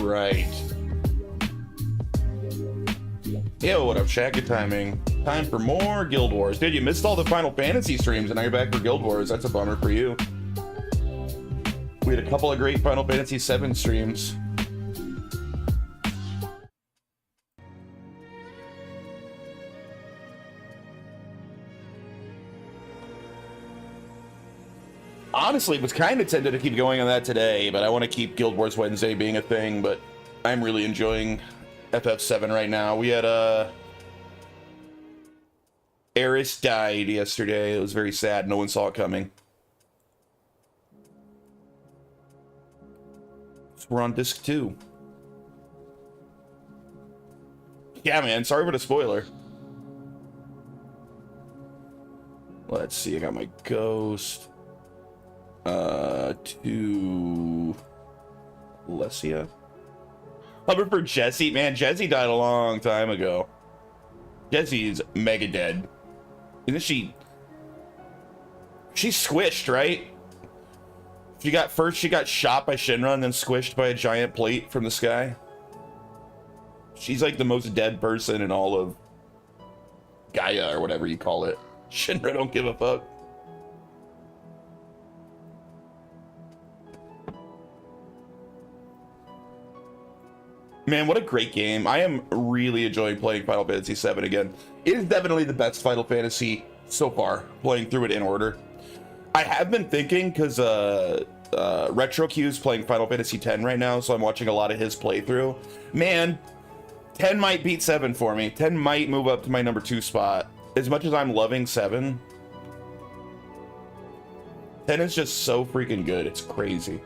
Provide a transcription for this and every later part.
right. Yo, what up, Shaq? Good timing. Time for more Guild Wars. Dude, you missed all the Final Fantasy streams and now you're back for Guild Wars. That's a bummer for you. We had a couple of great Final Fantasy VII streams. Honestly, was kind of tempted to keep going on that today, but I want to keep Guild Wars Wednesday being a thing, but I'm really enjoying FF7 right now. We had Eris died yesterday. It was very sad. No one saw it coming. So we're on disc 2. Yeah, man. Sorry for the spoiler. Let's see. I got my ghost. To Alessia. Hubbard for Jessie. Man, Jessie died a long time ago. Jessie's mega dead. Isn't she? She's squished, right? She got shot by Shinra and then squished by a giant plate from the sky. She's like the most dead person in all of Gaia or whatever you call it. Shinra don't give a fuck. Man, what a great game. I am really enjoying playing Final Fantasy VII again. It is definitely the best Final Fantasy so far, playing through it in order. I have been thinking, because RetroQ is playing Final Fantasy X right now, so I'm watching a lot of his playthrough. Man, 10 might beat 7 for me. 10 might move up to my number 2 spot. As much as I'm loving 7, 10 is just so freaking good. It's crazy.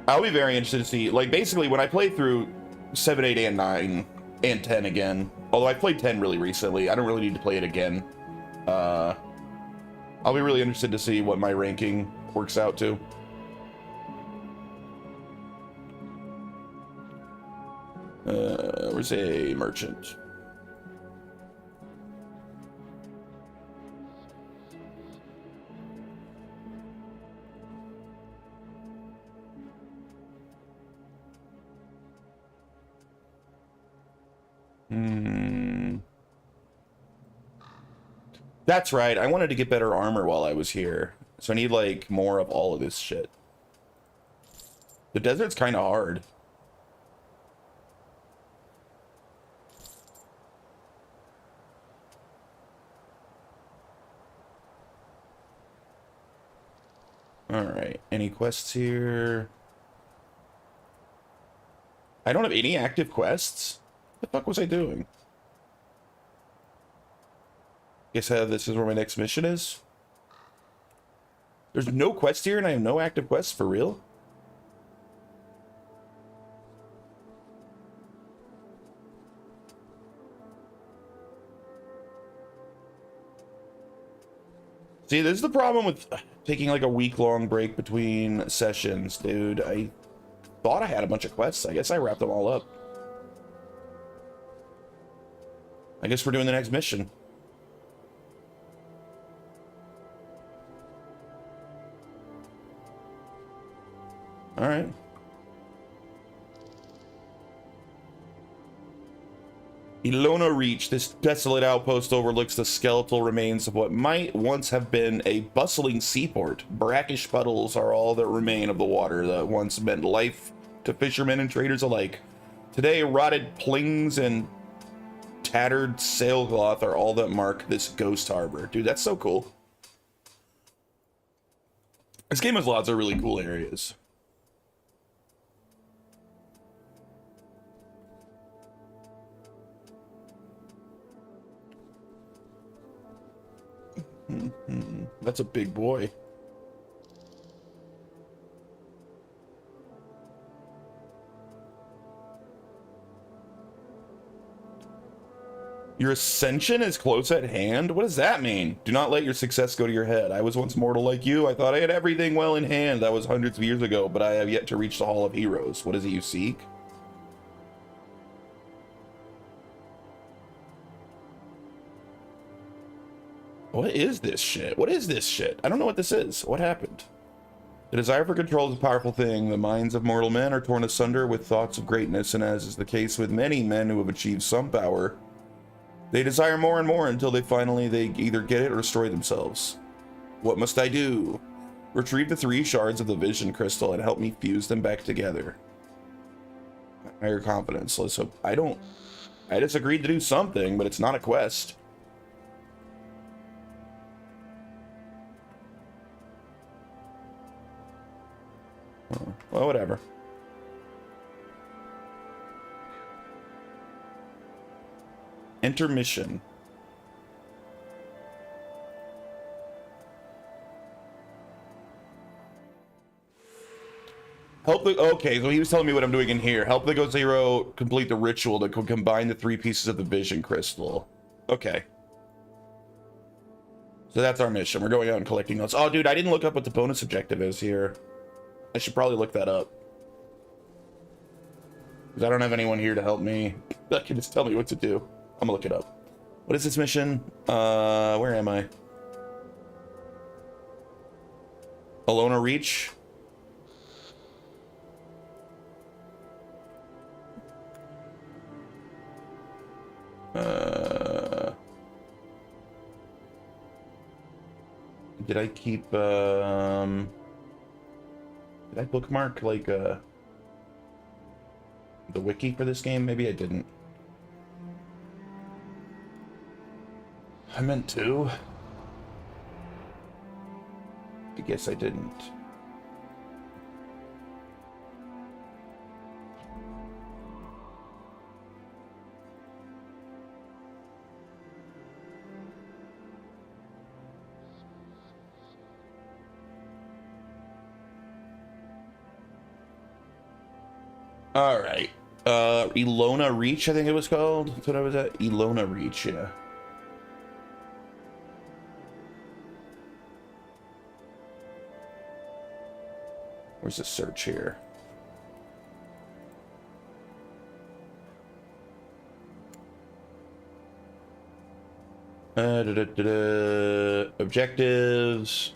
I'll be very interested to see, like, basically when I play through 7, 8, and 9 and 10 again, although I played 10 really recently, I don't really need to play it again. I'll be really interested to see what my ranking works out to. Where's a merchant? That's right. I wanted to get better armor while I was here. So I need, like, more of all of this shit. The desert's kind of hard. Alright. Any quests here? I don't have any active quests? What the fuck was I doing? Guess this is where my next mission is. There's no quest here and I have no active quests for real? See, this is the problem with taking like a week-long break between sessions, dude. I thought I had a bunch of quests. I guess I wrapped them all up. I guess we're doing the next mission. All right. Ilona Reach. This desolate outpost overlooks the skeletal remains of what might once have been a bustling seaport. Brackish puddles are all that remain of the water that once meant life to fishermen and traders alike. Today, rotted plings and tattered sailcloth are all that mark this ghost harbor. Dude, that's so cool. This game has lots of really cool areas. That's a big boy. Your ascension is close at hand? What does that mean? Do not let your success go to your head. I was once mortal like you. I thought I had everything well in hand. That was hundreds of years ago, but I have yet to reach the Hall of Heroes. What is it you seek? What is this shit? What is this shit? I don't know what this is. What happened? The desire for control is a powerful thing. The minds of mortal men are torn asunder with thoughts of greatness, and as is the case with many men who have achieved some power, they desire more and more until they either get it or destroy themselves. What must I do? Retrieve the 3 shards of the vision crystal and help me fuse them back together. Higher confidence. Let's hope. I just agreed to do something, but it's not a quest. Well, whatever. Intermission. Help the... Okay, so he was telling me what I'm doing in here. Help the Go Zero complete the ritual to combine the 3 pieces of the vision crystal. Okay. So that's our mission. We're going out and collecting those. Oh, dude, I didn't look up what the bonus objective is here. I should probably look that up. Because I don't have anyone here to help me. That can just tell me what to do. I'm gonna look it up. What is this mission? Where am I? Alona Reach? Did I keep, did I bookmark, like, the wiki for this game? Maybe I didn't. I meant to. I guess I didn't. All right. Elona Reach, I think it was called. That's what I was at. Elona Reach, yeah. Where's the search here? Objectives.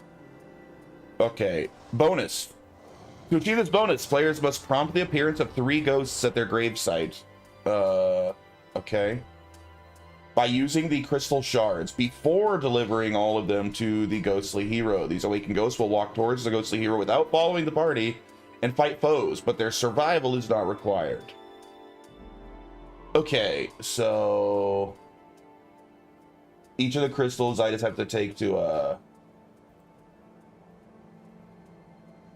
Okay. Bonus. To achieve this bonus, players must prompt the appearance of 3 ghosts at their gravesite. Okay. By using the crystal shards before delivering all of them to the ghostly hero. These awakened ghosts will walk towards the ghostly hero without following the party and fight foes, but their survival is not required. Okay, so each of the crystals I just have to take to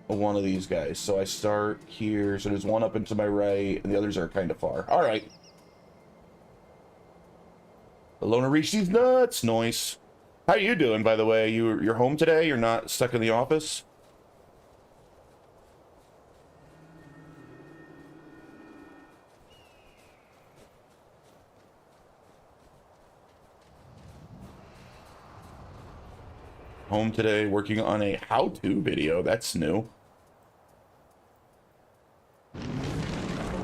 one of these guys. So I start here, so there's one up and to my right, and the others are kind of far. All right. Alona Reach these nuts. Nice. How you doing, by the way? You're home today? You're not stuck in the office? Home today, working on a how-to video. That's new.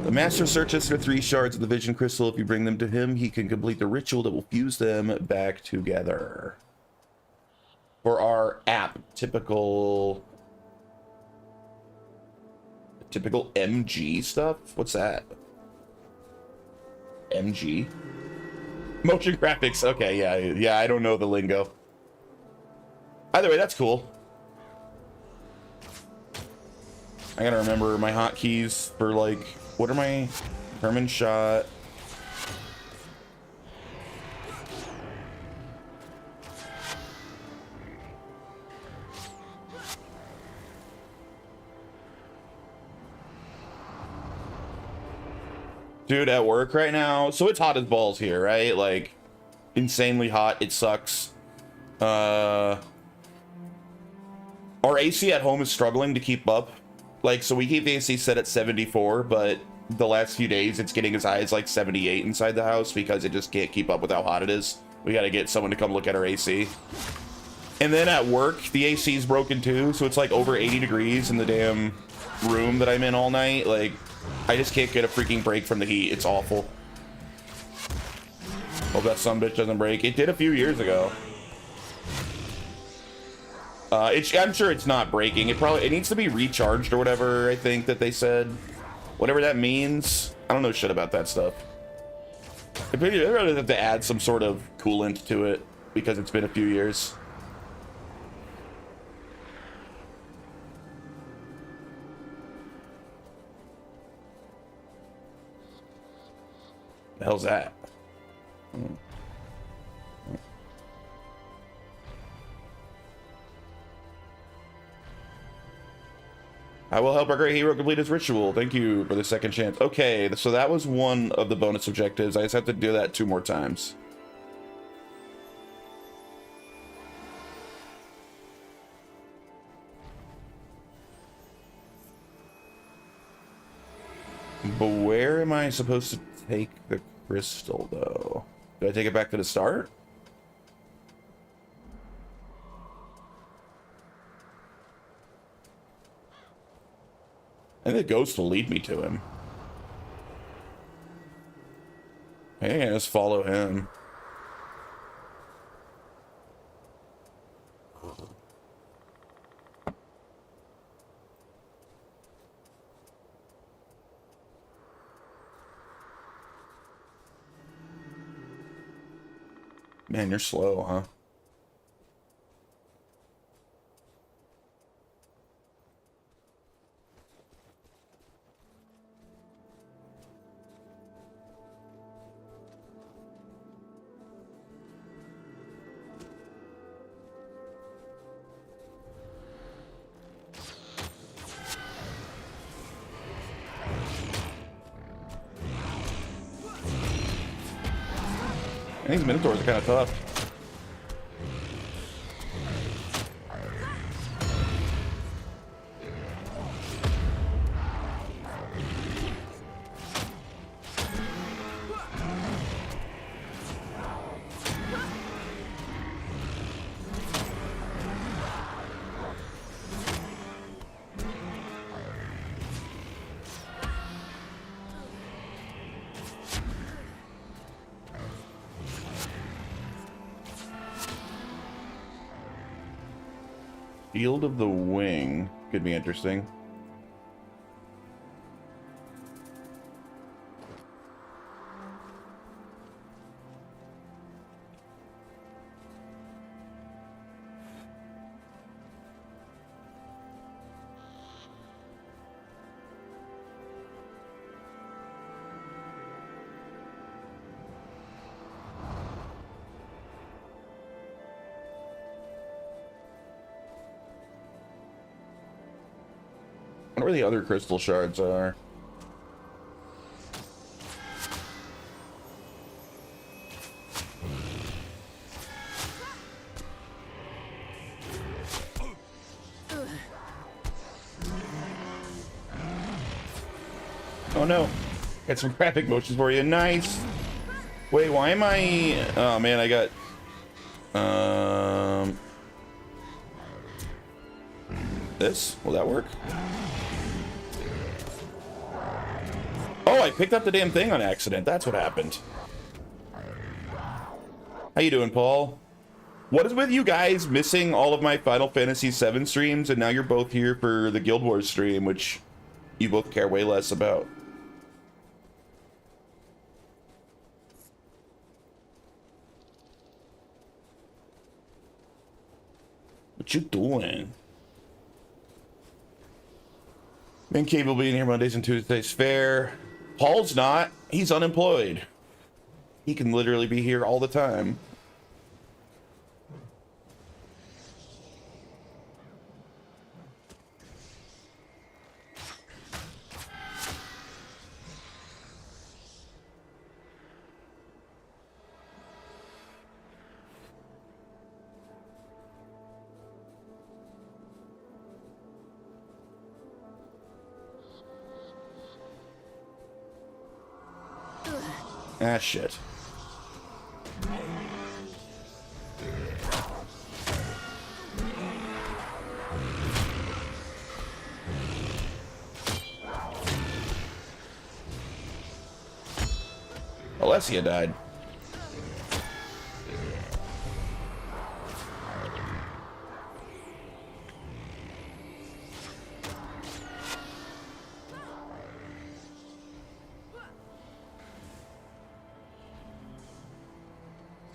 The master searches for 3 shards of the vision crystal. If you bring them to him, he can complete the ritual that will fuse them back together. For our app, typical MG stuff? What's that? MG? Motion graphics. Okay, yeah, I don't know the lingo. Either way, that's cool. I gotta remember my hotkeys for, like, what are my determined shot? Dude, at work right now, so it's hot as balls here, right? Like, insanely hot. It sucks. Our AC at home is struggling to keep up. Like, so we keep the AC set at 74, but the last few days it's getting as high as like 78 inside the house because it just can't keep up with how hot it is. We got to get someone to come look at our AC. And then at work, the AC is broken too, so it's like over 80 degrees in the damn room that I'm in all night. Like, I just can't get a freaking break from the heat. It's awful. Hope that sumbitch doesn't break. It did a few years ago. I'm sure it's not breaking. It needs to be recharged or whatever, I think that they said. Whatever that means. I don't know shit about that stuff. I'd rather have to add some sort of coolant to it because it's been a few years. The hell's that? I will help our great hero complete his ritual. Thank you for the second chance. Okay, so that was one of the bonus objectives. I just have to do that 2 more times. But where am I supposed to take the crystal, though? Do I take it back to the start? I think the ghost will lead me to him. I think I just follow him. Man, you're slow, huh? I think these Minotaurs are kind of tough. Field of the Wing could be interesting. I wonder where the other crystal shards are. Oh no, got some graphic motions for you. Nice. Wait, why am I? Oh man, I got. This? Will that work? Oh, I picked up the damn thing on accident. That's what happened. How you doing, Paul? What is with you guys missing all of my Final Fantasy VII streams, and now you're both here for the Guild Wars stream, which you both care way less about? What you doing? Man Cave will be in here Mondays and Tuesdays. Fair. Paul's not. He's unemployed. He can literally be here all the time. Ah, shit. Alessia died.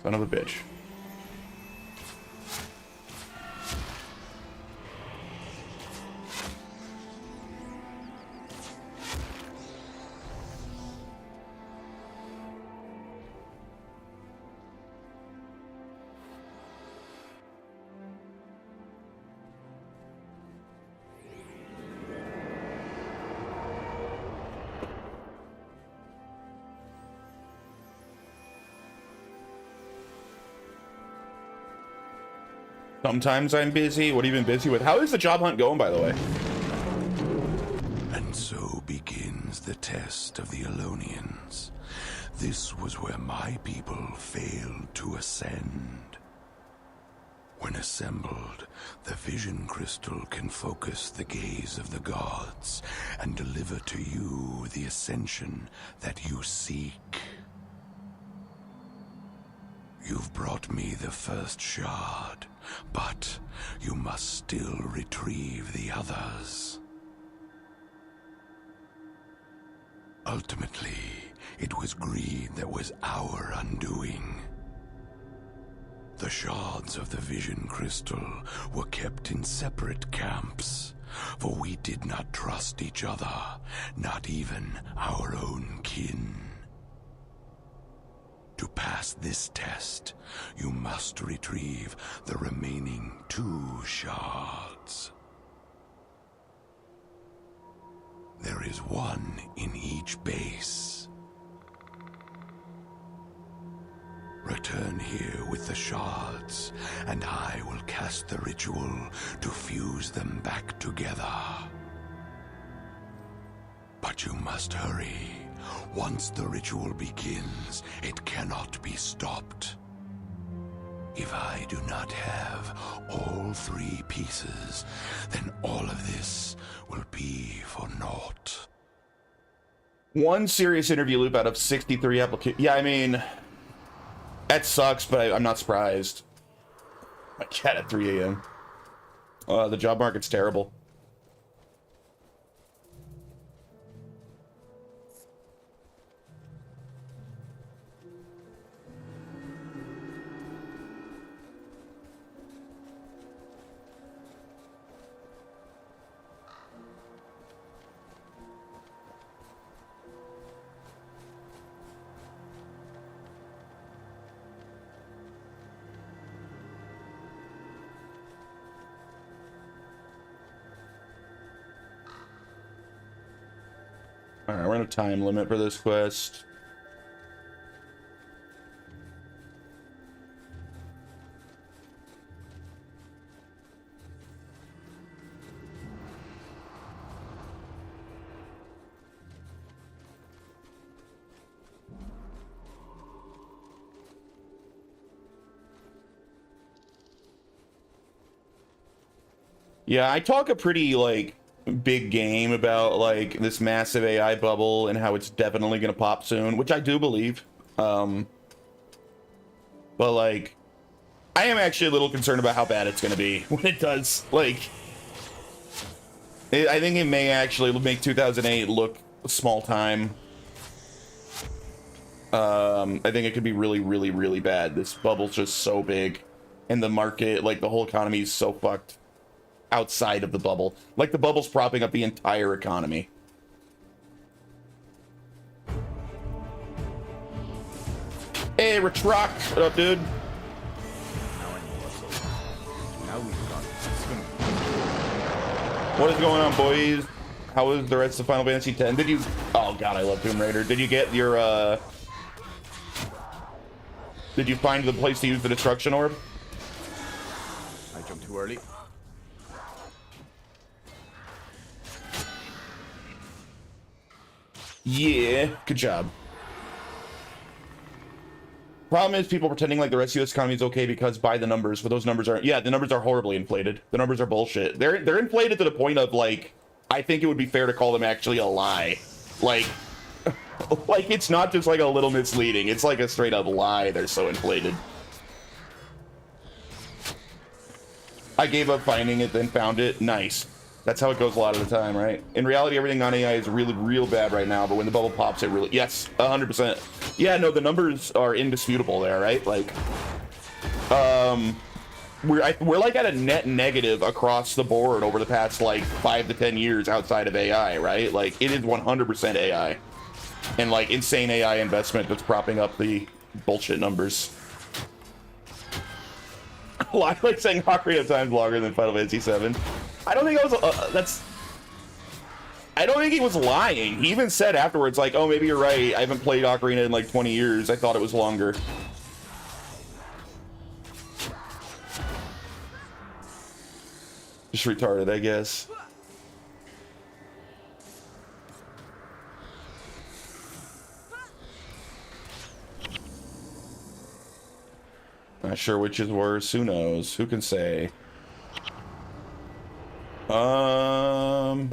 Son of a bitch. Sometimes I'm busy. What have you been busy with? How is the job hunt going, by the way? And so begins the test of the Alonians. This was where my people failed to ascend. When assembled, the vision crystal can focus the gaze of the gods and deliver to you the ascension that you seek. You've brought me the first shard, but you must still retrieve the others. Ultimately, it was greed that was our undoing. The shards of the vision crystal were kept in separate camps, for we did not trust each other, not even our own kin. To pass this test, you must retrieve the remaining 2 shards. There is 1 in each base. Return here with the shards, and I will cast the ritual to fuse them back together. But you must hurry. Once the ritual begins, it cannot be stopped. If I do not have all 3 pieces, then all of this will be for naught. 1 serious interview loop out of 63 applications. Yeah, I mean, that sucks, but I'm not surprised. My cat at 3 a.m. The job market's terrible. Alright, we're on a time limit for this quest. Yeah, I talk a pretty, like, big game about, like, this massive AI bubble and how it's definitely gonna pop soon, which I do believe. But, like, I am actually a little concerned about how bad it's gonna be when it does. Like, I think it may actually make 2008 look small time. I think it could be really, really, really bad. This bubble's just so big, and the market, like, the whole economy is so fucked outside of the bubble. Like, the bubble's propping up the entire economy. Hey, Retrock. What up, dude? What is going on, boys? How is the rest of Final Fantasy X? Did you... Oh, God, I love Tomb Raider. Did you get your, Did you find the place to use the Destruction Orb? I jumped too early. Yeah, good job. Problem is people pretending like the rest of the US economy is okay because by the numbers, but those numbers aren't. Yeah, the numbers are horribly inflated. The numbers are bullshit. They're inflated to the point of, like, I think it would be fair to call them actually a lie. Like, like it's not just like a little misleading. It's like a straight up lie. They're so inflated. I gave up finding it, then found it. Nice. That's how it goes a lot of the time, right? In reality, everything on AI is really, real bad right now, but when the bubble pops, it really... Yes, 100%. Yeah, no, the numbers are indisputable there, right? Like, we're like at a net negative across the board over the past, like, 5 to 10 years outside of AI, right? Like, it is 100% AI. And, like, insane AI investment that's propping up the bullshit numbers. A lot like saying Ocarina of Time's longer than Final Fantasy VII. I don't think I was, I don't think he was lying. He even said afterwards, like, oh, maybe you're right. I haven't played Ocarina in like 20 years. I thought it was longer. Just retarded, I guess. Not sure which is worse. Who knows? Who can say? Hard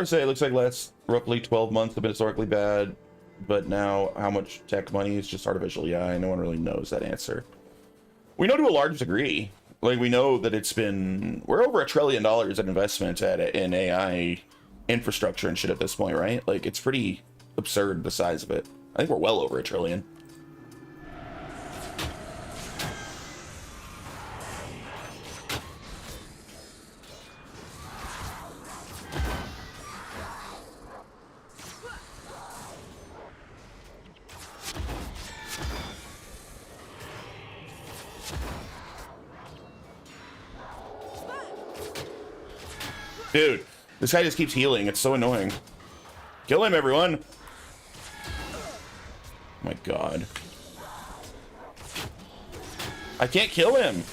to say. It looks like last roughly 12 months have been historically bad, but now how much tech money is just artificial? Yeah, no one really knows that answer. We know to a large degree. Like, we know that it's been... We're over $1 trillion in investment in AI infrastructure and shit at this point, right? Like, it's pretty absurd, the size of it. I think we're well over $1 trillion. Dude, this guy just keeps healing. It's so annoying. Kill him, everyone. Oh my god. I can't kill him.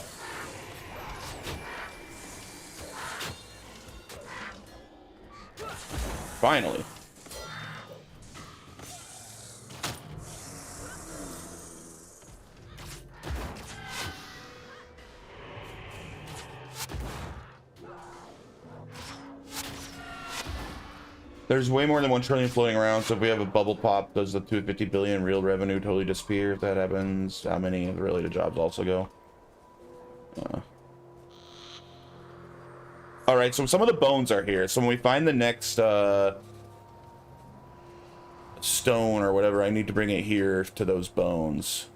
Finally. There's way more than $1 trillion floating around, so if we have a bubble pop, does the 250 billion real revenue totally disappear? If that happens, how many of the related jobs also go? Alright, so some of the bones are here. So when we find the next stone or whatever, I need to bring it here to those bones.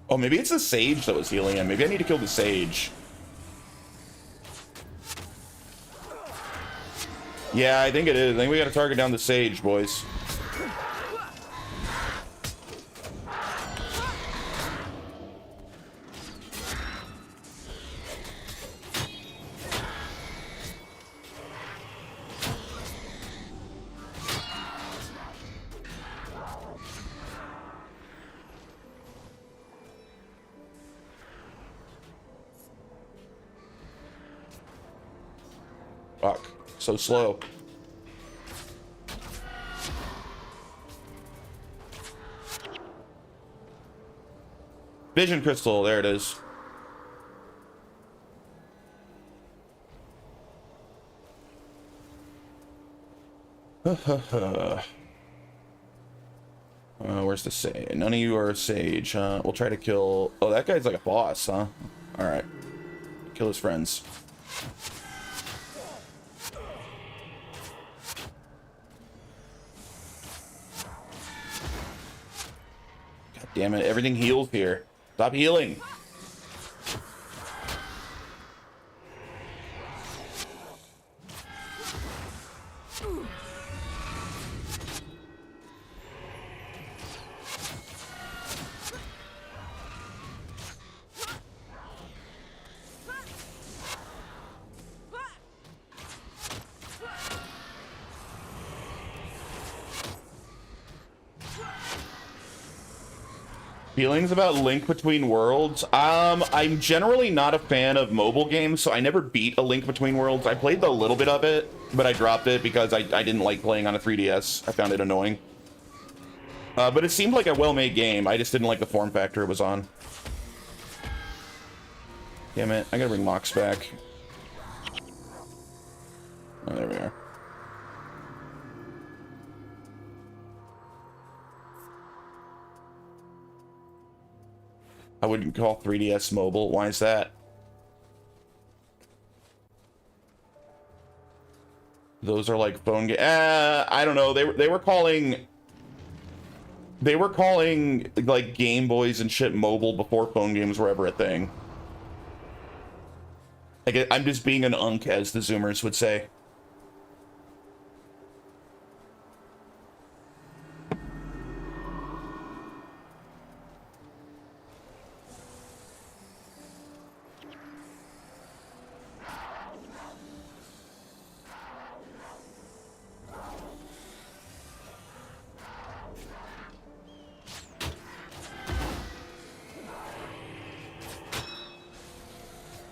Oh, maybe it's the sage that was healing him. Maybe I need to kill the sage. Yeah, I think it is. I think we gotta target down the sage, boys. Fuck. So slow. Vision crystal. There it is. Where's the sage? None of you are a sage, huh? We'll try to kill... Oh, that guy's like a boss, huh? Alright. Kill his friends. God damn it. Everything heals here. Stop healing. Feelings about Link Between Worlds? I'm generally not a fan of mobile games, so I never beat a Link Between Worlds. I played a little bit of it, but I dropped it because I didn't like playing on a 3DS. I found it annoying. But it seemed like a well-made game. I just didn't like the form factor it was on. Damn it, I gotta bring Mox back. Oh, there we are. I wouldn't call 3DS mobile. Why is that? Those are like phone games. I don't know. They were calling like Game Boys and shit mobile before phone games were ever a thing. Like, I'm just being an unk, as the Zoomers would say.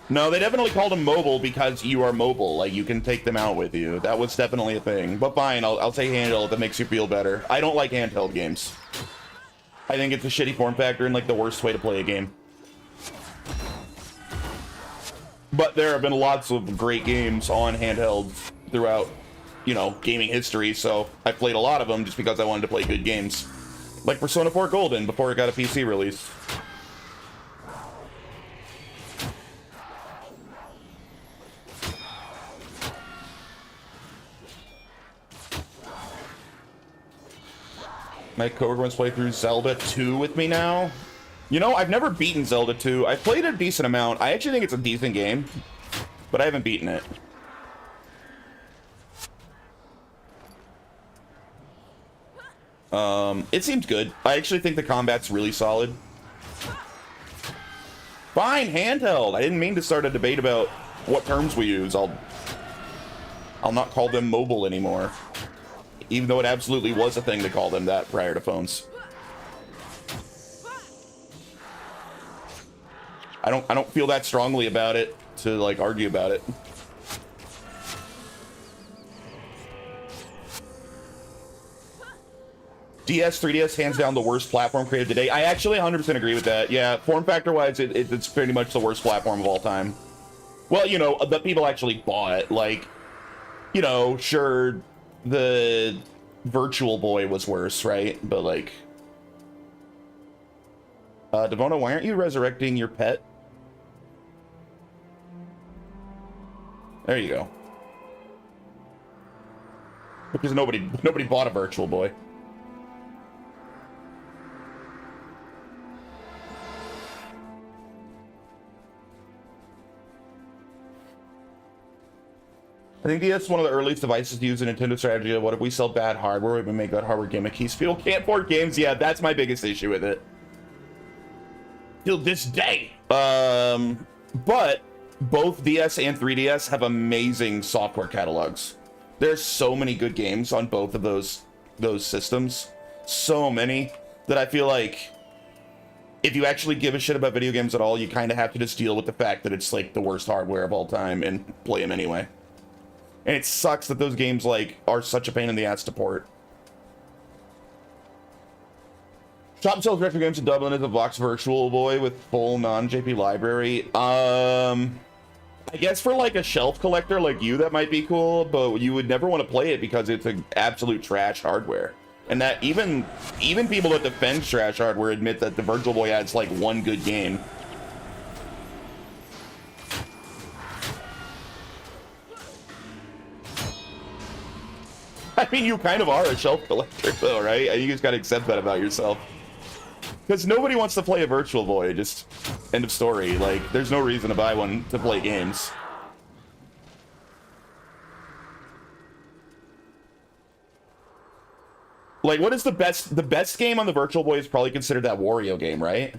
No, they definitely called them mobile because you are mobile. Like, you can take them out with you. That was definitely a thing. But fine, I'll say handheld if that makes you feel better. I don't like handheld games. I think it's a shitty form factor and, like, the worst way to play a game. But there have been lots of great games on handheld throughout, you know, gaming history, so I played a lot of them just because I wanted to play good games. Like Persona 4 Golden before it got a PC release. My coworker wants to play through Zelda 2 with me now. You know, I've never beaten Zelda 2. I've played a decent amount. I actually think it's a decent game, but I haven't beaten it. It seems good. I actually think the combat's really solid. Fine, handheld. I didn't mean to start a debate about what terms we use. I'll not call them mobile anymore. Even though it absolutely was a thing to call them that prior to phones. I don't feel that strongly about it to like argue about it. DS, 3DS, hands down the worst platform created today. I actually 100% agree with that. Yeah, form factor wise, it's pretty much the worst platform of all time. Well, you know, the people actually bought it. Like, you know, sure, the Virtual Boy was worse, right? But like, Devona, why aren't you resurrecting your pet? There you go. Because nobody bought a Virtual Boy. I think DS is one of the earliest devices to use a Nintendo strategy of what if we sell bad hardware, we make that hardware gimmicky. People can't port games. Yeah, that's my biggest issue with it. Till this day. But both DS and 3DS have amazing software catalogs. There's so many good games on both of those systems. So many that I feel like if you actually give a shit about video games at all, you kind of have to just deal with the fact that it's like the worst hardware of all time and play them anyway. And it sucks that those games, like, are such a pain in the ass to port. Shop sells retro games in Dublin as a Vox Virtual Boy with full non-JP library. I guess for, like, a shelf collector like you, that might be cool, but you would never want to play it because it's an absolute trash hardware. And that even people that defend trash hardware admit that the Virtual Boy adds, like, one good game. I mean, you kind of are a shelf collector, though, right? You just gotta accept that about yourself. Because nobody wants to play a Virtual Boy, just end of story. Like, there's no reason to buy one to play games. Like, what is the best game on the Virtual Boy is probably considered that Wario game, right?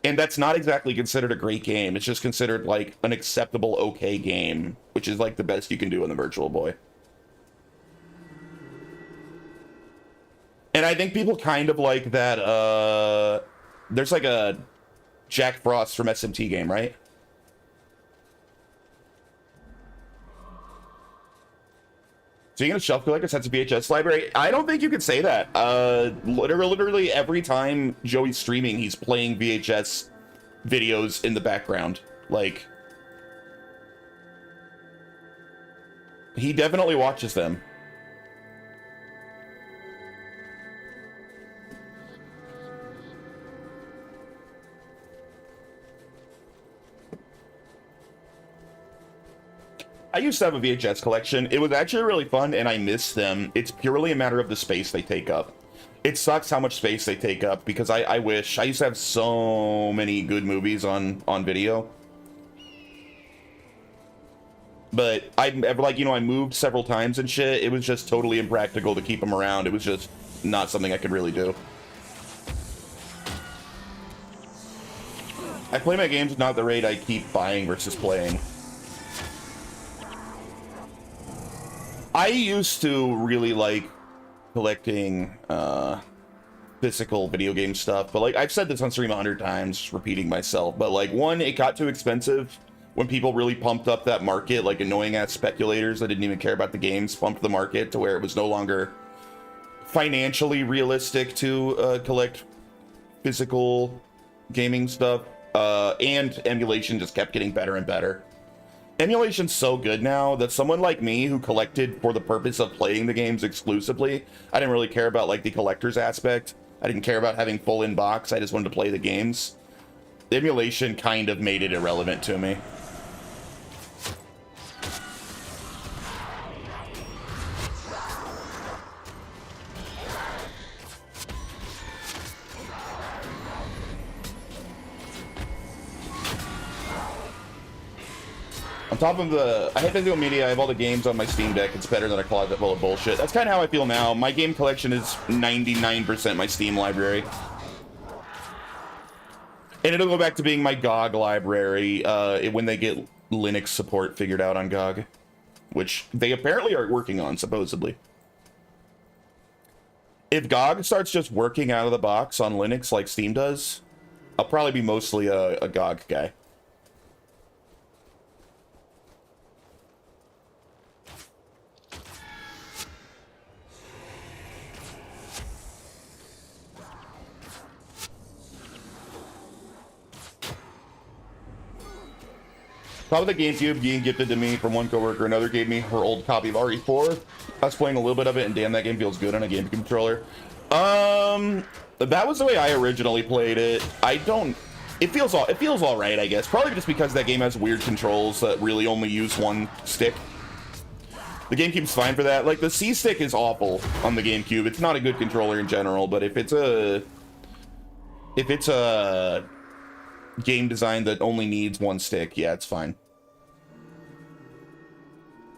And that's not exactly considered a great game. It's just considered, like, an acceptable, okay game, which is, like, the best you can do on the Virtual Boy. And I think people kind of like that, there's like a Jack Frost from SMT game, right? So you're gonna shelf collector sets a VHS library? I don't think you could say that. Literally every time Joey's streaming, he's playing VHS videos in the background. Like, He definitely watches them. I used to have a VHS collection. It was actually really fun, and I miss them. It's purely a matter of the space they take up. It sucks how much space they take up, because I wish. I used to have so many good movies on video. But I moved several times and shit. It was just totally impractical to keep them around. It was just not something I could really do. I play my games not at the rate I keep buying versus playing. I used to really like collecting physical video game stuff, but like I've said this on stream 100 times, repeating myself, but like, one, it got too expensive when people really pumped up that market, like annoying ass speculators that didn't even care about the games pumped the market to where it was no longer financially realistic to collect physical gaming stuff, and emulation just kept getting better and better. Emulation's so good now that someone like me who collected for the purpose of playing the games exclusively, I didn't really care about like the collector's aspect. I didn't care about having full in-box. I just wanted to play the games. Emulation kind of made it irrelevant to me. On top of I have physical media, I have all the games on my Steam Deck. It's better than a closet full of bullshit. That's kind of how I feel now. My game collection is 99% my Steam library. And it'll go back to being my GOG library when they get Linux support figured out on GOG. Which they apparently are working on, supposedly. If GOG starts just working out of the box on Linux like Steam does, I'll probably be mostly a GOG guy. Top of the GameCube being gifted to me from one coworker. Another gave me her old copy of RE4. I was playing a little bit of it, and damn, that game feels good on a GameCube controller. That was the way I originally played it. It feels all right, I guess. Probably just because that game has weird controls that really only use one stick. The GameCube's fine for that. Like, the C stick is awful on the GameCube. It's not a good controller in general, but if it's a game design that only needs one stick, yeah, it's fine.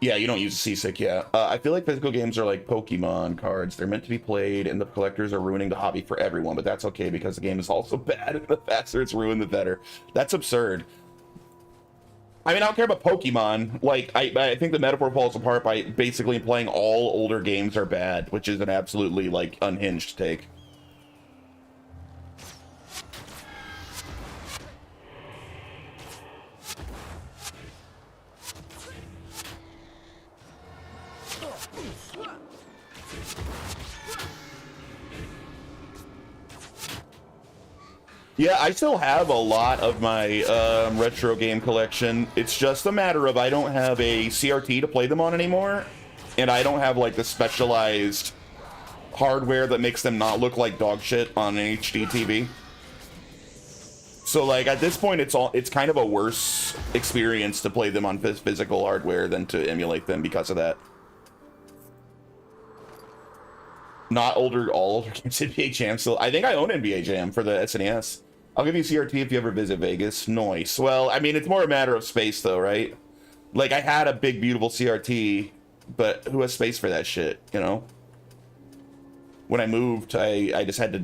Yeah, you don't use a C-stick, yeah. I feel like physical games are like Pokemon cards. They're meant to be played, and the collectors are ruining the hobby for everyone, but that's okay because the game is also bad, and the faster it's ruined, the better. That's absurd. I mean, I don't care about Pokemon. Like, I think the metaphor falls apart by basically implying all older games are bad, which is an absolutely, like, unhinged take. Yeah, I still have a lot of my retro game collection. It's just a matter of I don't have a CRT to play them on anymore, and I don't have like the specialized hardware that makes them not look like dog shit on an HD TV. So like at this point, it's kind of a worse experience to play them on physical hardware than to emulate them because of that. Not all older games. NBA Jam still. I think I own NBA Jam for the SNES. I'll give you CRT if you ever visit Vegas. Nice. Well, I mean, it's more a matter of space, though, right? Like, I had a big, beautiful CRT, but who has space for that shit, you know? When I moved, I just had to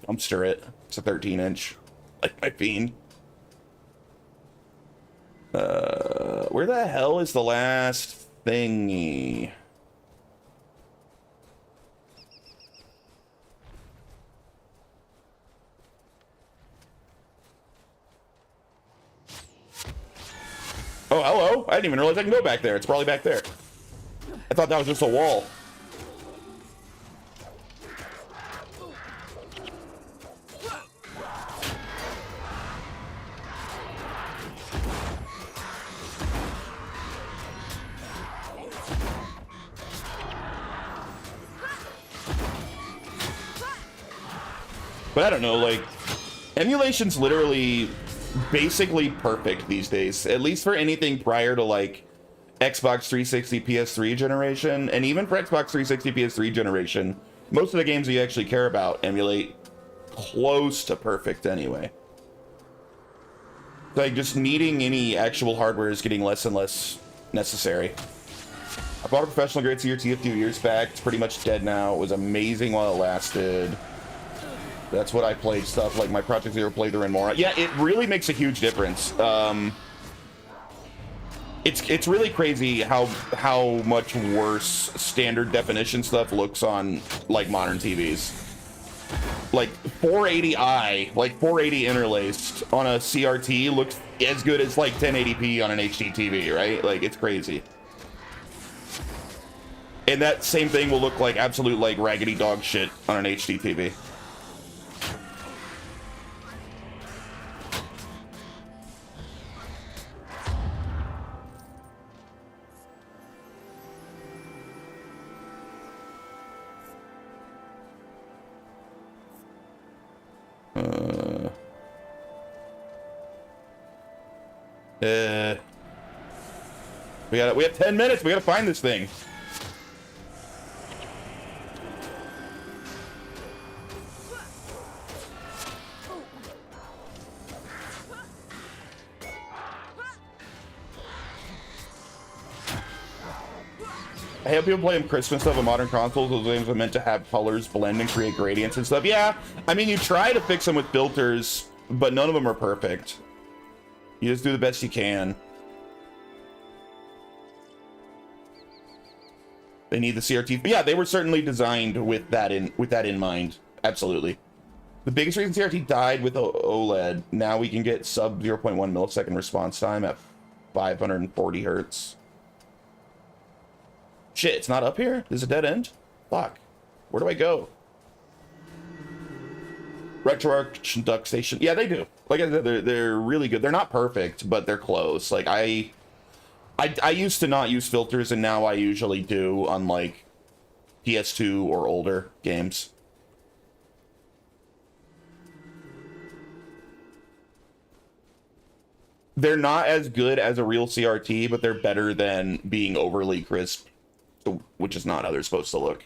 dumpster it. It's a 13-inch, like my Fiend. Where the hell is the last thingy? Oh, hello. I didn't even realize I can go back there. It's probably back there. I thought that was just a wall. But I don't know, like, emulation's literally basically perfect these days, at least for anything prior to, like, Xbox 360, PS3 generation, and even for Xbox 360, PS3 generation, most of the games that you actually care about emulate close to perfect anyway. Like, just needing any actual hardware is getting less and less necessary. I bought a professional grade CRT a few years back. It's pretty much dead now. It was amazing while it lasted. That's what I played stuff like my Project Zero playthrough and more. Yeah, it really makes a huge difference. It's really crazy how much worse standard definition stuff looks on like modern TVs. Like 480i, like 480 interlaced on a CRT looks as good as like 1080p on an HD TV, right? Like, it's crazy. And that same thing will look like absolute like raggedy dog shit on an HD TV. We have 10 minutes. We gotta find this thing. I hate people playing Christmas stuff on modern consoles. Those games are meant to have colors blend and create gradients and stuff. Yeah, I mean, you try to fix them with filters, but none of them are perfect. You just do the best you can. They need the CRT. But yeah, they were certainly designed with that in mind. Absolutely. The biggest reason CRT died with OLED. Now we can get sub 0.1 millisecond response time at 540 hertz. Shit, it's not up here? There's a dead end? Fuck. Where do I go? RetroArch Duck Station. Yeah, they do. Like I said, they're really good. They're not perfect, but they're close. Like, I used to not use filters, and now I usually do on, like, PS2 or older games. They're not as good as a real CRT, but they're better than being overly crisp, which is not how they're supposed to look.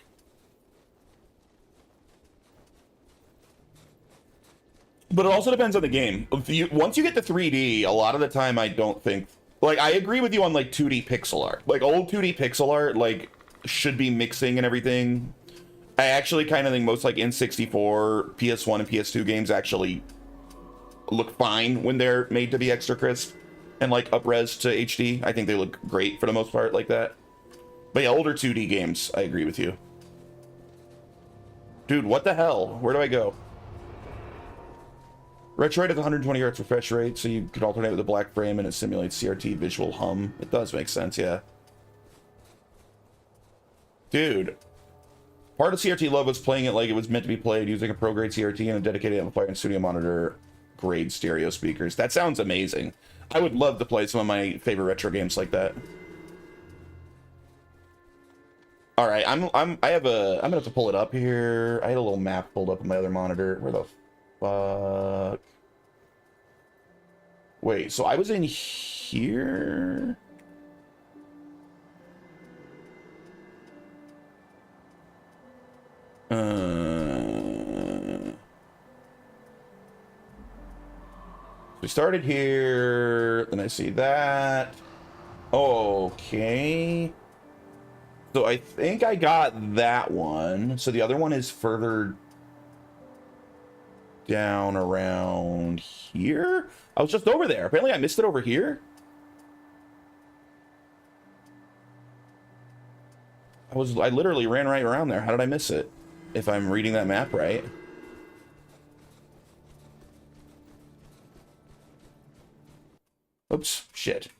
But it also depends on the game. Once you get to 3D, a lot of the time I don't think... Like, I agree with you on, like, 2D pixel art. Like, old 2D pixel art, like, should be mixing and everything. I actually kind of think most, like, N64, PS1, and PS2 games actually look fine when they're made to be extra crisp and, like, up-res to HD. I think they look great for the most part like that. But yeah, older 2D games, I agree with you. Dude, what the hell? Where do I go? Retroid has 120 Hz refresh rate, so you could alternate with a black frame and it simulates CRT visual hum. It does make sense, yeah. Dude. Part of CRT love was playing it like it was meant to be played, using a pro-grade CRT and a dedicated amplifier and studio monitor grade stereo speakers. That sounds amazing. I would love to play some of my favorite retro games like that. All right, I'm gonna have to pull it up here. I had a little map pulled up on my other monitor. Where the fuck? Wait, so I was in here? We started here, then I see that. Okay. So I think I got that one. So the other one is further down around here. I was just over there. Apparently I missed it over here. I literally ran right around there. How did I miss it? If I'm reading that map right. Oops, shit. It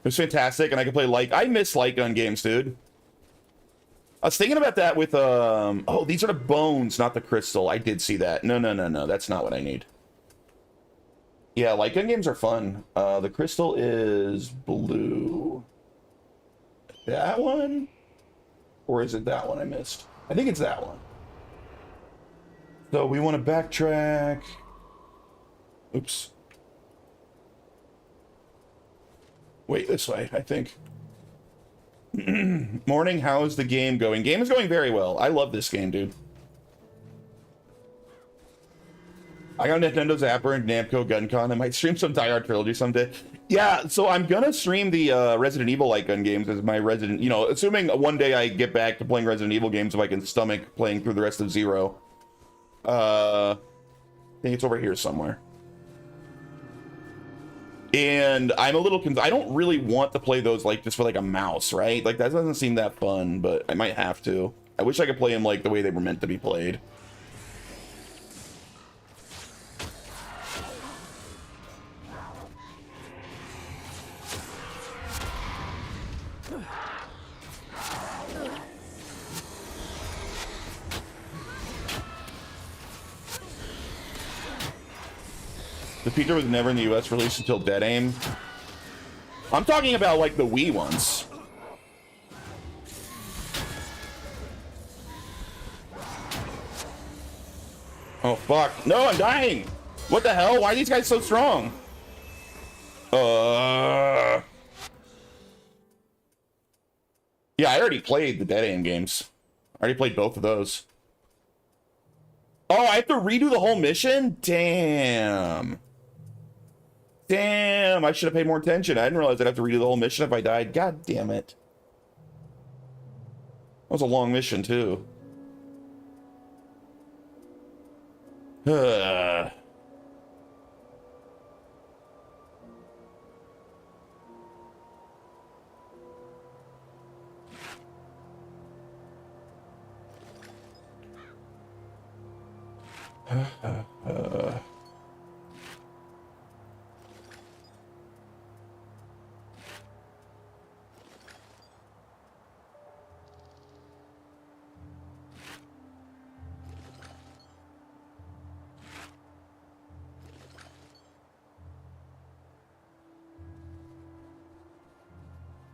was fantastic, and I could play I miss light gun games, dude. I was thinking about that with, oh, these are the bones, not the crystal. I did see that. No, that's not what I need. Yeah, light gun games are fun. The crystal is blue. That one? Or is it that one I missed? I think it's that one. So we want to backtrack. Oops. Wait, this way, I think. Morning, how is the game going? Game is going very well. I love this game, dude. I got Nintendo Zapper and Namco GunCon. I might stream some Die Hard Trilogy someday. Yeah, so I'm gonna stream the Resident Evil light gun games as my Resident, assuming one day I get back to playing Resident Evil games, if I can stomach playing through the rest of Zero. I think it's over here somewhere. And I'm a little I don't really want to play those like just for like a mouse, right? Like that doesn't seem that fun, but I might have to. I wish I could play them like the way they were meant to be played. The feature was never in the US released until Dead Aim. I'm talking about like the Wii ones. Oh fuck. No, I'm dying! What the hell? Why are these guys so strong? Yeah, I already played the Dead Aim games. I already played both of those. Oh, I have to redo the whole mission? Damn. Damn, I should have paid more attention. I didn't realize I'd have to redo the whole mission if I died. God damn it. That was a long mission, too.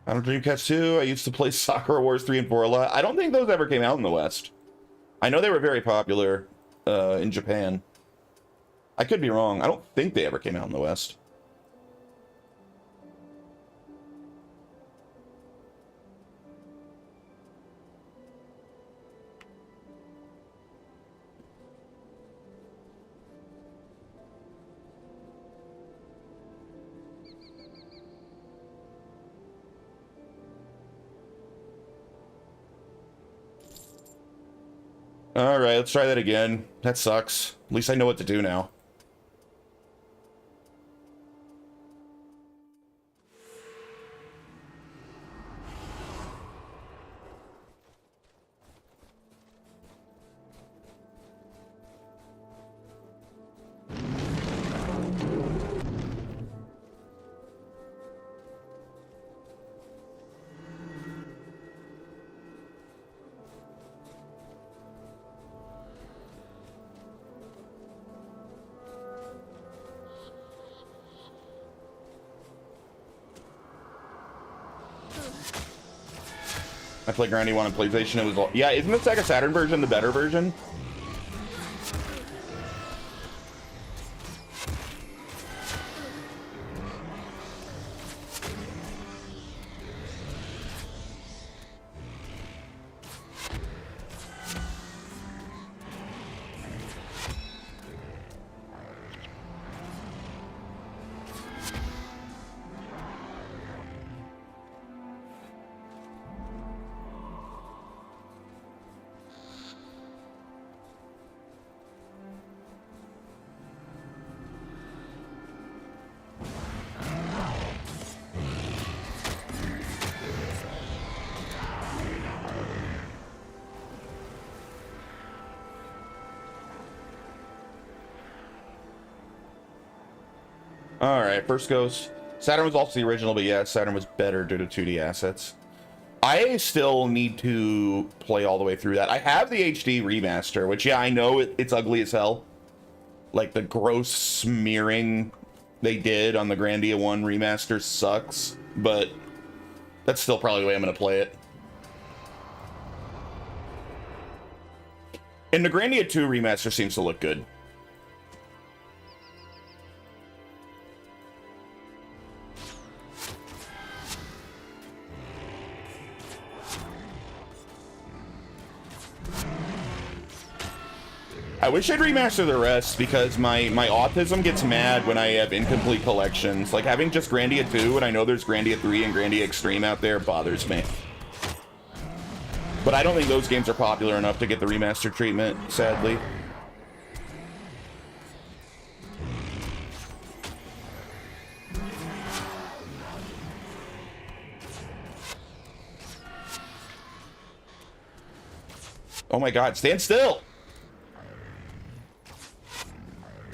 I don't Dreamcast 2. I used to play Sakura Wars 3 and 4 a lot. I don't think those ever came out in the West. I know they were very popular in Japan. I could be wrong. I don't think they ever came out in the West. All right, let's try that again. That sucks. At least I know what to do now. I played Granny 1 on PlayStation. It was, yeah, isn't the Sega Saturn version the better version? All right, first goes. Saturn was also the original, but yeah, Saturn was better due to 2D assets. I still need to play all the way through that. I have the HD remaster, which, yeah, I know it's ugly as hell. Like, the gross smearing they did on the Grandia 1 remaster sucks, but that's still probably the way I'm going to play it. And the Grandia 2 remaster seems to look good. I wish I'd remaster the rest because my autism gets mad when I have incomplete collections. Like having just Grandia 2 and I know there's Grandia 3 and Grandia Extreme out there bothers me. But I don't think those games are popular enough to get the remaster treatment, sadly. Oh my god, stand still!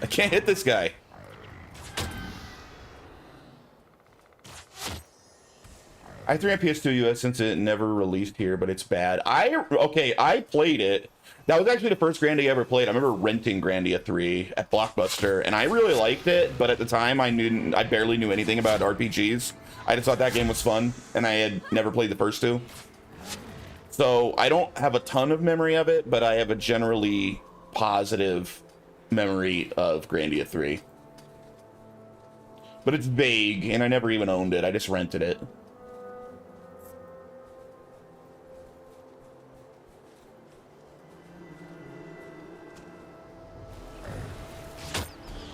I can't hit this guy. I 3 on PS2 US since it never released here, but it's bad. I played it. That was actually the first Grandia I ever played. I remember renting Grandia 3 at Blockbuster, and I really liked it, but at the time I barely knew anything about RPGs. I just thought that game was fun, and I had never played the first two. So I don't have a ton of memory of it, but I have a generally positive memory of Grandia 3. But it's vague, and I never even owned it. I just rented it.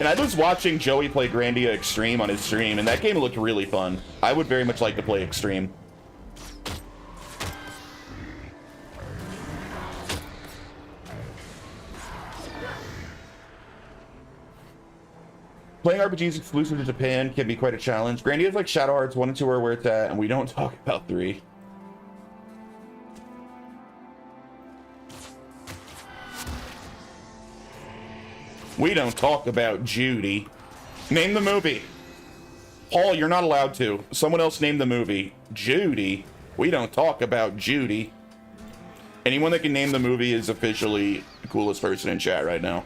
And I was watching Joey play Grandia Extreme on his stream, and that game looked really fun. I would very much like to play Extreme. Playing RPGs exclusive to Japan can be quite a challenge. Grandia's like Shadow Hearts 1 and 2 are where it's at, and we don't talk about 3. We don't talk about Judy. Name the movie. Paul, you're not allowed to. Someone else name the movie. Judy. We don't talk about Judy. Anyone that can name the movie is officially the coolest person in chat right now.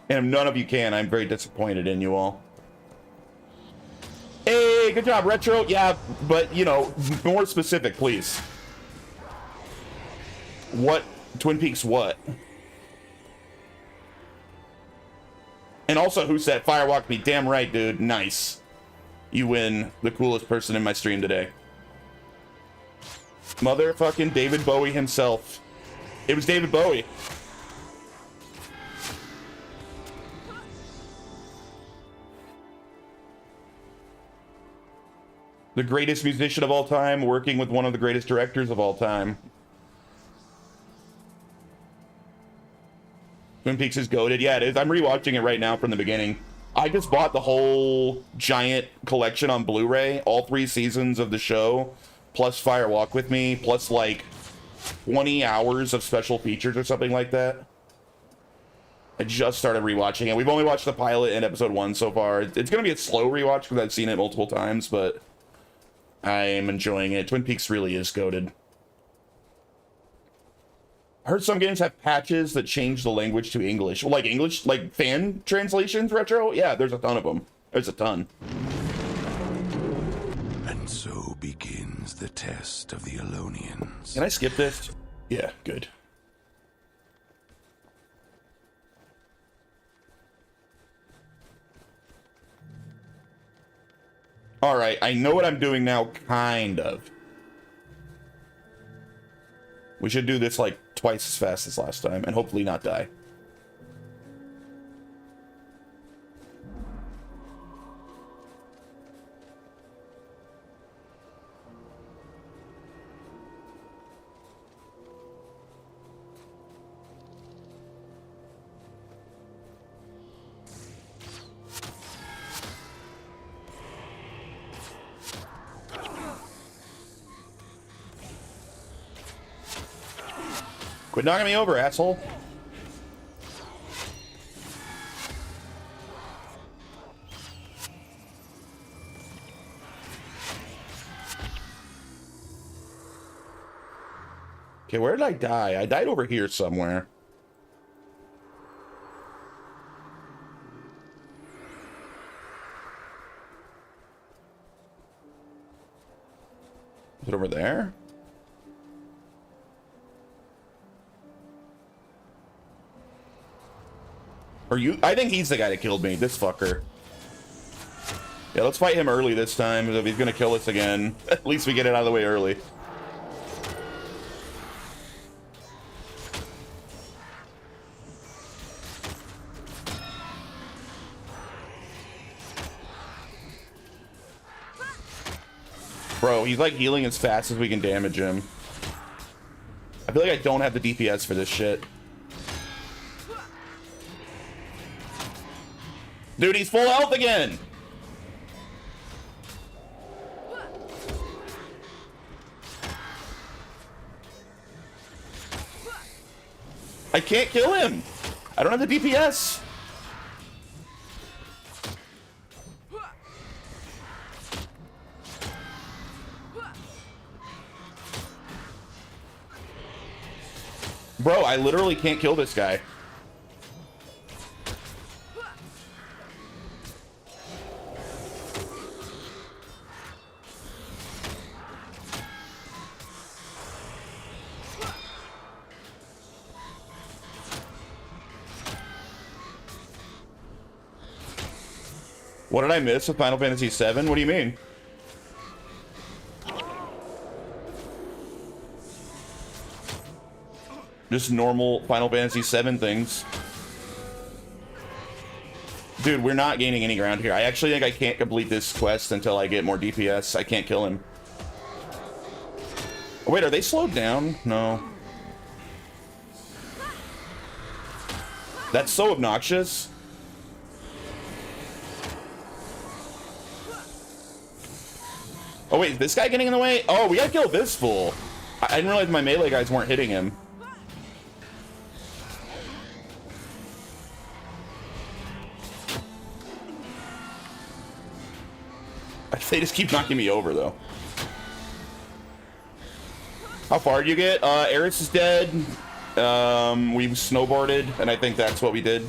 And if none of you can, I'm very disappointed in you all. Hey, good job, Retro. Yeah, but, you know, more specific, please. What? Twin Peaks what? And also, who said Firewalk me? Damn right, dude. Nice. You win the coolest person in my stream today. Motherfucking David Bowie himself. It was David Bowie. The greatest musician of all time, working with one of the greatest directors of all time. Twin Peaks is goated. Yeah, it is. I'm rewatching it right now from the beginning. I just bought the whole giant collection on Blu-ray, all 3 seasons of the show, plus Fire Walk With Me, plus like 20 hours of special features or something like that. I just started rewatching it. We've only watched the pilot and episode 1 so far. It's going to be a slow rewatch because I've seen it multiple times, but I'm enjoying it. Twin Peaks really is goated. I heard some games have patches that change the language to English. Like English, like fan translations, Retro? Yeah, there's a ton of them. There's a ton. And so begins the test of the Alonians. Can I skip this? Yeah, good. Alright, I know what I'm doing now, kind of. We should do this like twice as fast as last time, and hopefully not die. Quit knocking me over, asshole. Okay, where did I die? I died over here somewhere. Put over there. Or you? I think he's the guy that killed me. This fucker. Yeah, let's fight him early this time. If he's gonna kill us again, at least we get it out of the way early. Bro, he's like healing as fast as we can damage him. I feel like I don't have the DPS for this shit. Dude, he's full health again! I can't kill him! I don't have the DPS! Bro, I literally can't kill this guy. What did I miss with Final Fantasy VII? What do you mean? Just normal Final Fantasy VII things. Dude, we're not gaining any ground here. I actually think I can't complete this quest until I get more DPS. I can't kill him. Oh, wait, are they slowed down? No. That's so obnoxious. Oh, wait, is this guy getting in the way? Oh, we gotta kill this fool. I didn't realize my melee guys weren't hitting him. They just keep knocking me over, though. How far did you get? Eris is dead. We snowboarded, and I think that's what we did.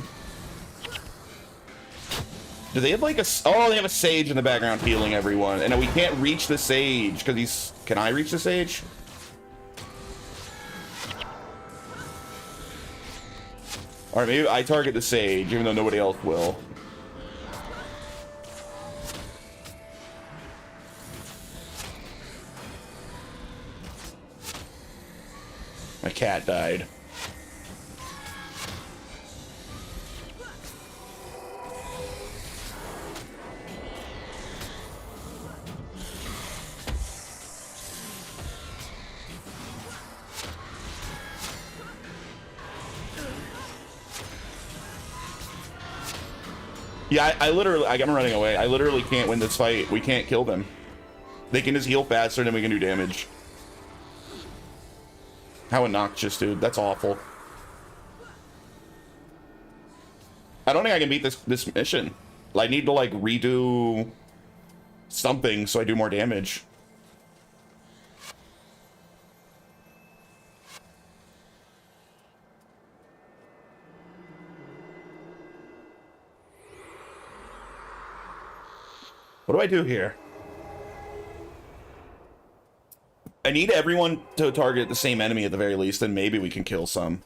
Do they have like a... Oh, they have a sage in the background healing everyone. And we can't reach the sage, because he's... Can I reach the sage? Alright, maybe I target the sage, even though nobody else will. My cat died. Yeah, I literally... I'm running away. I literally can't win this fight. We can't kill them. They can just heal faster than we can do damage. How obnoxious, dude. That's awful. I don't think I can beat this mission. I need to, like, redo something so I do more damage. What do I do here? I need everyone to target the same enemy at the very least, and maybe we can kill some.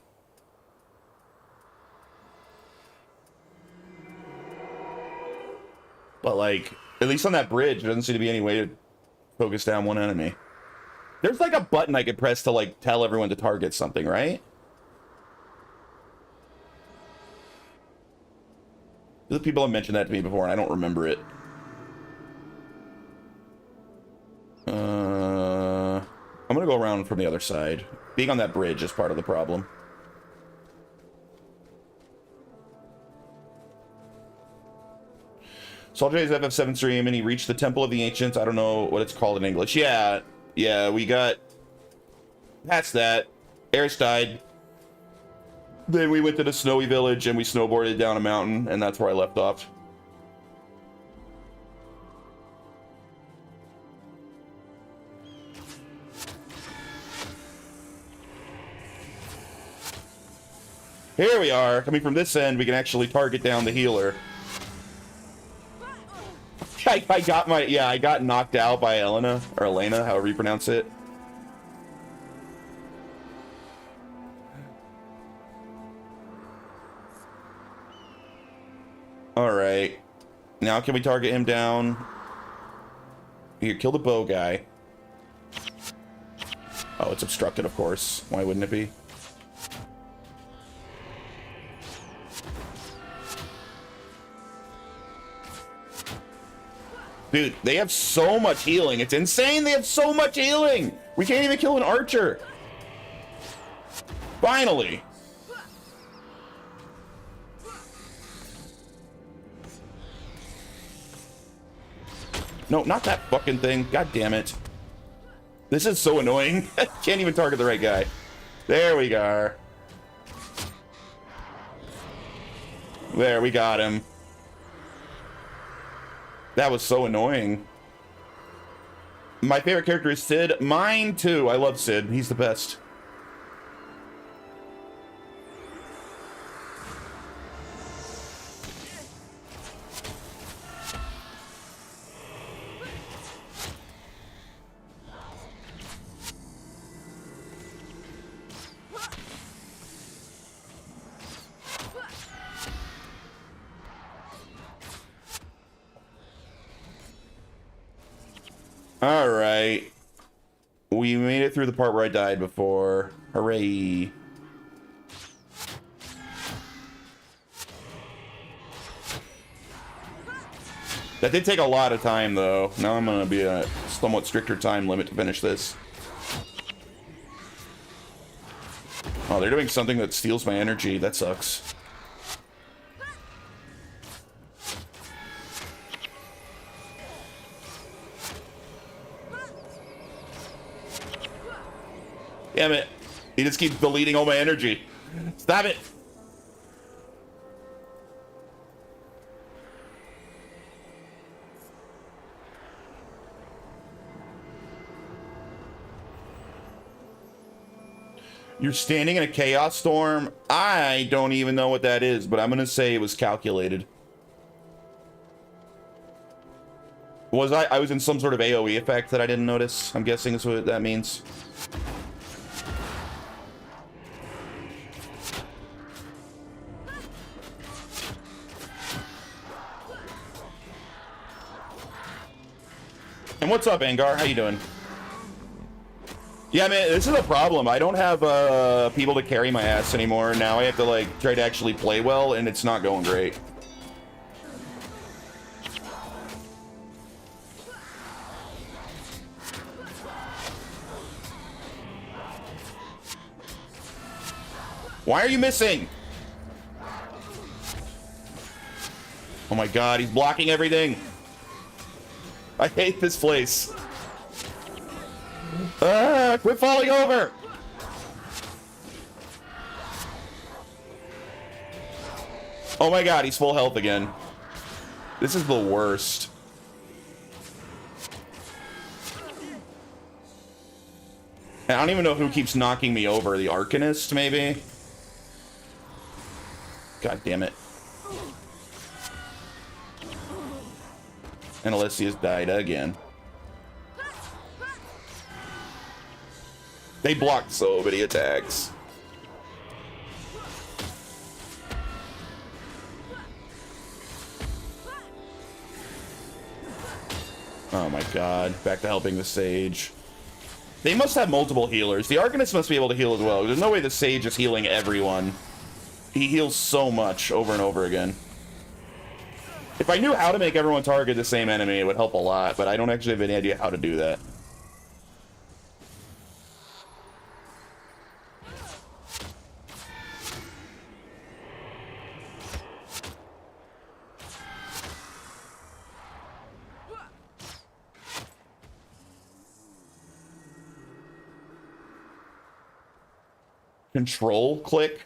But, like, at least on that bridge, there doesn't seem to be any way to focus down one enemy. There's, like, a button I could press to, like, tell everyone to target something, right? The people have mentioned that to me before, and I don't remember it. I'm gonna go around from the other side. Being on that bridge is part of the problem. Soldiers FF7 stream, and he reached the Temple of the Ancients. I don't know what it's called in English. Yeah, we got past that. Eris died. Then we went to the snowy village, and we snowboarded down a mountain, and that's where I left off. Here we are. Coming from this end, we can actually target down the healer. I got my, yeah, I got knocked out by Elena, or Elena, however you pronounce it. Alright. Now can we target him down? Here, kill the bow guy. Oh, it's obstructed, of course. Why wouldn't it be? Dude, they have so much healing. It's insane. They have so much healing. We can't even kill an archer. Finally. No, not that fucking thing. God damn it. This is so annoying. Can't even target the right guy. There we go. There, we got him. That was so annoying. My favorite character is Sid. Mine too. I love Sid. He's the best. All right. We made it through the part where I died before. Hooray. That did take a lot of time, though. Now I'm going to be a somewhat stricter time limit to finish this. Oh, they're doing something that steals my energy. That sucks. Damn it. He just keeps deleting all my energy. Stop it. You're standing in a chaos storm? I don't even know what that is, but I'm going to say it was calculated. Was I was in some sort of AoE effect that I didn't notice. I'm guessing is what that means. And what's up, Angar? How you doing? Yeah, man, this is a problem. I don't have people to carry my ass anymore. Now I have to, like, try to actually play well, and it's not going great. Why are you missing? Oh my god, he's blocking everything. I hate this place. Quit falling over! Oh my god, he's full health again. This is the worst. And I don't even know who keeps knocking me over. The Arcanist, maybe? God damn it. And Alessia's died again. They blocked so many attacks. Oh my god. Back to helping the Sage. They must have multiple healers. The Arcanist must be able to heal as well. There's no way the Sage is healing everyone. He heals so much over and over again. If I knew how to make everyone target the same enemy, it would help a lot, but I don't actually have any idea how to do that. Control click.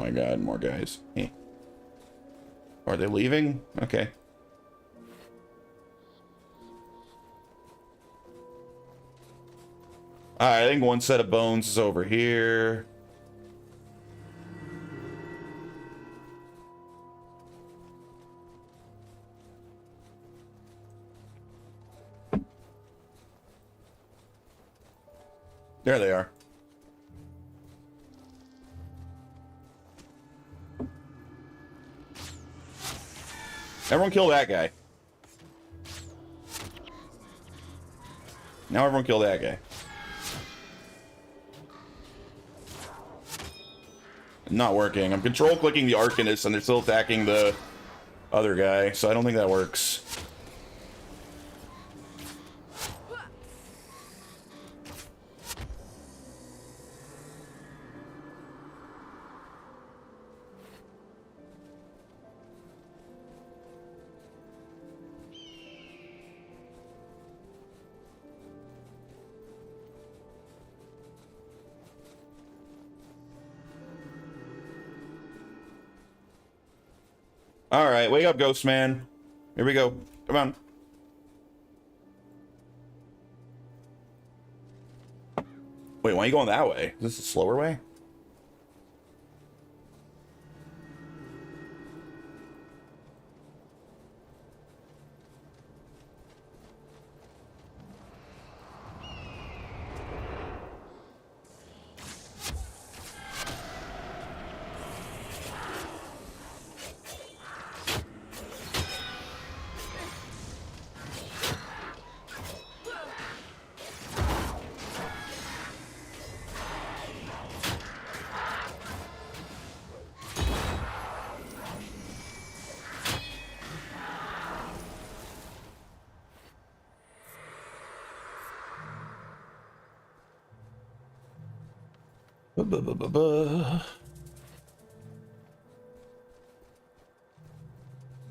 my god, more guys. Hey. Are they leaving? Okay. Alright, I think one set of bones is over here. There they are. Everyone kill that guy. Now everyone kill that guy. Not working. I'm control clicking the Arcanist and they're still attacking the other guy, so I don't think that works. All right, wake up, Ghost Man. Here we go. Come on. Wait, why are you going that way? Is this a slower way?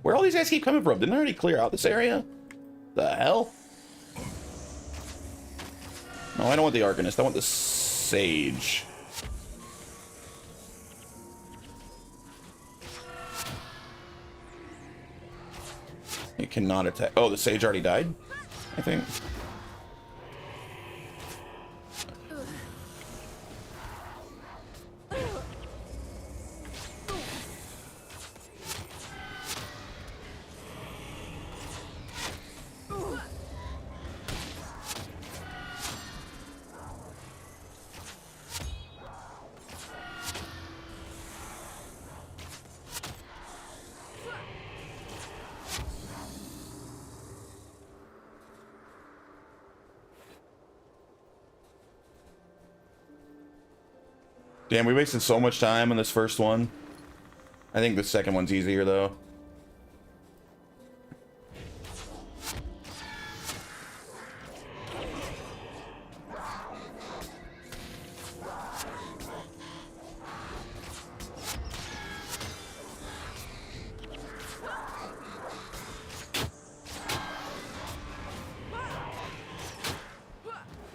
Where all these guys keep coming from? Didn't I already clear out this area? The hell? No, I don't want the Arcanist. I want the Sage. You cannot attack. Oh, the Sage already died? I think. Damn, we wasted so much time on this first one. I think the second one's easier, though.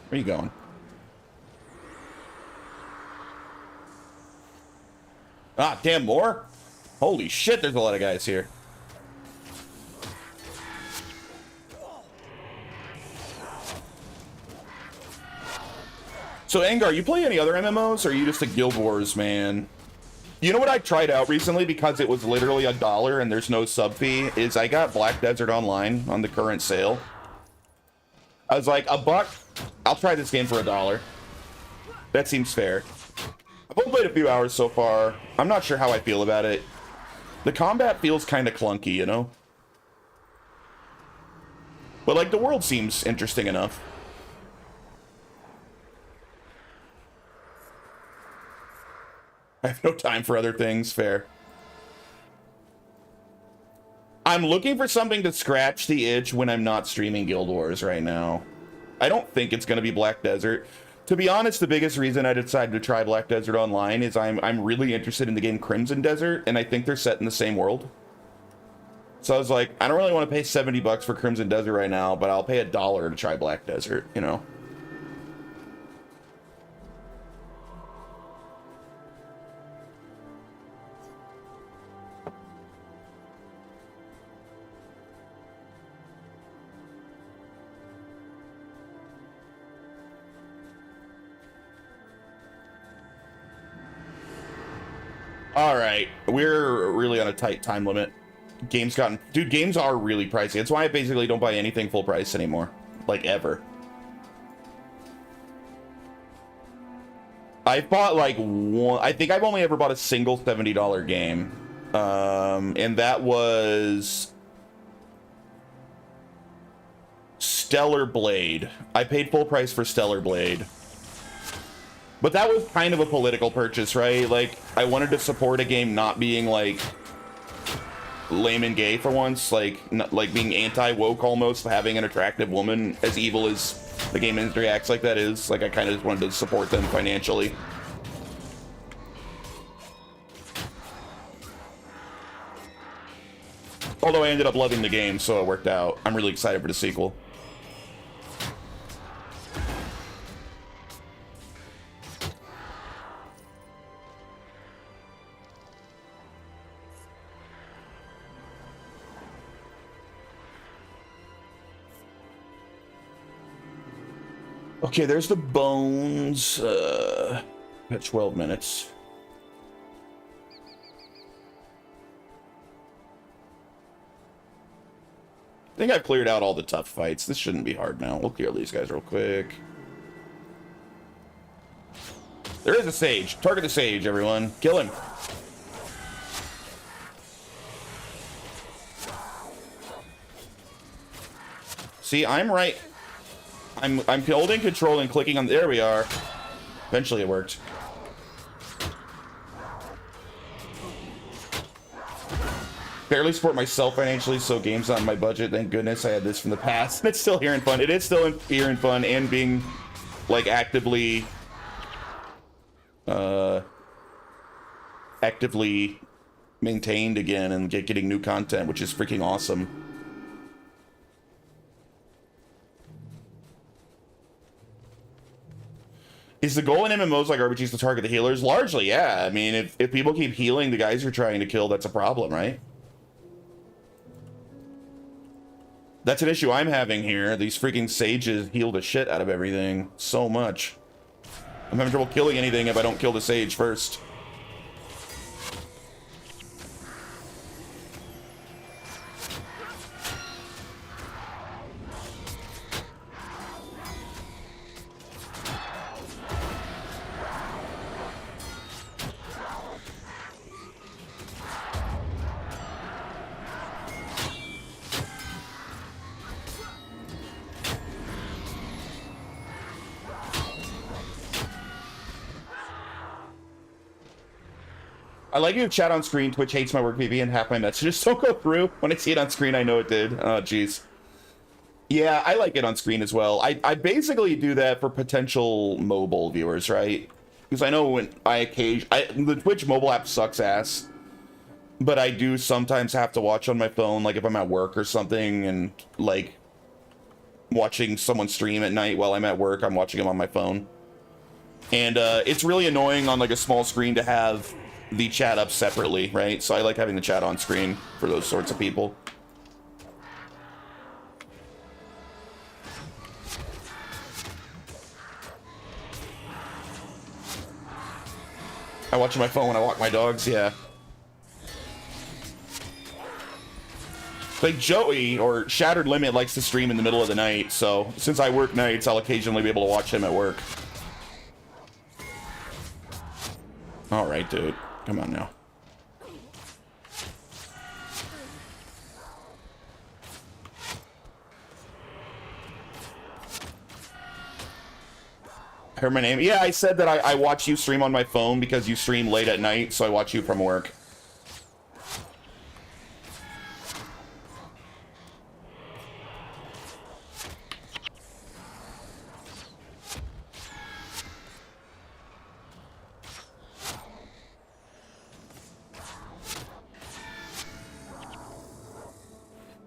Where are you going? Ah, damn, more? Holy shit, there's a lot of guys here. So, Angar, you play any other MMOs, or are you just a Guild Wars man? You know what I tried out recently, because it was literally $1 and there's no sub fee, is I got Black Desert Online on the current sale. I was like, $1, I'll try this game for $1. That seems fair. I've only played a few hours so far. I'm not sure how I feel about it. The combat feels kind of clunky, you know? But, like, the world seems interesting enough. I have no time for other things, fair. I'm looking for something to scratch the itch when I'm not streaming Guild Wars right now. I don't think it's going to be Black Desert. To be honest, the biggest reason I decided to try Black Desert Online is I'm really interested in the game Crimson Desert, and I think they're set in the same world. So I was like, I don't really want to pay $70 for Crimson Desert right now, but I'll pay $1 to try Black Desert, you know? All right, we're really on a tight time limit. Games are really pricey. That's why I basically don't buy anything full price anymore, like ever. I've bought like one. I think I've only ever bought a single $70 game, and that was Stellar Blade. I paid full price for Stellar Blade. But that was kind of a political purchase, right? Like, I wanted to support a game not being, like, lame and gay for once. Like, being anti-woke almost, having an attractive woman as evil as the game industry acts like that is. Like, I kind of just wanted to support them financially. Although I ended up loving the game, so it worked out. I'm really excited for the sequel. Okay, there's the bones. At 12 minutes. I think I've cleared out all the tough fights. This shouldn't be hard now. We'll clear these guys real quick. There is a sage. Target the sage, everyone. Kill him. See, I'm right. I'm holding control and clicking on. There we are. Eventually it worked. Barely support myself financially, so games not in my budget. Thank goodness I had this from the past. It's still here and fun. It is still here and fun, and being like actively maintained again and getting new content, which is freaking awesome. Is the goal in MMOs like RPGs to target the healers? Largely, yeah. I mean, if people keep healing the guys you're trying to kill, that's a problem, right? That's an issue I'm having here. These freaking sages heal the shit out of everything so much. I'm having trouble killing anything if I don't kill the sage first. I like you chat on screen. Twitch hates my work, BB, and half my messages don't go through. When I see it on screen, I know it did. Oh, jeez. Yeah, I like it on screen as well. I basically do that for potential mobile viewers, right? Because I know when the Twitch mobile app sucks ass, but I do sometimes have to watch on my phone, like if I'm at work or something, and like watching someone stream at night while I'm at work, I'm watching them on my phone. And it's really annoying on like a small screen to have the chat up separately, right? So I like having the chat on screen for those sorts of people. I watch my phone when I walk my dogs, yeah. Like Joey, or Shattered Limit, likes to stream in the middle of the night, so since I work nights, I'll occasionally be able to watch him at work. Alright, dude. Come on now. I heard my name. Yeah, I said that I watch you stream on my phone because you stream late at night, so I watch you from work.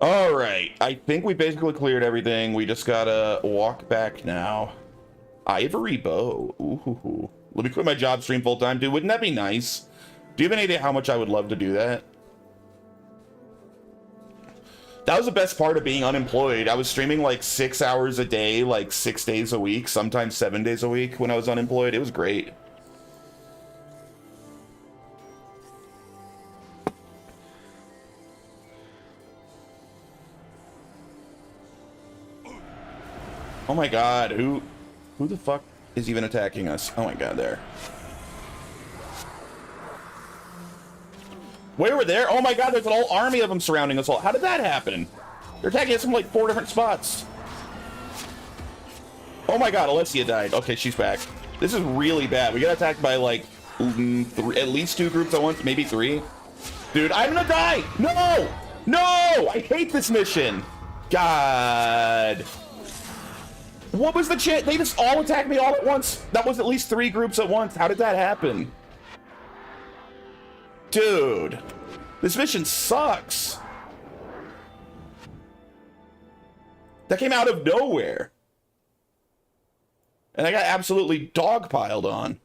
All right, I think we basically cleared everything. We just gotta walk back now. Ivory bow. Ooh. Let me quit my job, stream full time, dude. Wouldn't that be nice? Do you have any idea how much I would love to do that? That was the best part of being unemployed. I was streaming like 6 hours a day, like 6 days a week, sometimes 7 days a week when I was unemployed. It was great. Oh my god, who the fuck is even attacking us? Oh my god, there. Wait, we're there? Oh my god, there's an whole army of them surrounding us all. How did that happen? They're attacking us from like 4 different spots. Oh my god, Alessia died. Okay, she's back. This is really bad. We got attacked by like at least 2 groups at once, maybe 3. Dude, I'm gonna die! No! No! I hate this mission! God. What was the chance? They just all attacked me all at once. That was at least 3 groups at once. How did that happen? Dude, this mission sucks. That came out of nowhere. And I got absolutely dogpiled on.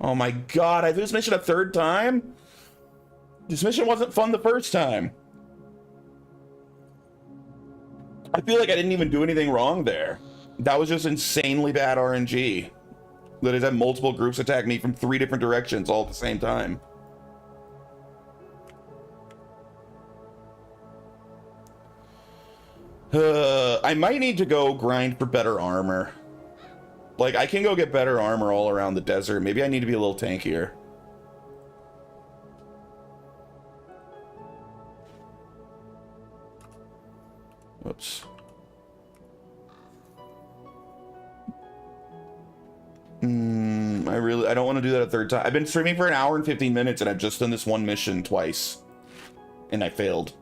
Oh my god, I did this mission a 3rd time? This mission wasn't fun the first time. I feel like I didn't even do anything wrong there. That was just insanely bad RNG. That has had multiple groups attack me from 3 different directions all at the same time. I might need to go grind for better armor. Like, I can go get better armor all around the desert. Maybe I need to be a little tankier. Whoops. I don't want to do that a 3rd time. I've been streaming for 1 hour and 15 minutes and I've just done this one mission twice. And I failed.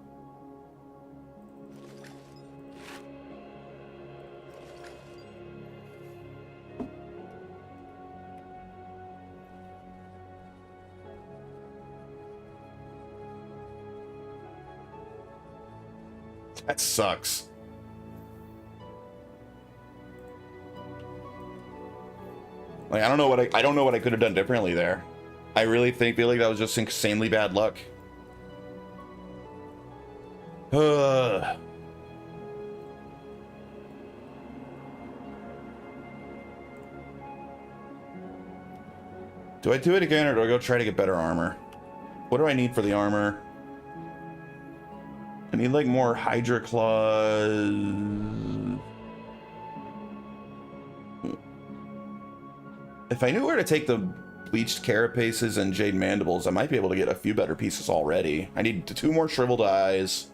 That sucks. Like, I don't know what I could have done differently there. I really feel like that was just insanely bad luck. Do I do it again or do I go try to get better armor? What do I need for the armor? I need like more Hydra Claws. If I knew where to take the bleached carapaces and jade mandibles, I might be able to get a few better pieces already. I need 2 more shriveled eyes.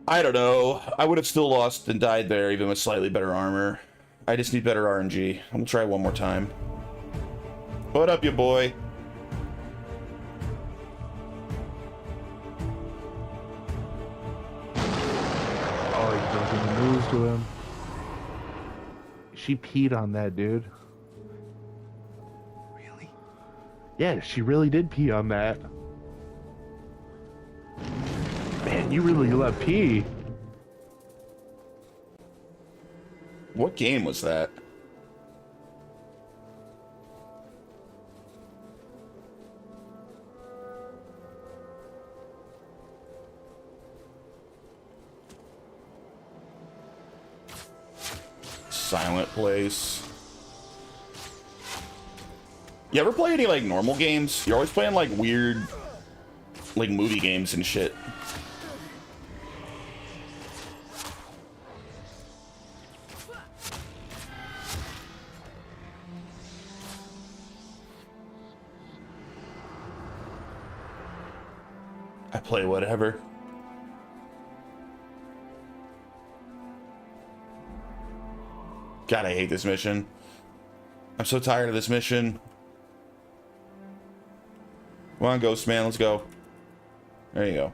I don't know. I would have still lost and died there even with slightly better armor. I just need better RNG. I'm gonna try one more time. What up, you boy? To him. She peed on that dude. Really? Yeah, she really did pee on that. Man, you really love pee. What game was that? Silent place. You ever play any like normal games? You're always playing like weird like movie games and shit. I play whatever. God, I hate this mission. I'm so tired of this mission. Come on, Ghost Man, let's go. There you go.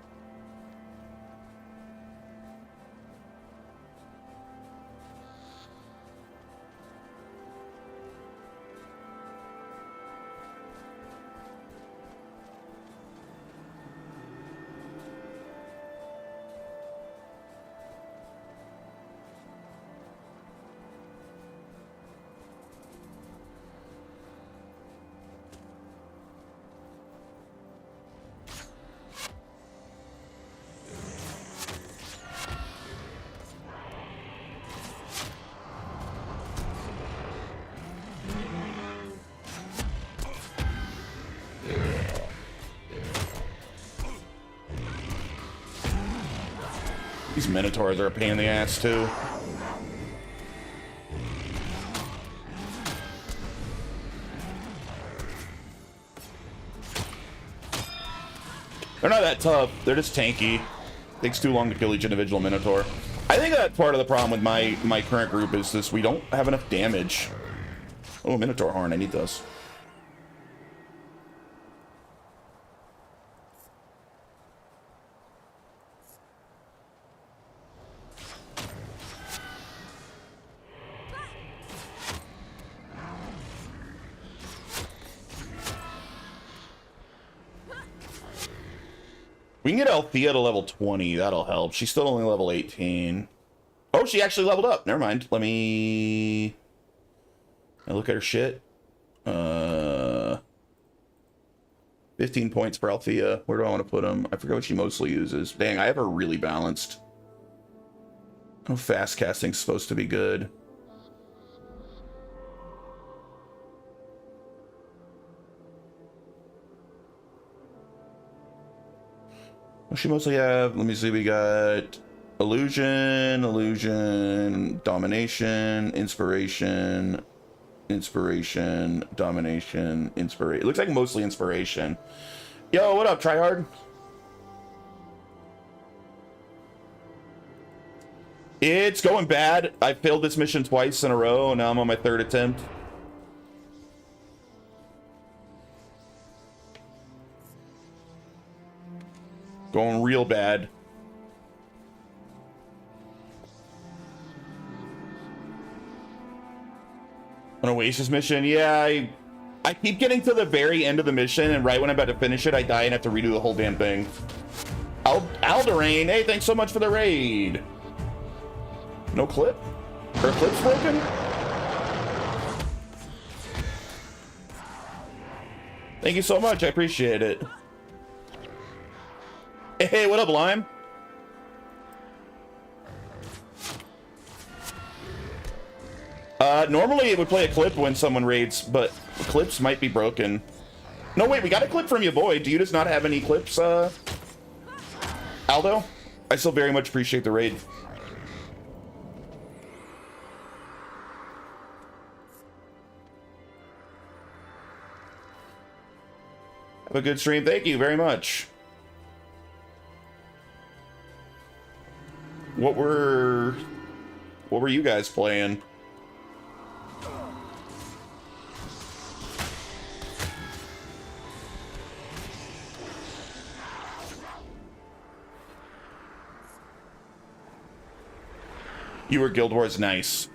These Minotaurs are a pain in the ass, too. They're not that tough. They're just tanky. Takes too long to kill each individual Minotaur. I think that's part of the problem with my current group is this. We don't have enough damage. Oh, Minotaur Horn. I need those. We can get Althea to level 20. That'll help. She's still only level 18. Oh, she actually leveled up. Never mind. Let me look at her shit. 15 points for Althea. Where do I want to put them? I forget what she mostly uses. Dang, I have her really balanced. Oh, fast casting's supposed to be good. What she mostly have? Let me see. We got illusion, domination, inspiration, domination, inspiration. It looks like mostly inspiration. Yo, what up, tryhard? It's going bad. I failed this mission twice in a row, and now I'm on my third attempt. Going real bad. An Oasis mission? Yeah, I keep getting to the very end of the mission, and right when I'm about to finish it, I die and have to redo the whole damn thing. Alderain, hey, thanks so much for the raid. No clip? Her clip's broken? Thank you so much, I appreciate it. Hey, what up, Lime? Normally it would play a clip when someone raids, but clips might be broken. No, wait, we got a clip from you, boy. Do you just not have any clips, Aldo? I still very much appreciate the raid. Have a good stream. Thank you very much. What were you guys playing? You were Guild Wars, nice.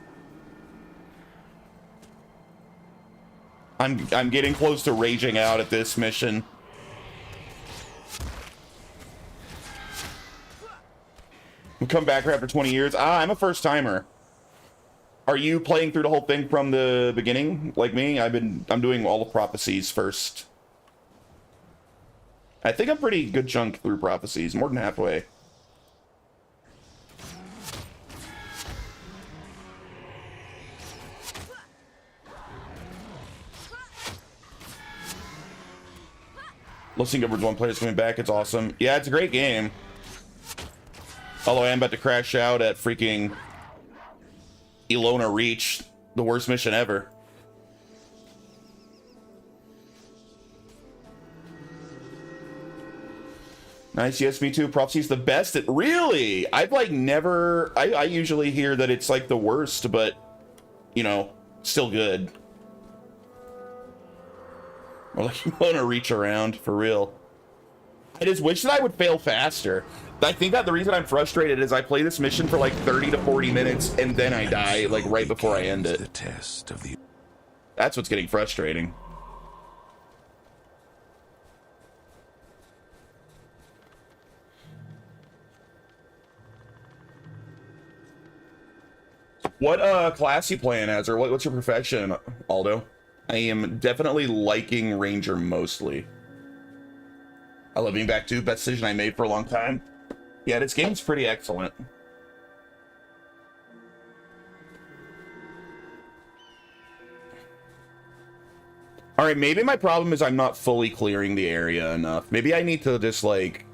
I'm getting close to raging out at this mission. We'll come back after 20 years. I'm a first timer. Are you playing through the whole thing from the beginning, like me? I'm doing all the prophecies first. I think I'm pretty good chunk through prophecies, more than halfway. Listening to one player's coming back, it's awesome. Yeah, it's a great game. Although I am about to crash out at freaking Ilona Reach, the worst mission ever. Nice, yes, me too. Prophecy's the best at, really? I've like never, I usually hear that it's like the worst, but, you know, still good. Or like Ilona Reach around, for real. I just wish that I would fail faster. I think that the reason I'm frustrated is I play this mission for like 30 to 40 minutes and then I die like right before I end it. The test of the... That's what's getting frustrating. What class you playing as, or what's your profession, Aldo? I am definitely liking Ranger mostly. I love being back too. Best decision I made for a long time. Yeah, this game's pretty excellent. All right, maybe my problem is I'm not fully clearing the area enough. Maybe I need to just like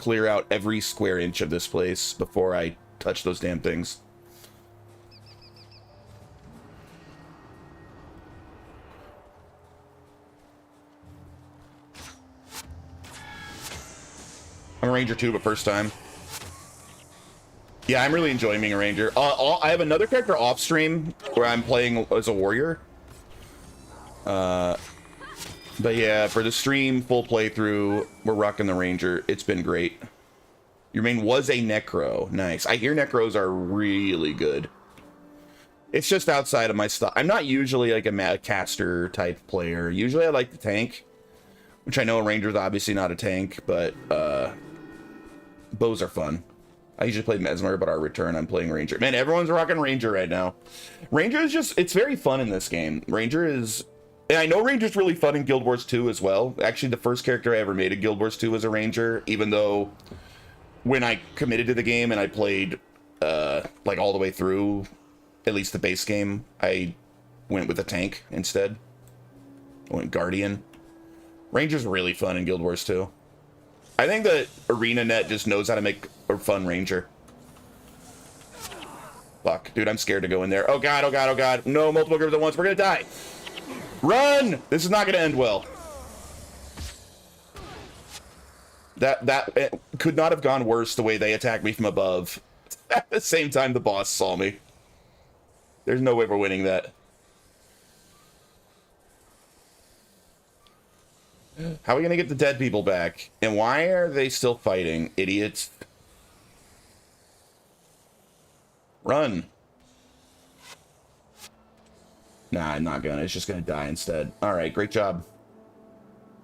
clear out every square inch of this place before I touch those damn things. I'm a Ranger too, but first time. Yeah, I'm really enjoying being a Ranger. I have another character off stream where I'm playing as a warrior. But yeah, for the stream, full playthrough, we're rocking the Ranger. It's been great. Your main was a Necro. Nice. I hear Necros are really good. It's just outside of my stuff. I'm not usually like a caster type player. Usually I like the tank, which I know a Ranger's obviously not a tank, but bows are fun. I usually play Mesmer, but our return, I'm playing Ranger. Man, everyone's rocking Ranger right now. Ranger is just, it's very fun in this game. Ranger is, and I know Ranger's really fun in Guild Wars 2 as well. Actually, the first character I ever made in Guild Wars 2 was a Ranger, even though when I committed to the game and I played like all the way through, at least the base game, I went with a tank instead. I went Guardian. Ranger's really fun in Guild Wars 2. I think that ArenaNet just knows how to make a fun Ranger. Fuck, dude, I'm scared to go in there. Oh god, oh god, oh god. No, multiple groups at once. We're gonna die. Run! This is not gonna end well. That could not have gone worse the way they attacked me from above. At the same time, the boss saw me. There's no way we're winning that. How are we gonna get the dead people back? And why are they still fighting? Idiots. Run. Nah, I'm not gonna. It's just gonna die instead. Alright, great job.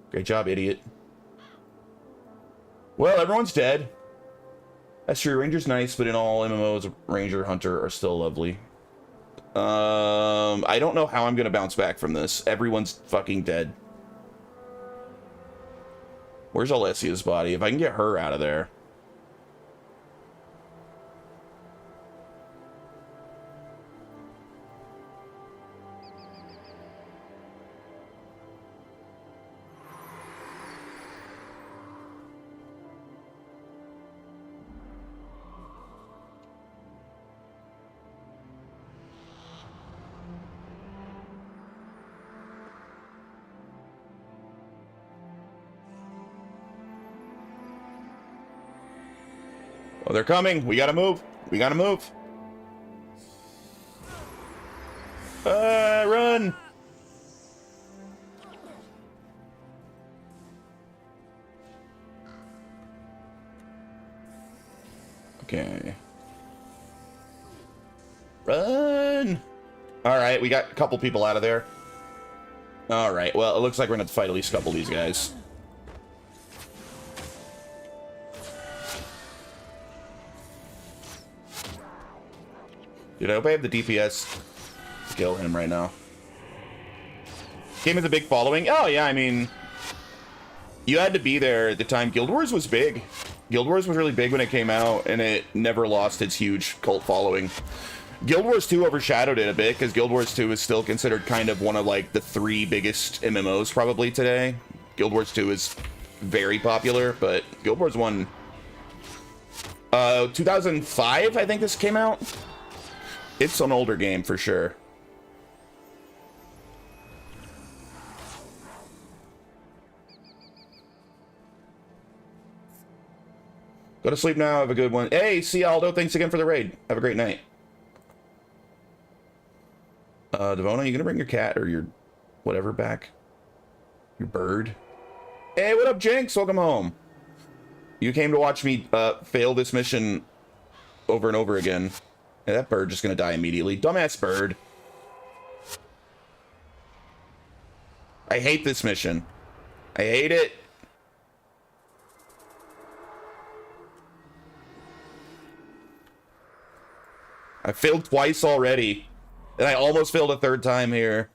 Great job, idiot. Well, everyone's dead. That's true. Ranger's nice, but in all MMOs, Ranger, Hunter are still lovely. I don't know how I'm gonna bounce back from this. Everyone's fucking dead. Where's Alessia's body? If I can get her out of there. Oh, they're coming. We gotta move. We gotta move. Run. Okay. Run. All right, we got a couple people out of there. All right, well, it looks like we're gonna have to fight at least a couple of these guys. Dude, I hope I have the DPS to kill him right now. Game has a big following. Oh, yeah, I mean, you had to be there at the time. Guild Wars was big. Guild Wars was really big when it came out, and it never lost its huge cult following. Guild Wars 2 overshadowed it a bit, because Guild Wars 2 is still considered kind of one of, like, the 3 biggest MMOs probably today. Guild Wars 2 is very popular, but Guild Wars 1... 2005, I think this came out. It's an older game for sure. Go to sleep now. Have a good one. Hey, see Aldo. Thanks again for the raid. Have a great night. Devona, you gonna bring your cat or your whatever back? Your bird? Hey, what up, Jinx? Welcome home. You came to watch me fail this mission over and over again. Yeah, that bird just gonna die immediately. Dumbass bird. I hate this mission. I hate it. I failed twice already. And I almost failed a third time here.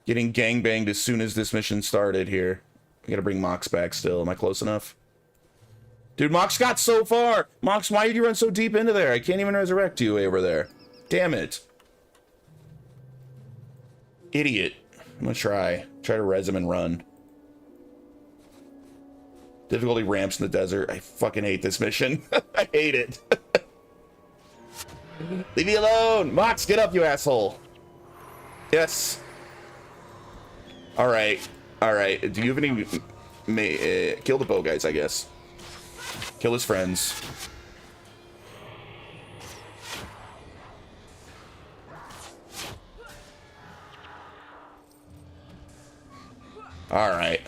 Getting gangbanged as soon as this mission started here. I gotta bring Mox back still. Am I close enough? Dude, Mox got so far! Mox, why did you run so deep into there? I can't even resurrect you over there. Damn it. Idiot. I'm gonna try. Try to res him and run. Difficulty ramps in the desert. I fucking hate this mission. I hate it. Leave me alone. Mox, get up, you asshole. Yes. All right. All right. Do you have any... kill the bow guys, I guess. Kill his friends. All right.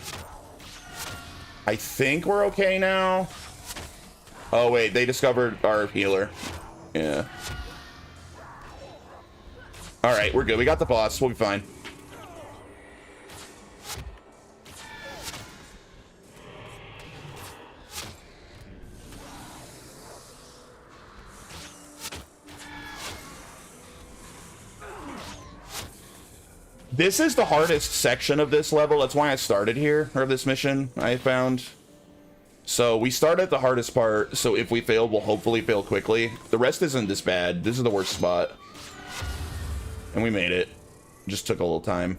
I think we're okay now. Oh, wait. They discovered our healer. Yeah. All right. We're good. We got the boss. We'll be fine. This is the hardest section of this level. That's why I started here, or this mission, I found. So we start at the hardest part, so if we fail, we'll hopefully fail quickly. The rest isn't this bad. This is the worst spot. And we made it. Just took a little time.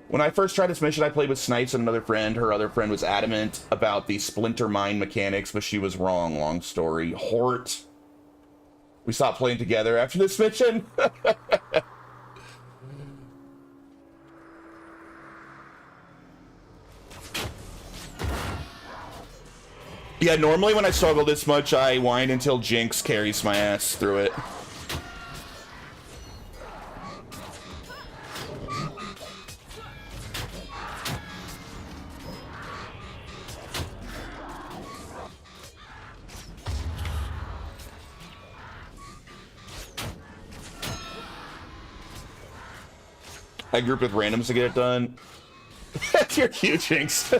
When I first tried this mission, I played with Snipes and another friend. Her other friend was adamant about the splinter mine mechanics, but she was wrong. Long story. Hort. We stopped playing together after this mission. Yeah, normally when I struggle this much, I whine until Jinx carries my ass through it. I group with randoms to get it done. You're cute, Jinx.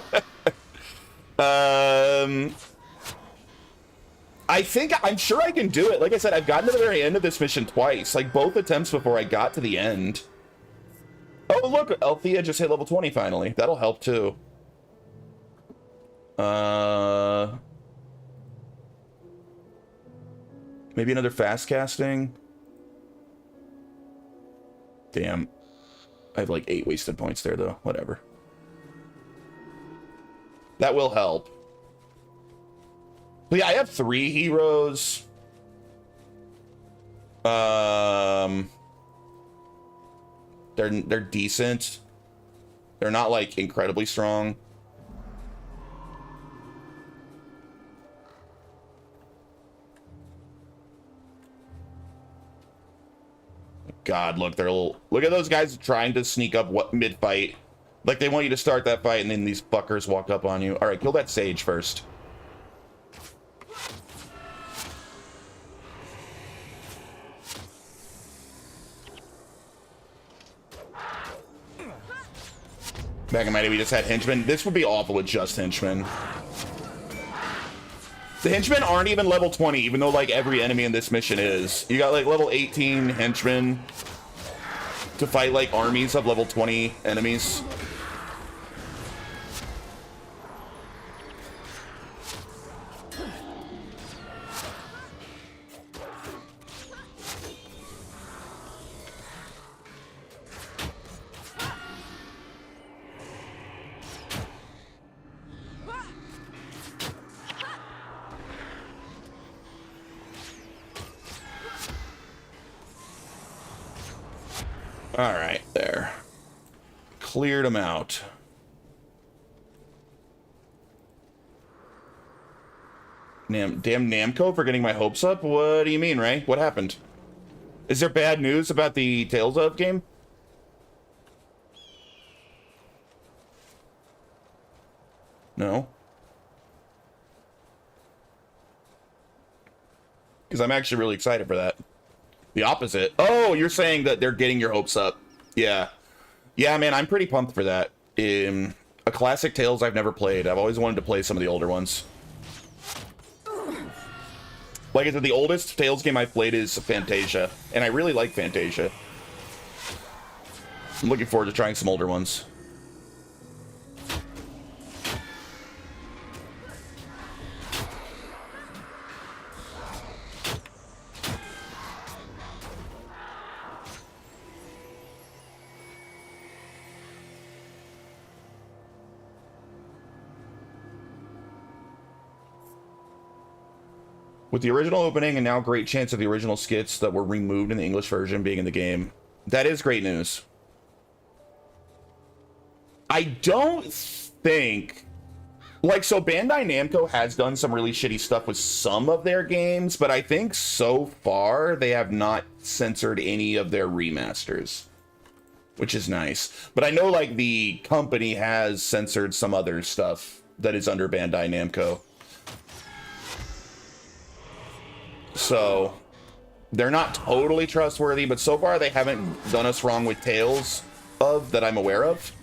I'm sure I can do it. Like I said, I've gotten to the very end of this mission twice. Like, both attempts before I got to the end. Oh, look, Althea just hit level 20 finally. That'll help, too. Maybe another fast casting? Damn. I have like 8 wasted points there, though. Whatever. That will help. But yeah, I have 3 heroes. They're decent. They're not like incredibly strong. God, look, look at those guys trying to sneak up mid-fight. Like they want you to start that fight and then these fuckers walk up on you. All right, kill that sage first. Back in my day, we just had henchmen. This would be awful with just henchmen. The henchmen aren't even level 20, even though like every enemy in this mission is. You got like level 18 henchmen to fight like armies of level 20 enemies. All right, there. Cleared them out. Damn Namco for getting my hopes up? What do you mean, Ray? What happened? Is there bad news about the Tales of game? No. Because I'm actually really excited for that. The opposite. Oh, you're saying that they're getting your hopes up. Yeah. Yeah, man, I'm pretty pumped for that. A classic Tales I've never played. I've always wanted to play some of the older ones. Like I said, the oldest Tales game I've played is Fantasia, and I really like Fantasia. I'm looking forward to trying some older ones. With the original opening and now great chance of the original skits that were removed in the English version being in the game. That is great news. I don't think... Like, so Bandai Namco has done some really shitty stuff with some of their games, but I think so far they have not censored any of their remasters, which is nice. But I know, like, the company has censored some other stuff that is under Bandai Namco. So, they're not totally trustworthy, but so far they haven't done us wrong with Tales of that I'm aware of.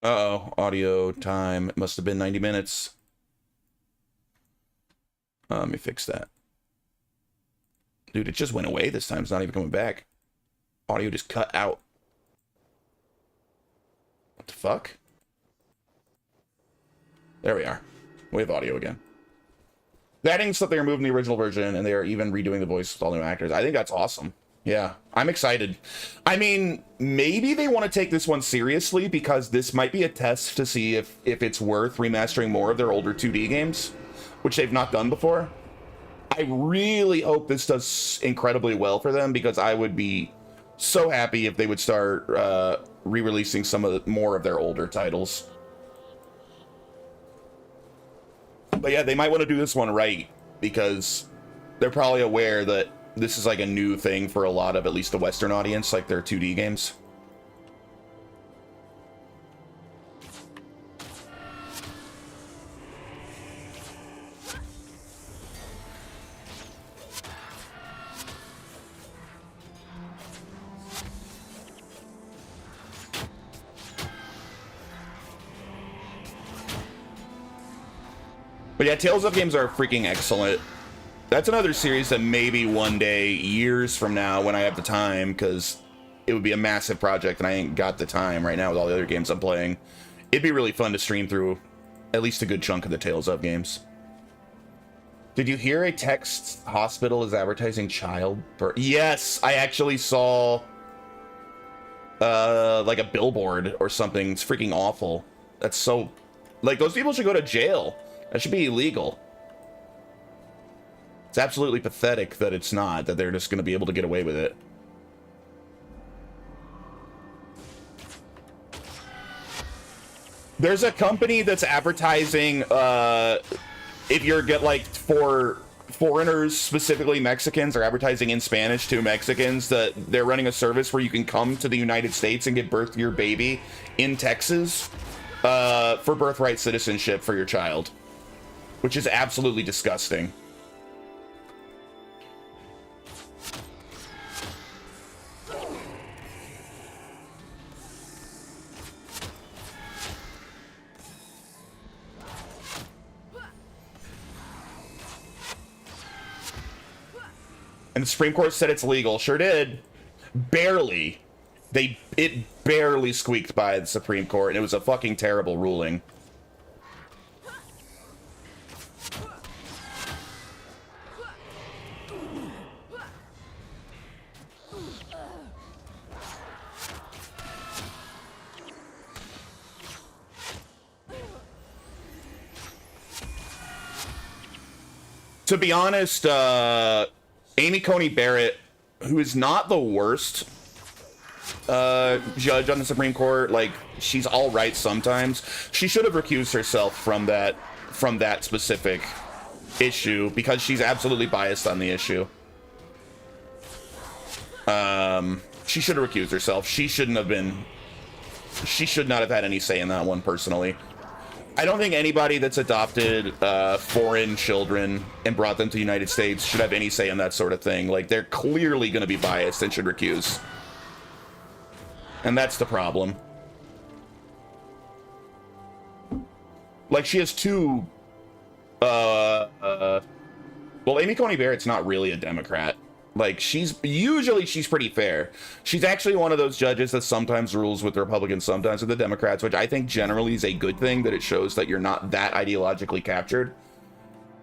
Uh-oh, audio time. It must have been 90 minutes. Let me fix that. Dude, it just went away this time. It's not even coming back. Audio just cut out. What the fuck? There we are. We have audio again. That means that they're removing the original version and they are even redoing the voice with all new actors. I think that's awesome. Yeah, I'm excited. I mean, maybe they want to take this one seriously because this might be a test to see if it's worth remastering more of their older 2D games, which they've not done before. I really hope this does incredibly well for them because I would be so happy if they would start re-releasing some of more of their older titles. But yeah, they might want to do this one right because they're probably aware that this is like a new thing for a lot of at least the Western audience, like their 2D games. But yeah, Tales of games are freaking excellent. That's another series that maybe one day, years from now, when I have the time, because it would be a massive project and I ain't got the time right now with all the other games I'm playing. It'd be really fun to stream through at least a good chunk of the Tales of games. Did you hear a text hospital is advertising childbirth? Yes, I actually saw like a billboard or something. It's freaking awful. That's so... Like, those people should go to jail. That should be illegal. It's absolutely pathetic that it's not, that they're just going to be able to get away with it. There's a company that's advertising, if you're for foreigners, specifically Mexicans, are advertising in Spanish to Mexicans that they're running a service where you can come to the United States and give birth to your baby in Texas for birthright citizenship for your child, which is absolutely disgusting. And the Supreme Court said it's legal. Sure did. Barely. It barely squeaked by the Supreme Court, and it was a fucking terrible ruling. To be honest, Amy Coney Barrett, who is not the worst judge on the Supreme Court, like, she's all right sometimes. She should have recused herself from that specific issue because she's absolutely biased on the issue. She should have recused herself. She should not have had any say in that one, personally. I don't think anybody that's adopted foreign children and brought them to the United States should have any say in that sort of thing. Like, they're clearly going to be biased and should recuse. And that's the problem. Like, she has two... well, Amy Coney Barrett's not really a Democrat. Like, she's pretty fair. She's actually one of those judges that sometimes rules with the Republicans, sometimes with the Democrats, which I think generally is a good thing, that it shows that you're not that ideologically captured.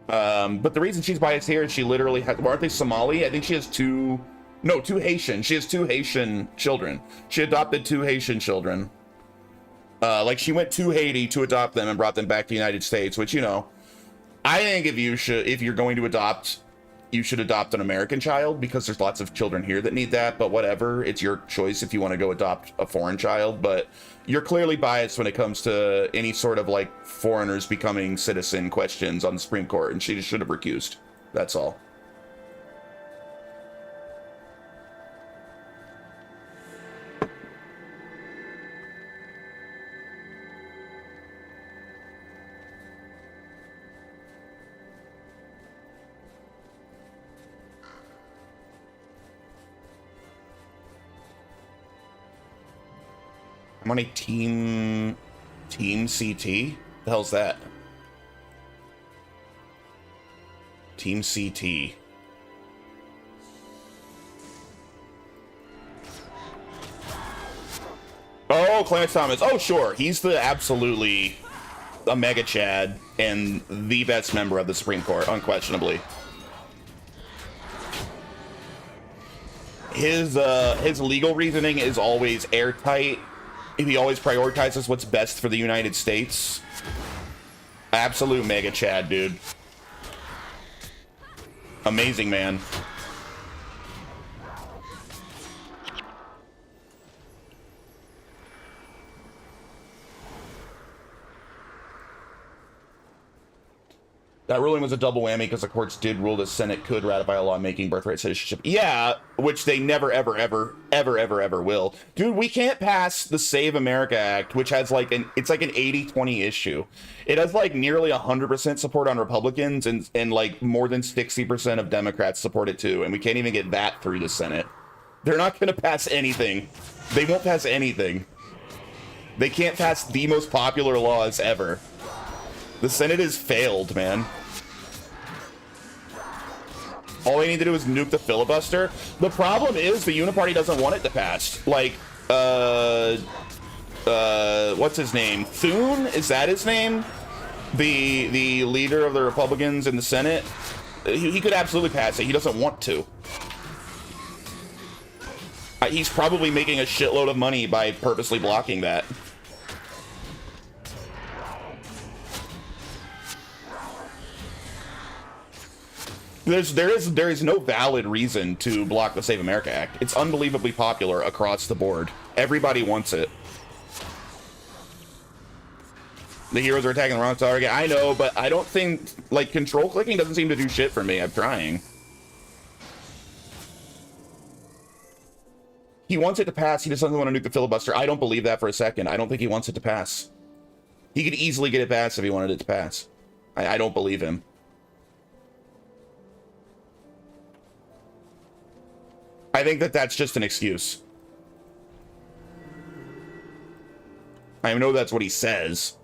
But the reason she's biased here is she literally has, aren't they Somali? I think she has two Haitian. She has two Haitian children. She adopted two Haitian children. Like she went to Haiti to adopt them and brought them back to the United States, which, you know, I think if you're going to adopt, you should adopt an American child because there's lots of children here that need that, but whatever, it's your choice if you want to go adopt a foreign child. But you're clearly biased when it comes to any sort of like foreigners becoming citizen questions on the Supreme Court, and she just should have recused. That's all. I'm on a team CT? The hell's that? Team CT. Oh, Clarence Thomas. Oh, sure. He's the absolutely a mega Chad and the best member of the Supreme Court, unquestionably. His legal reasoning is always airtight. He always prioritizes what's best for the United States. Absolute mega Chad, dude. Amazing man. That ruling was a double whammy because the courts did rule the Senate could ratify a law making birthright citizenship. Yeah, which they never, ever will. Dude, we can't pass the Save America Act, which has like it's like an 80-20 issue. It has like nearly 100% support on Republicans and like more than 60% of Democrats support it too. And we can't even get that through the Senate. They're not going to pass anything. They won't pass anything. They can't pass the most popular laws ever. The Senate has failed, man. All they need to do is nuke the filibuster. The problem is the Uniparty doesn't want it to pass. Like, what's his name? Thune? Is that his name? The leader of the Republicans in the Senate? He could absolutely pass it. He doesn't want to. He's probably making a shitload of money by purposely blocking that. There is no valid reason to block the Save America Act. It's unbelievably popular across the board. Everybody wants it. The heroes are attacking the wrong target. I know, but I don't think, like, control clicking doesn't seem to do shit for me. I'm trying. He wants it to pass. He just doesn't want to nuke the filibuster. I don't believe that for a second. I don't think he wants it to pass. He could easily get it passed if he wanted it to pass. I don't believe him. I think that that's just an excuse. I know that's what he says.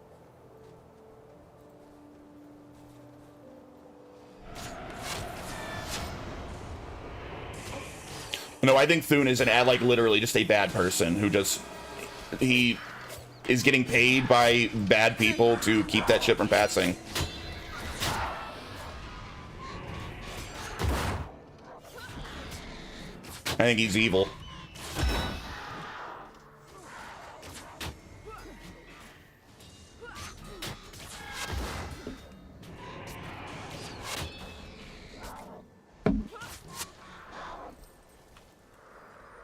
No, I think Thune is like literally just a bad person who just, he is getting paid by bad people to keep that shit from passing. I think he's evil.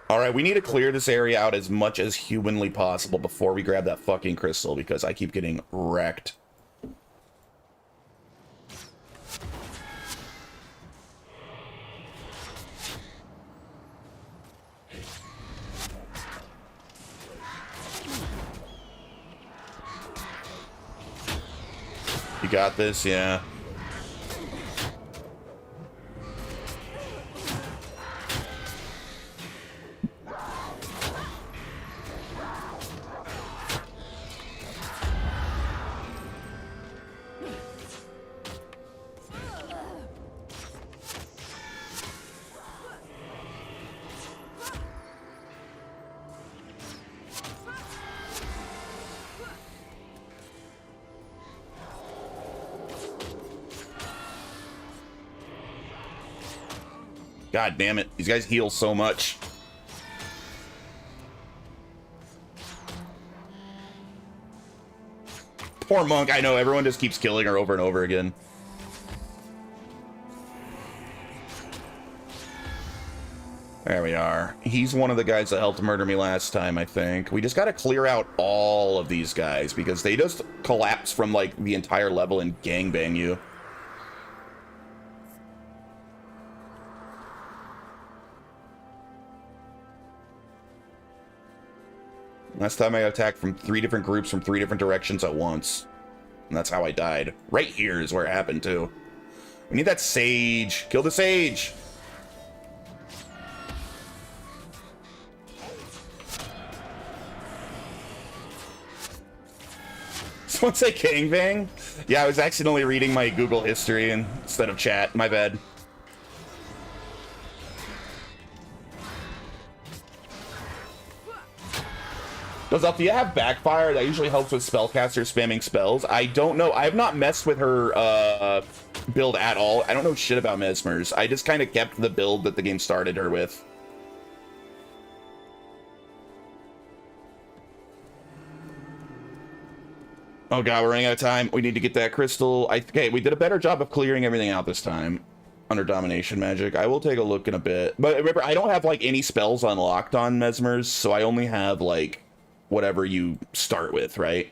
All right, we need to clear this area out as much as humanly possible before we grab that fucking crystal, because I keep getting wrecked. You got this, yeah. God damn it. These guys heal so much. Poor Monk. I know, everyone just keeps killing her over and over again. There we are. He's one of the guys that helped murder me last time, I think. We just gotta clear out all of these guys because they just collapse from, like, the entire level and gangbang you. Last time I got attacked from 3 different groups from 3 different directions at once. And that's how I died. Right here is where it happened, too. We need that sage. Kill the sage! Someone say gangbang? Yeah, I was accidentally reading my Google history instead of chat. My bad. Does Althea have backfire? That usually helps with spellcaster spamming spells. I don't know. I have not messed with her build at all. I don't know shit about Mesmers. I just kind of kept the build that the game started her with. Oh god, we're running out of time. We need to get that crystal. Okay, we did a better job of clearing everything out this time under domination magic. I will take a look in a bit. But remember, I don't have like any spells unlocked on Mesmers, so I only have like whatever you start with, right?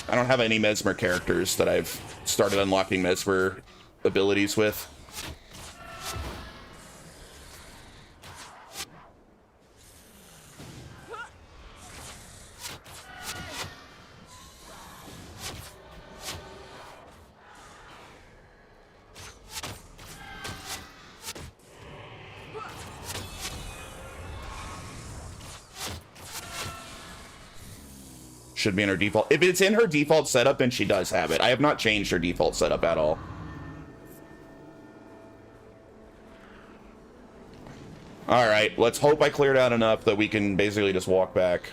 I don't have any Mesmer characters that I've started unlocking Mesmer abilities with. Should be in her default. If it's in her default setup, then she does have it. I have not changed her default setup at all. Alright, let's hope I cleared out enough that we can basically just walk back.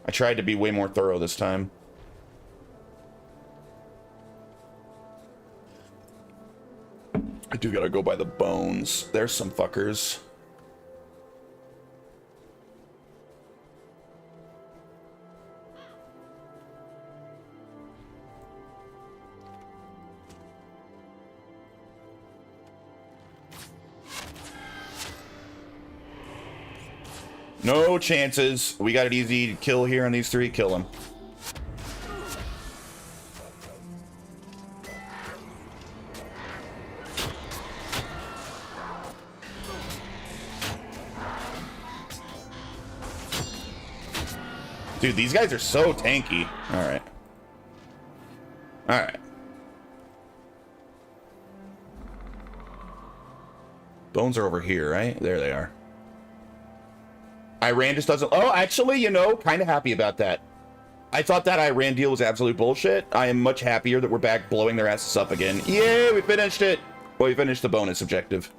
I tried to be way more thorough this time. I do gotta go by the bones. There's some fuckers. No chances. We got it easy to kill here on these 3. Kill them. Dude, these guys are so tanky. Alright. Alright. Bones are over here, right? There they are. Iran just doesn't... Oh, actually, you know, kind of happy about that. I thought that Iran deal was absolute bullshit. I am much happier that we're back blowing their asses up again. Yay, we finished it. Well, we finished the bonus objective.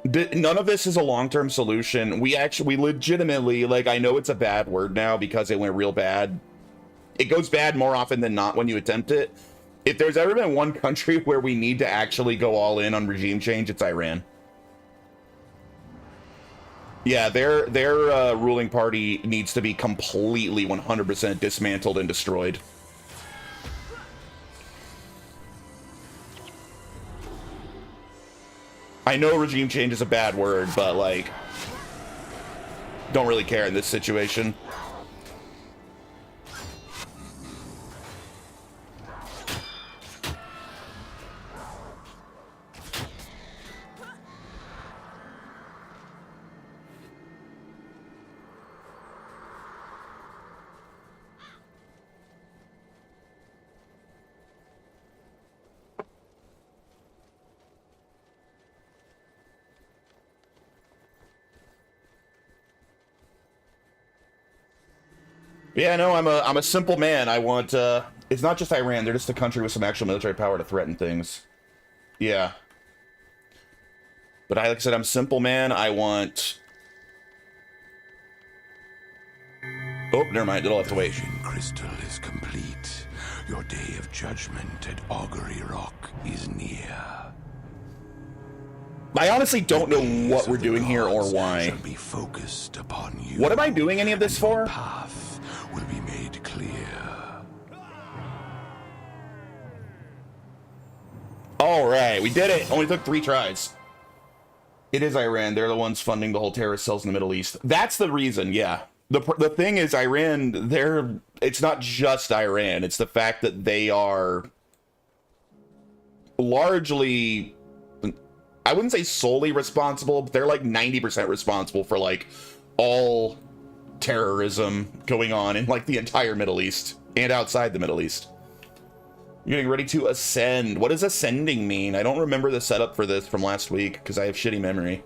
None of this is a long-term solution. We legitimately, like, I know it's a bad word now because it went real bad. It goes bad more often than not when you attempt it. If there's ever been one country where we need to actually go all in on regime change, it's Iran. Yeah, their ruling party needs to be completely 100% dismantled and destroyed. I know regime change is a bad word, but, like, don't really care in this situation. Yeah, no, I'm a simple man. I want, it's not just Iran, they're just a country with some actual military power to threaten things. Yeah. But like I said, I'm a simple man. I want... Oh, never mind, it'll have to wait. Crystal is complete. Your day of judgment at Augury Rock is near. I honestly don't know what we're The doing here or gods why. shall be focused upon you. What am I doing any of this and your for? path will be made clear. All right, we did it. Only took 3 tries. It is Iran. They're the ones funding the whole terrorist cells in the Middle East. That's the reason, yeah. The thing is, Iran, it's not just Iran. It's the fact that they are largely, I wouldn't say solely responsible, but they're like 90% responsible for like all terrorism going on in like the entire Middle East and outside the Middle East. You're getting ready to ascend. What does ascending mean? I don't remember the setup for this from last week because I have shitty memory.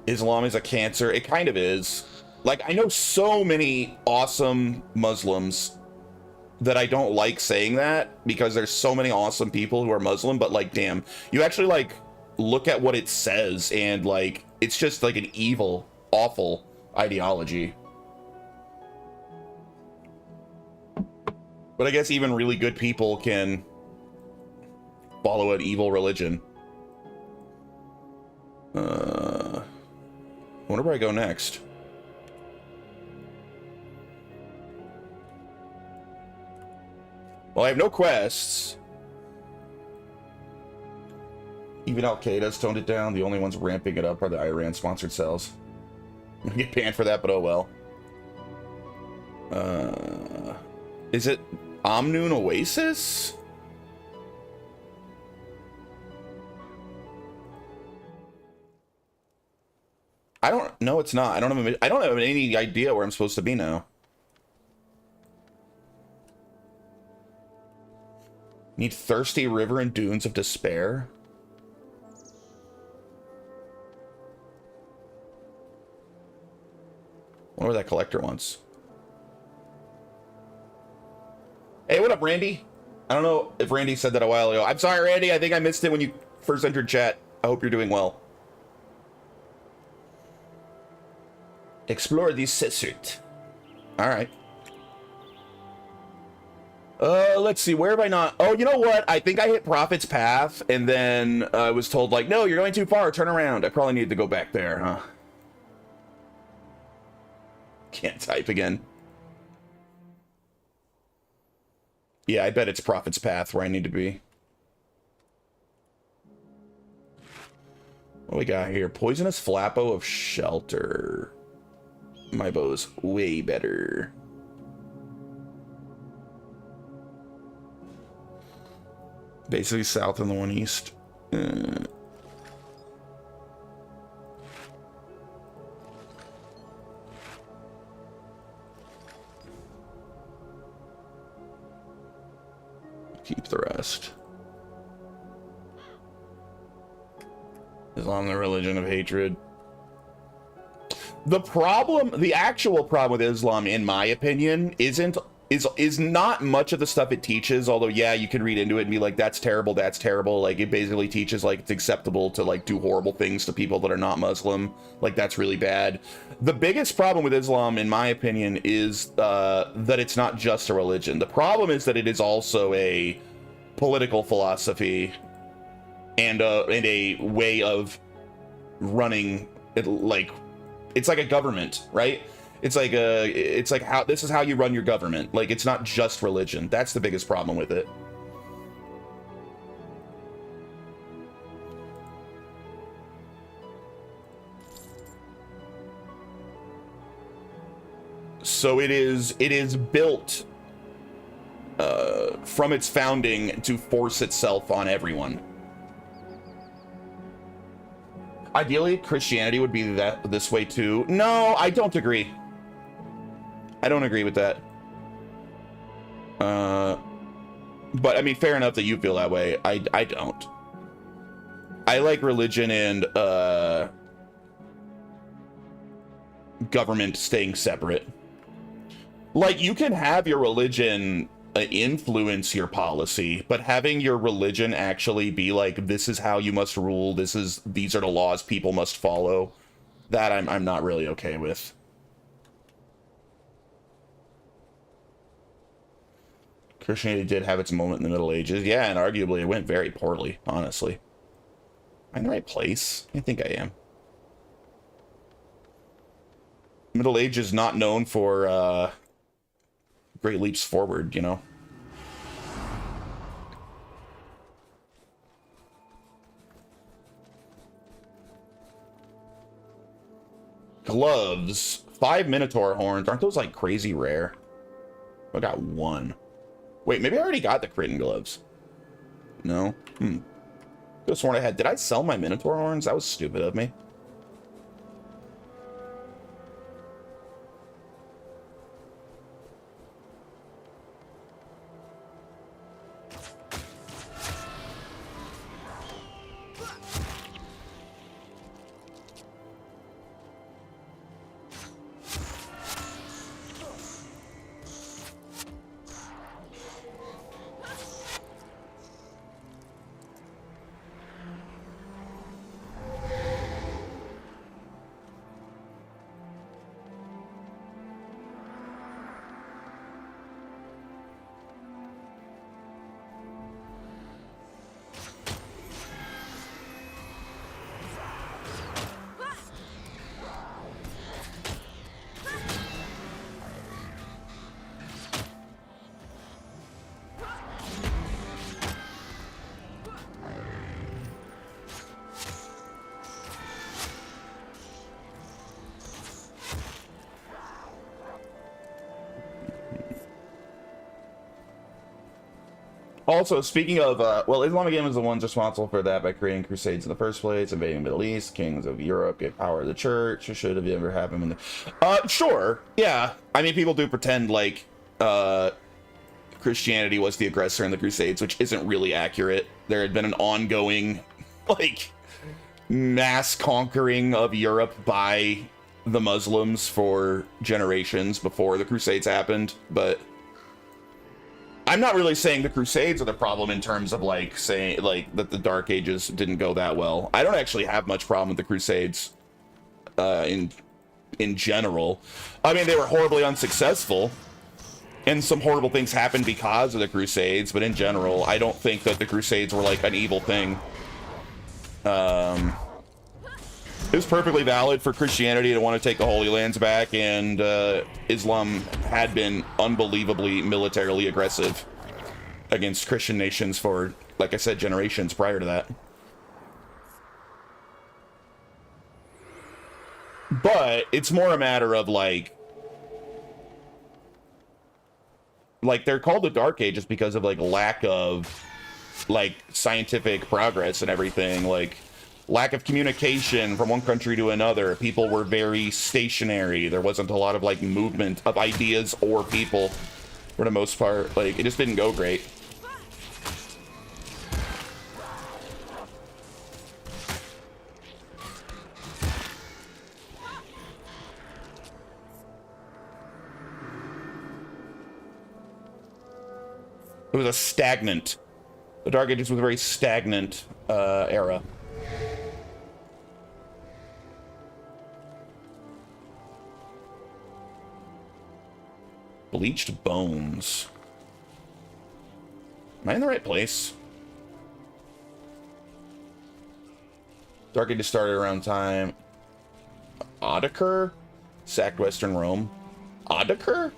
Islam is a cancer. It kind of is. Like, I know so many awesome Muslims that I don't like saying that because there's so many awesome people who are Muslim, but like, damn, you actually like look at what it says and like, it's just like an evil, awful ideology. But I guess even really good people can follow an evil religion. I wonder where I go next. Well, I have no quests. Even Al-Qaeda's toned it down. The only ones ramping it up are the Iran-sponsored cells. I'm gonna get banned for that, but oh well. Is it Amnoon Oasis? I don't know. It's not. I don't have any idea where I'm supposed to be now. Need Thirsty River and Dunes of Despair. Wonder what that collector wants. Hey, what up, Randy? I don't know if Randy said that a while ago. I'm sorry, Randy. I think I missed it when you first entered chat. I hope you're doing well. Explore the desert. All right. Let's see. Where have I not? Oh, you know what? I think I hit Prophet's Path, and then I was told, like, no, you're going too far. Turn around. I probably need to go back there, huh? Can't type again. Yeah, I bet it's Prophet's Path where I need to be. What do we got here? Poisonous Flappo of Shelter. My bow's way better. Basically south and the one east. Keep the rest. Islam, the religion of hatred. The problem, the actual problem with Islam, in my opinion, is not much of the stuff it teaches, although yeah, you can read into it and be like, that's terrible, that's terrible. Like, it basically teaches like it's acceptable to like do horrible things to people that are not Muslim. Like, that's really bad. The biggest problem with Islam, in my opinion, is that it's not just a religion. The problem is that it is also a political philosophy and a way of running it. Like, it's like a government, right? It's like how this is how you run your government. Like, it's not just religion. That's the biggest problem with it. So it is built from its founding to force itself on everyone. Ideally, Christianity would be this way too. No, I don't agree. I don't agree with that. But I mean, fair enough that you feel that way. I don't. I like religion and government staying separate. Like, you can have your religion influence your policy, but having your religion actually be like, this is how you must rule, these are the laws people must follow, that I'm not really okay with. Christianity did have its moment in the Middle Ages. Yeah, and arguably it went very poorly, honestly. Am I in the right place? I think I am. Middle Age is not known for great leaps forward, you know? Gloves. 5 Minotaur horns. Aren't those like crazy rare? I got 1. Wait, maybe I already got the crit in gloves. No? Could have sworn I had. Did I sell my Minotaur horns? That was stupid of me. Also, speaking of, well, Islamic Game is the ones responsible for that by creating crusades in the first place, invading the Middle East, kings of Europe get power of the church. Should have ever happened in the... Sure, yeah. I mean, people do pretend like Christianity was the aggressor in the crusades, which isn't really accurate. There had been an ongoing, like, mass conquering of Europe by the Muslims for generations before the crusades happened, but... I'm not really saying the Crusades are the problem in terms of like saying like that the Dark Ages didn't go that well. I don't actually have much problem with the Crusades in general. I mean, they were horribly unsuccessful, and some horrible things happened because of the Crusades. But in general, I don't think that the Crusades were like an evil thing. It was perfectly valid for Christianity to want to take the Holy Lands back, and Islam had been unbelievably militarily aggressive against Christian nations for, like I said, generations prior to that. But it's more a matter of like they're called the Dark Ages because of like lack of like scientific progress and everything, like lack of communication from one country to another. People were very stationary. There wasn't a lot of like movement of ideas or people for the most part. Like, it just didn't go great. It was a stagnant. The Dark Ages was a very stagnant era. Bleached bones. Am I in the right place? Dark Ages started around time. Odoker? Sacked Western Rome. Odoker?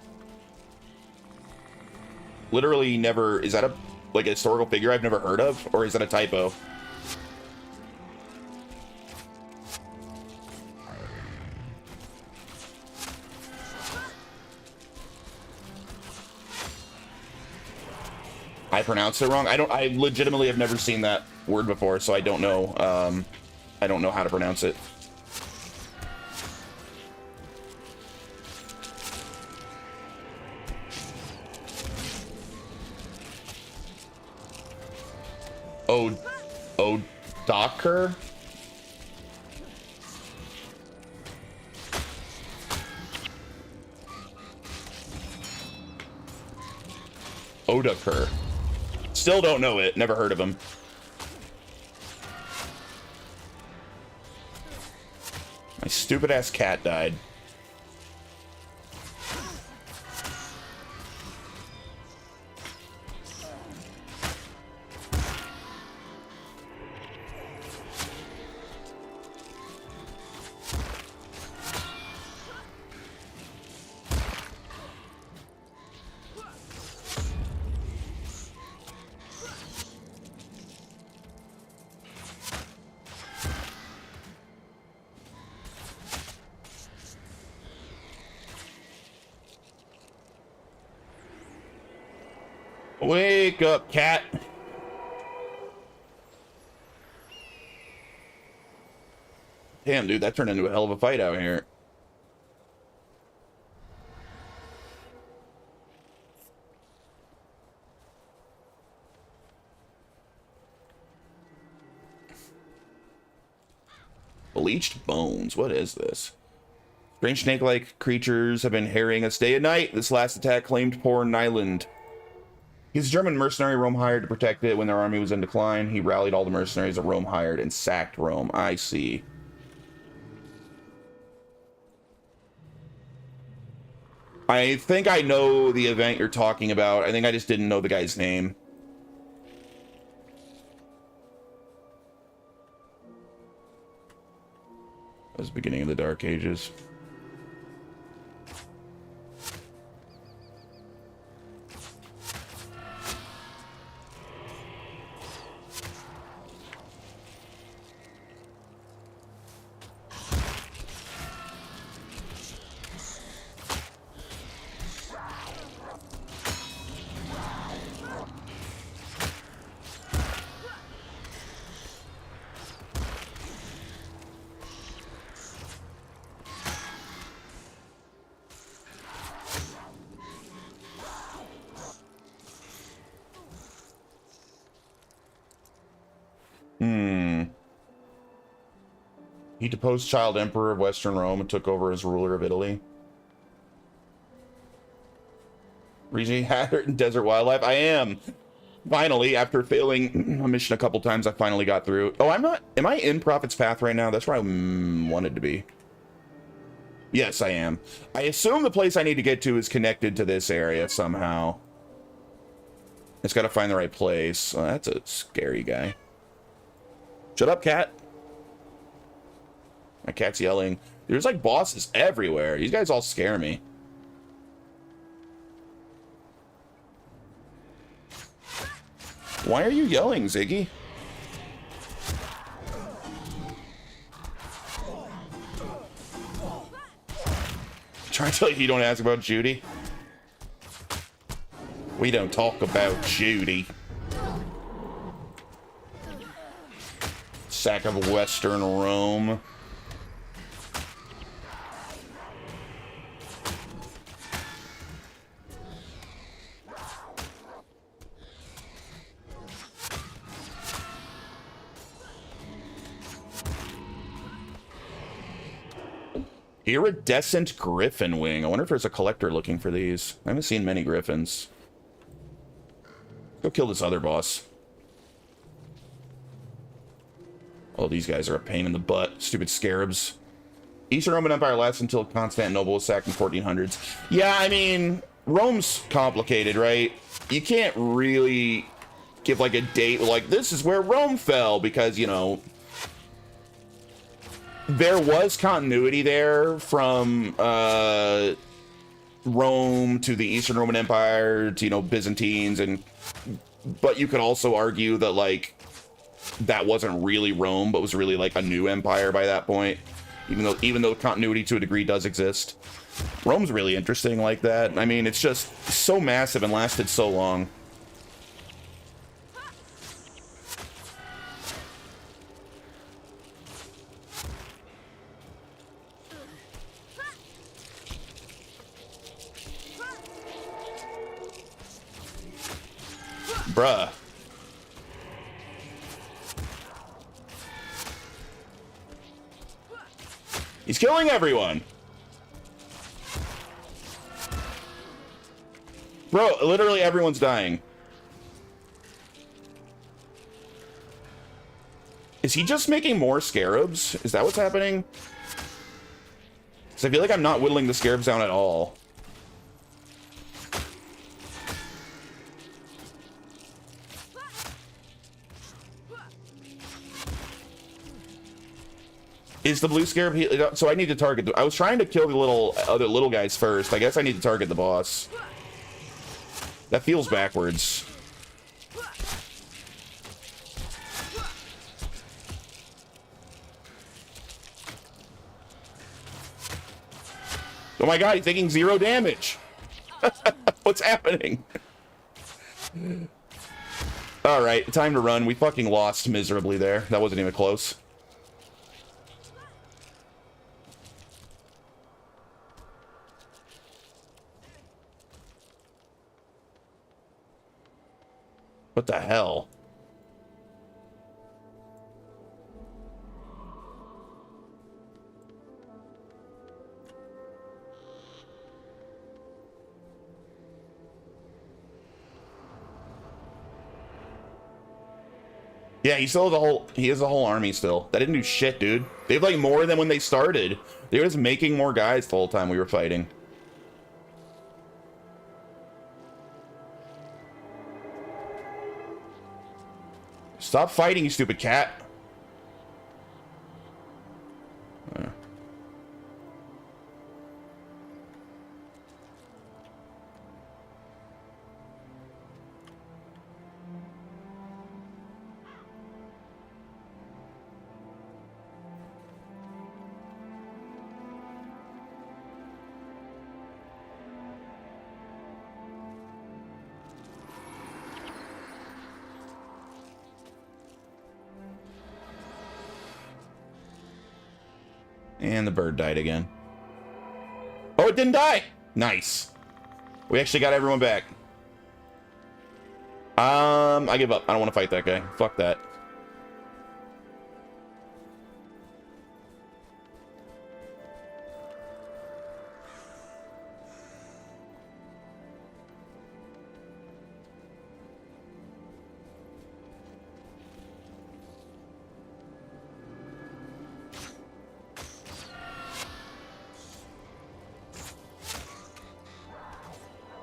Literally never... Is that a like a historical figure I've never heard of? Or is that a typo? I pronounced it wrong. I legitimately have never seen that word before, so I don't know how to pronounce it. Odoker? Odoker. Still don't know it. Never heard of him. My stupid ass cat died. Wake up, cat. Damn, dude, that turned into a hell of a fight out here. Bleached bones. What is this? Strange snake-like creatures have been harrying us day and night. This last attack claimed Porn Island. He's a German mercenary Rome hired to protect it when their army was in decline. He rallied all the mercenaries that Rome hired and sacked Rome. I see. I think I know the event you're talking about. I think I just didn't know the guy's name. That was the beginning of the Dark Ages. He deposed child emperor of Western Rome and took over as ruler of Italy. Reaching Hazard and Desert Wildlife. I am. Finally, after failing a mission a couple times, I finally got through. Oh, I'm not. Am I in Prophet's Path right now? That's where I wanted to be. Yes, I am. I assume the place I need to get to is connected to this area somehow. It's got to find the right place. Oh, that's a scary guy. Shut up, cat. My cat's yelling. There's like bosses everywhere. These guys all scare me. Why are you yelling, Ziggy? Trying to tell you don't ask about Judy. We don't talk about Judy. Sack of Western Rome. Iridescent Griffin Wing. I wonder if there's a collector looking for these. I haven't seen many griffins. Go kill this other boss. Oh, these guys are a pain in the butt. Stupid scarabs. Eastern Roman Empire lasts until Constantinople was sacked in 1400s. Yeah, I mean, Rome's complicated, right? You can't really give like a date like this is where Rome fell because, you know, there was continuity there from Rome to the Eastern Roman Empire to, you know, Byzantines, and but you could also argue that like that wasn't really Rome, but was really like a new empire by that point. Even though continuity to a degree does exist, Rome's really interesting like that. I mean, it's just so massive and lasted so long. Bruh. He's killing everyone. Bro, literally everyone's dying. Is he just making more scarabs? Is that what's happening? Because I feel like I'm not whittling the scarabs down at all. Is the blue scarab so I need to target I was trying to kill the other little guys first. I guess I need to target the boss. That feels backwards. Oh my god, he's taking 0 damage. What's happening? All right, time to run. We fucking lost miserably there. That wasn't even close. What the hell? Yeah, he still has a whole army still. That didn't do shit, dude. They have like more than when they started. They were just making more guys the whole time we were fighting. Stop fighting, you stupid cat. And the bird died again. Oh, it didn't die! Nice. We actually got everyone back. I give up. I don't want to fight that guy. Fuck that.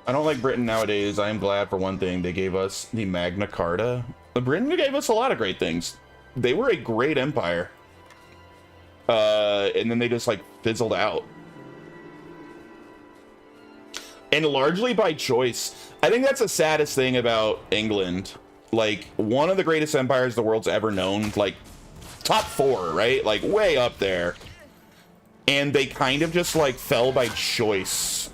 I don't like Britain nowadays. I am glad for one thing. They gave us the Magna Carta. Britain gave us a lot of great things. They were a great empire. And then they just like fizzled out. And largely by choice. I think that's the saddest thing about England. Like, one of the greatest empires the world's ever known. Like, top 4, right? Like, way up there. And they kind of just like fell by choice.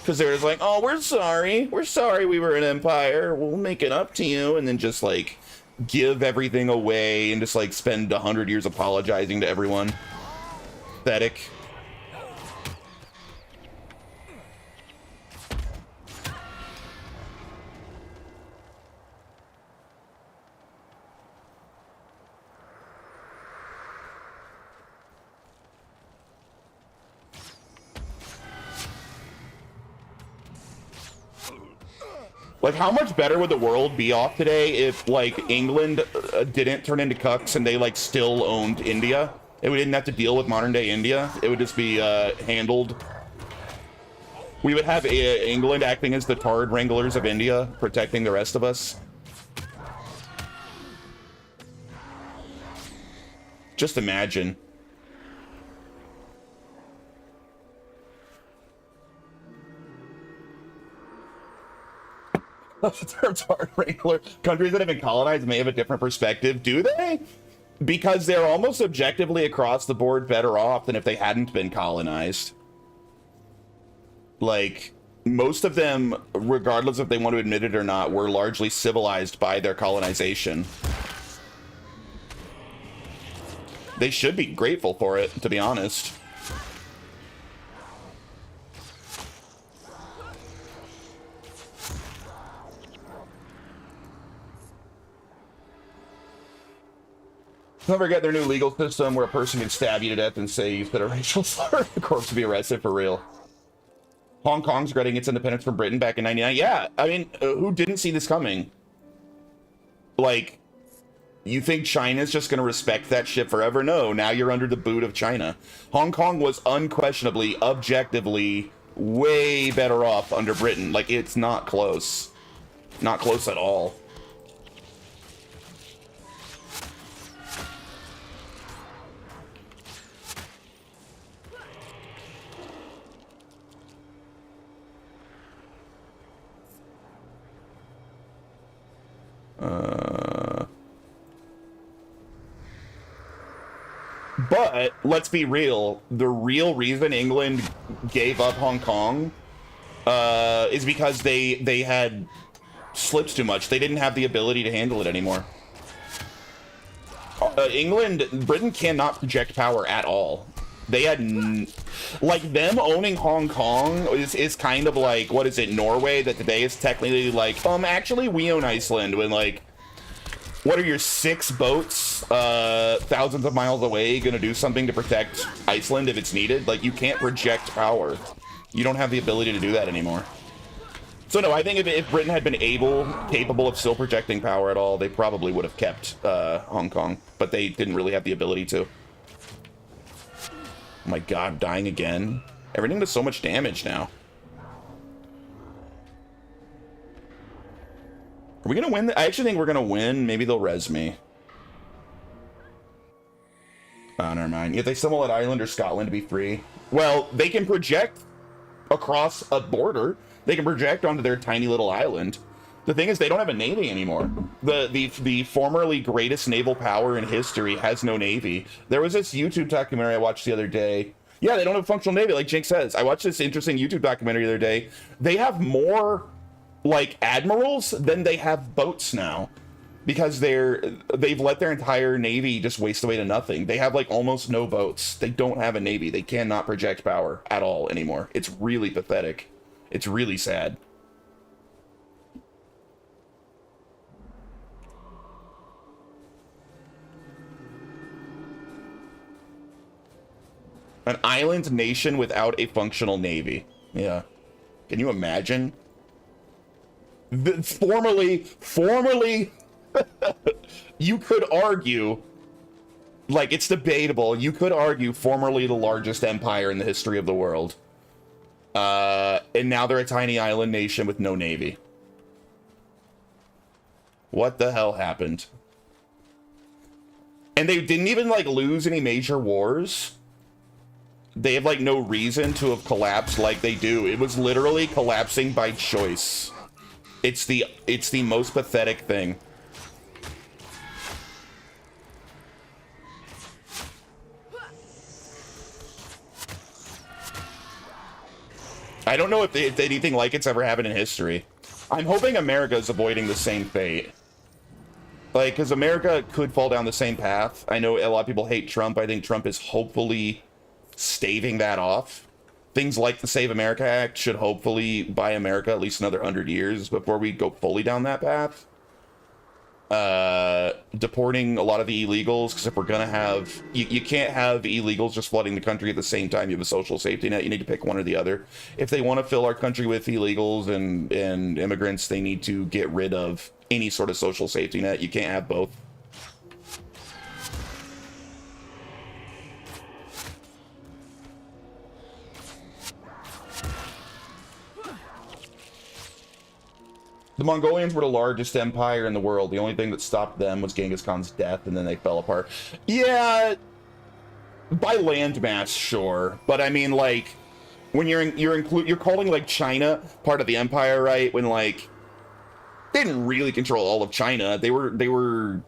Because they're just like, oh, we're sorry we were an empire, we'll make it up to you, and then just like give everything away and just like spend 100 years apologizing to everyone. Pathetic. Like, how much better would the world be off today if, like, England didn't turn into cucks and they, like, still owned India? And we didn't have to deal with modern-day India. It would just be handled. We would have England acting as the Tard Wranglers of India, protecting the rest of us. Just imagine. The term Tard Wrangler. Countries that have been colonized may have a different perspective. Do they? Because they're almost objectively across the board better off than if they hadn't been colonized. Like, most of them, regardless if they want to admit it or not, were largely civilized by their colonization. They should be grateful for it, to be honest. Don't forget their new legal system where a person can stab you to death and say you said a racial slur. The corpse will be arrested for real. Hong Kong's getting its independence from Britain back in '99. Yeah, I mean, who didn't see this coming? Like, you think China's just going to respect that shit forever? No, now you're under the boot of China. Hong Kong was unquestionably, objectively, way better off under Britain. Like, it's not close. Not close at all. But let's be real. The real reason England gave up Hong Kong is because they had slips too much. They didn't have the ability to handle it anymore. Britain cannot project power at all. They had, like, them owning Hong Kong is kind of like, what is it, Norway, that today is technically like, actually we own Iceland, when, like, what are your 6 boats, thousands of miles away, gonna do something to protect Iceland if it's needed? Like, you can't project power. You don't have the ability to do that anymore. So no, I think if Britain had been capable of still projecting power at all, they probably would have kept Hong Kong, but they didn't really have the ability to. Oh my god, dying again. Everything does so much damage now. Are we gonna win? I actually think we're gonna win. Maybe they'll res me. Oh, never mind. Yet they still won't let Ireland or Scotland to be free. Well, they can project across a border. They can project onto their tiny little island. The thing is, they don't have a navy anymore. The formerly greatest naval power in history has no navy. There was this YouTube documentary I watched the other day. Yeah, they don't have a functional navy, like Jink says. I watched this interesting YouTube documentary the other day. They have more, like, admirals than they have boats now. Because they've let their entire navy just waste away to nothing. They have, like, almost no boats. They don't have a navy. They cannot project power at all anymore. It's really pathetic. It's really sad. An island nation without a functional navy. Yeah. Can you imagine? Formerly, you could argue, like, it's debatable, you could argue formerly the largest empire in the history of the world. And now they're a tiny island nation with no navy. What the hell happened? And they didn't even, like, lose any major wars. They have, like, no reason to have collapsed like they do. It was literally collapsing by choice. It's the most pathetic thing. I don't know if anything like it's ever happened in history. I'm hoping America's avoiding the same fate. Like, because America could fall down the same path. I know a lot of people hate Trump. I think Trump is hopefully staving that off. Things like the Save America Act should hopefully buy America at least another 100 years before we go fully down that path. Deporting a lot of the illegals, because if we're gonna have, you can't have illegals just flooding the country at the same time you have a social safety net. You need to pick one or the other. If they want to fill our country with illegals and immigrants, they need to get rid of any sort of social safety net. You can't have both. The Mongolians were the largest empire in the world. The only thing that stopped them was Genghis Khan's death, and then they fell apart. Yeah, by landmass, sure, but I mean, like, when you're calling, like, China part of the empire, right? When, like, they didn't really control all of China. They were.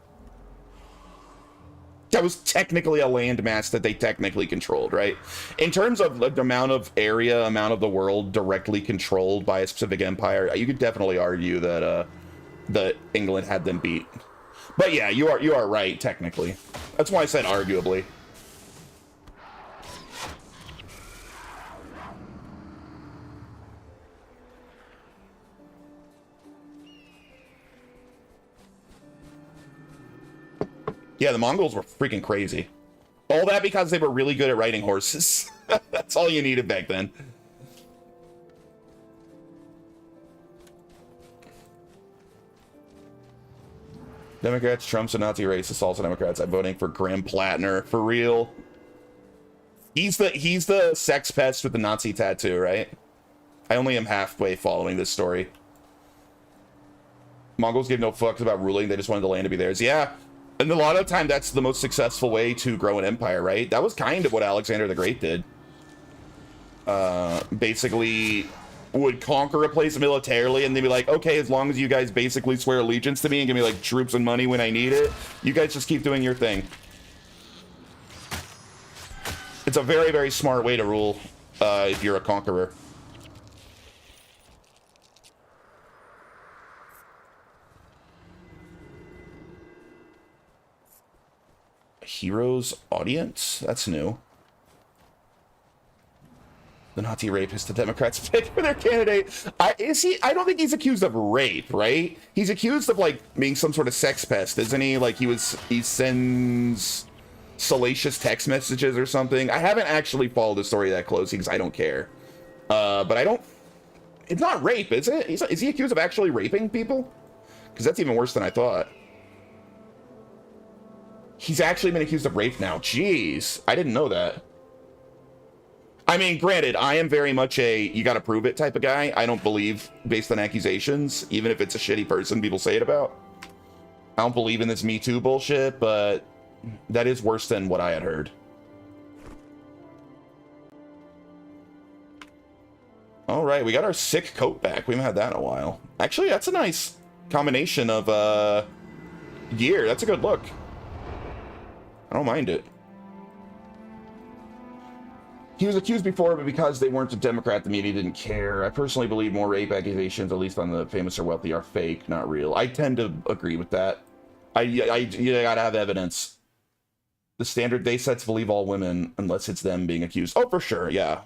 That was technically a landmass that they technically controlled, right? In terms of the amount of area, amount of the world directly controlled by a specific empire, you could definitely argue that that England had them beat. But yeah, you are right, technically. That's why I said arguably. Yeah, the Mongols were freaking crazy. All that because they were really good at riding horses. That's all you needed back then. Democrats, Trump's a Nazi racist, also Democrats. I'm voting for Graham Plattner. For real. He's the sex pest with the Nazi tattoo, right? I only am halfway following this story. Mongols gave no fucks about ruling. They just wanted the land to be theirs. Yeah. And a lot of the time, that's the most successful way to grow an empire, right? That was kind of what Alexander the Great did. Basically, would conquer a place militarily, and they'd be like, okay, as long as you guys basically swear allegiance to me and give me, like, troops and money when I need it, you guys just keep doing your thing. It's a very, very smart way to rule if you're a conqueror. Heroes audience? That's new. The Nazi rapist the Democrats picked for their candidate. I don't think he's accused of rape, right? He's accused of like being some sort of sex pest, isn't he? Like he sends salacious text messages or something. I haven't actually followed the story that closely because I don't care. But it's not rape, is it? Is he accused of actually raping people? Because that's even worse than I thought. He's actually been accused of rape now. Jeez, I didn't know that. I mean, granted, I am very much a you gotta prove it type of guy. I don't believe based on accusations, even if it's a shitty person people say it about. I don't believe in this Me Too bullshit, but that is worse than what I had heard. All right, we got our sick coat back. We haven't had that in a while. Actually, that's a nice combination of gear. That's a good look. I don't mind it. He was accused before, but because they weren't a Democrat, the media didn't care. I personally believe more rape accusations, at least on the famous or wealthy, are fake, not real. I tend to agree with that. You gotta have evidence. The standard they set to believe all women, unless it's them being accused. Oh, for sure, yeah.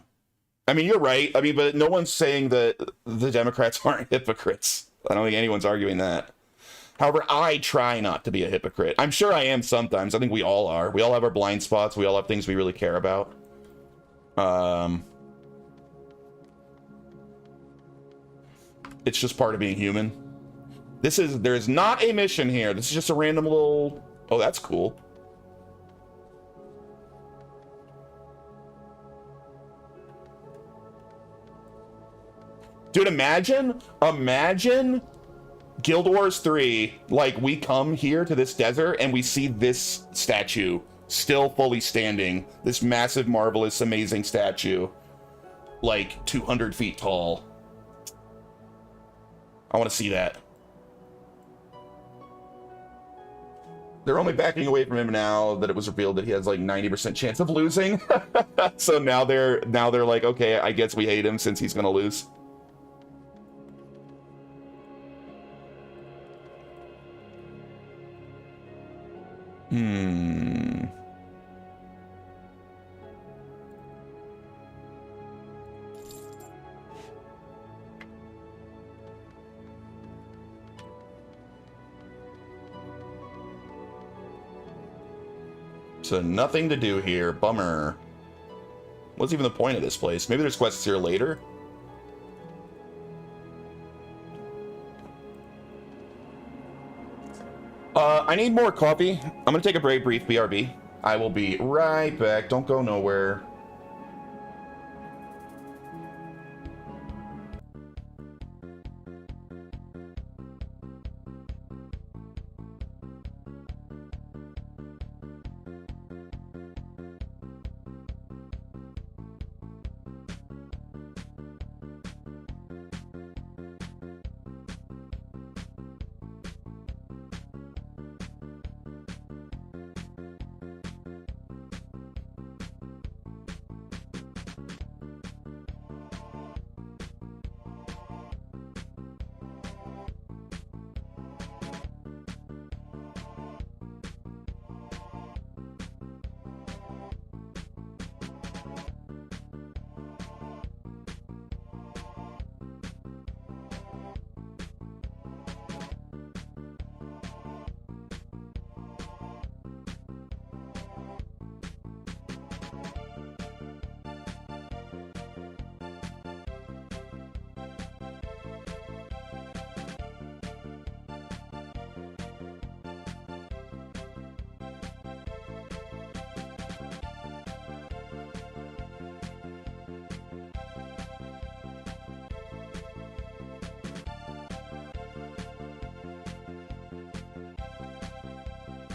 I mean, you're right. I mean, but no one's saying that the Democrats aren't hypocrites. I don't think anyone's arguing that. However, I try not to be a hypocrite. I'm sure I am sometimes. I think we all are. We all have our blind spots. We all have things we really care about. It's just part of being human. There's not a mission here. This is just a random little... Oh, that's cool. Dude, imagine Guild Wars 3, like, we come here to this desert and we see this statue still fully standing. This massive, marvelous, amazing statue. Like, 200 feet tall. I want to see that. They're only backing away from him now that it was revealed that he has, like, 90% chance of losing. So now they're like, okay, I guess we hate him since he's gonna lose. So nothing to do here. Bummer. What's even the point of this place? Maybe there's quests here later? I need more coffee. I'm gonna take a brief BRB. I will be right back. Don't go nowhere.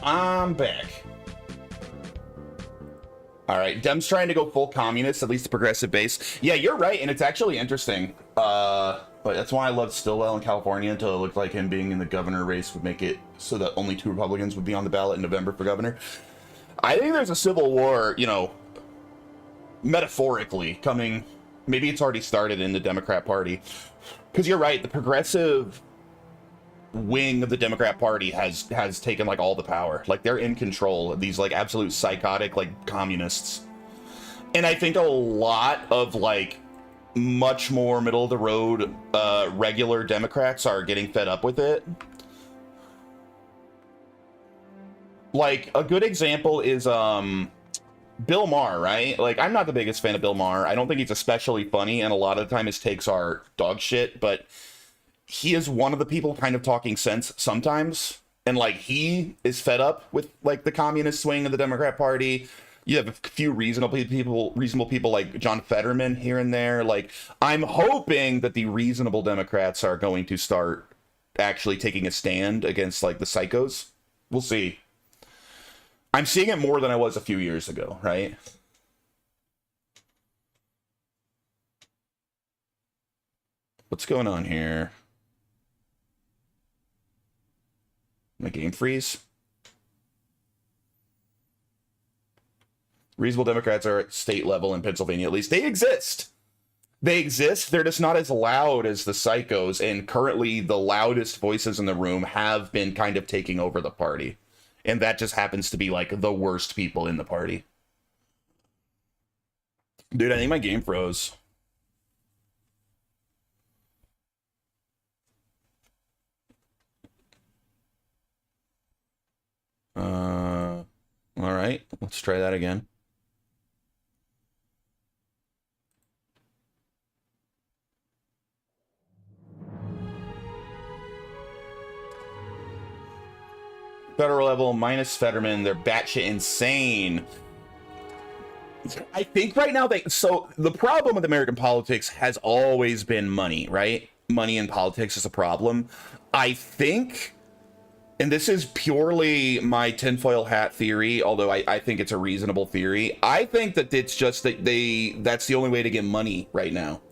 I'm back. All right, Dem's trying to go full communist, at least the progressive base. Yeah, you're right, and it's actually interesting. But that's why I love Stillwell in California, until it looked like him being in the governor race would make it so that only 2 Republicans would be on the ballot in November for governor. I think there's a civil war, you know, metaphorically coming. Maybe it's already started in the Democrat Party. Because you're right, the progressive wing of the Democrat Party has taken like all the power. Like they're in control of these like absolute psychotic like communists. And I think a lot of like much more middle of the road regular Democrats are getting fed up with it. Like a good example is Bill Maher, right? Like I'm not the biggest fan of Bill Maher. I don't think he's especially funny, and a lot of the time his takes are dog shit, but he is one of the people kind of talking sense sometimes. And like he is fed up with like the communist swing of the Democrat Party. You have a few reasonable people like John Fetterman here and there. Like I'm hoping that the reasonable Democrats are going to start actually taking a stand against like the psychos. We'll see. I'm seeing it more than I was a few years ago, right? What's going on here? My game freeze? Reasonable Democrats are at state level in Pennsylvania, at least. They exist. They exist. They're just not as loud as the psychos, and currently the loudest voices in the room have been kind of taking over the party. And that just happens to be like the worst people in the party. Dude, I think my game froze. All right, let's try that again. Federal level minus Fetterman, they're batshit insane. I think right now so the problem with American politics has always been money, right? Money in politics is a problem. I think, and this is purely my tinfoil hat theory, although I think it's a reasonable theory. I think that it's just that that's the only way to get money right now.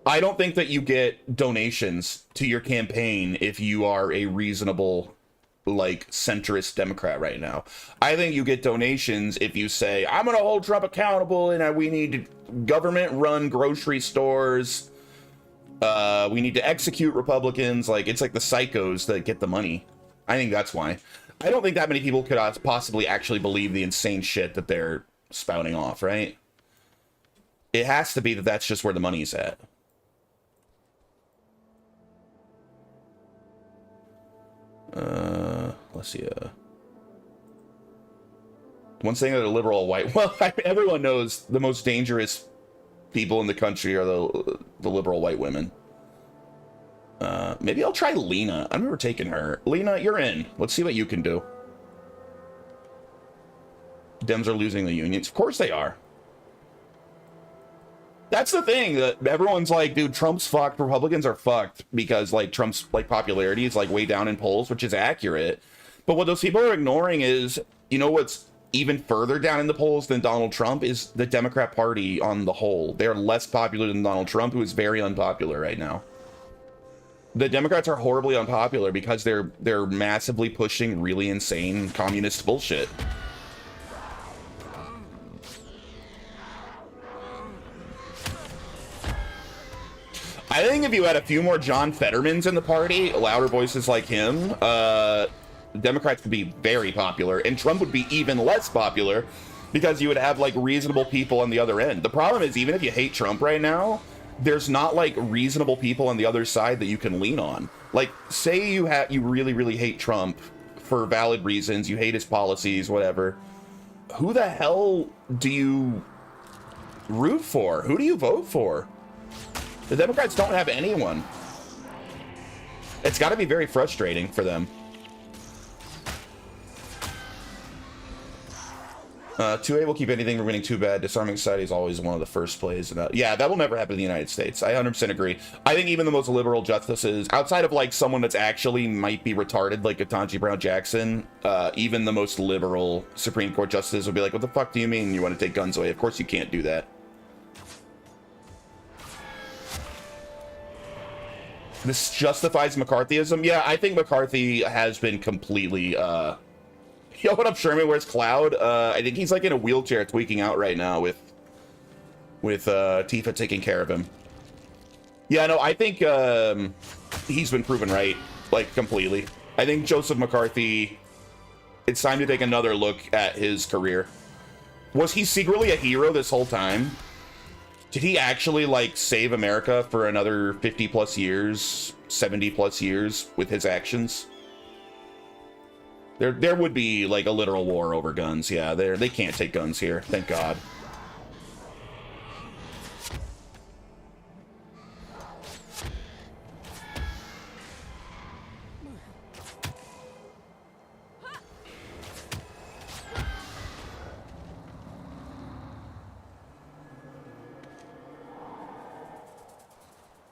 I don't think that you get donations to your campaign if you are a reasonable, like, centrist Democrat right now. I think you get donations if you say, I'm going to hold Trump accountable and we need government-run grocery stores. We need to execute Republicans. Like, it's like the psychos that get the money. I think that's why. I don't think that many people could possibly actually believe the insane shit that they're spouting off, right? It has to be that that's just where the money's at. Let's see. One thing that a liberal white, well, everyone knows the most dangerous people in the country are the liberal white women. Maybe I'll try Lena. I remember taking her. Lena, you're in. Let's see what you can do. Dems are losing the unions. Of course they are. That's the thing, that everyone's like, dude, Trump's fucked, Republicans are fucked, because like Trump's like popularity is like way down in polls, which is accurate. But what those people are ignoring is, you know what's even further down in the polls than Donald Trump is the Democrat Party on the whole. They're less popular than Donald Trump, who is very unpopular right now. The Democrats are horribly unpopular because they're massively pushing really insane communist bullshit. I think if you had a few more John Fettermans in the party, louder voices like him, Democrats could be very popular, and Trump would be even less popular because you would have like reasonable people on the other end. The problem is, even if you hate Trump right now, there's not like reasonable people on the other side that you can lean on. Like, say you really, really hate Trump for valid reasons, you hate his policies, whatever. Who the hell do you root for? Who do you vote for? The Democrats don't have anyone. It's got to be very frustrating for them. 2A will keep anything from winning too bad. Disarming society is always one of the first plays. Yeah, that will never happen in the United States. I 100% agree. I think even the most liberal justices, outside of like someone that's actually might be retarded, like Ketanji Brown Jackson, even the most liberal Supreme Court justices will be like, what the fuck do you mean you want to take guns away? Of course you can't do that. This justifies McCarthyism? Yeah, I think McCarthy has been completely, Yo, what up, Sherman? Where's Cloud? I think he's like in a wheelchair tweaking out right now with Tifa taking care of him. Yeah, no, I think he's been proven right. like completely. I think Joseph McCarthy, it's time to take another look at his career. Was he secretly a hero this whole time? Did he actually like save America for another 50 plus years, 70 plus years with his actions? There would be like a literal war over guns. Yeah, they can't take guns here. Thank God.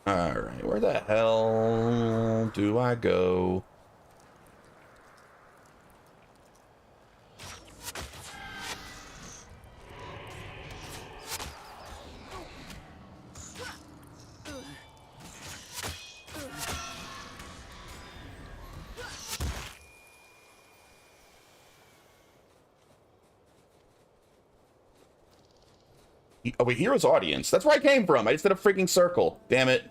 All right, where the hell do I go? Oh wait, Hero's Audience. That's where I came from. I just did a freaking circle. Damn it.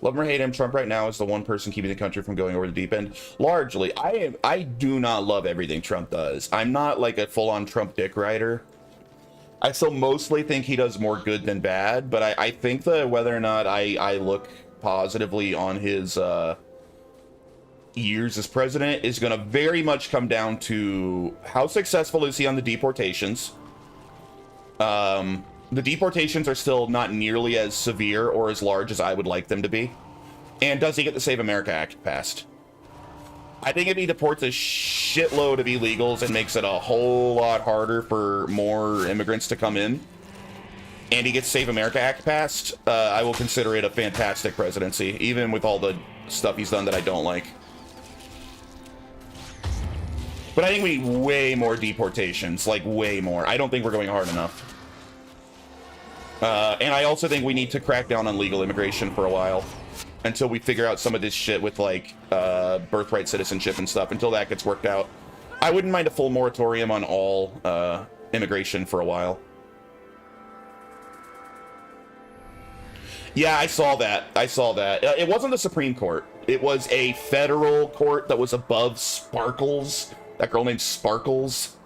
Love him or hate him, Trump right now is the one person keeping the country from going over the deep end. Largely, I do not love everything Trump does. I'm not like a full-on Trump dick rider. I still mostly think he does more good than bad, but I think that whether or not I look positively on his years as president is going to very much come down to how successful is he on the deportations. The deportations are still not nearly as severe or as large as I would like them to be. And does he get the Save America Act passed? I think if he deports a shitload of illegals and makes it a whole lot harder for more immigrants to come in, and he gets Save America Act passed, I will consider it a fantastic presidency, even with all the stuff he's done that I don't like. But I think we need way more deportations, like way more. I don't think we're going hard enough. And I also think we need to crack down on legal immigration for a while until we figure out some of this shit with like birthright citizenship and stuff, until that gets worked out. I wouldn't mind a full moratorium on all immigration for a while. Yeah, I saw that. It wasn't the Supreme Court. It was a federal court that was above Sparkles. That girl named Sparkles.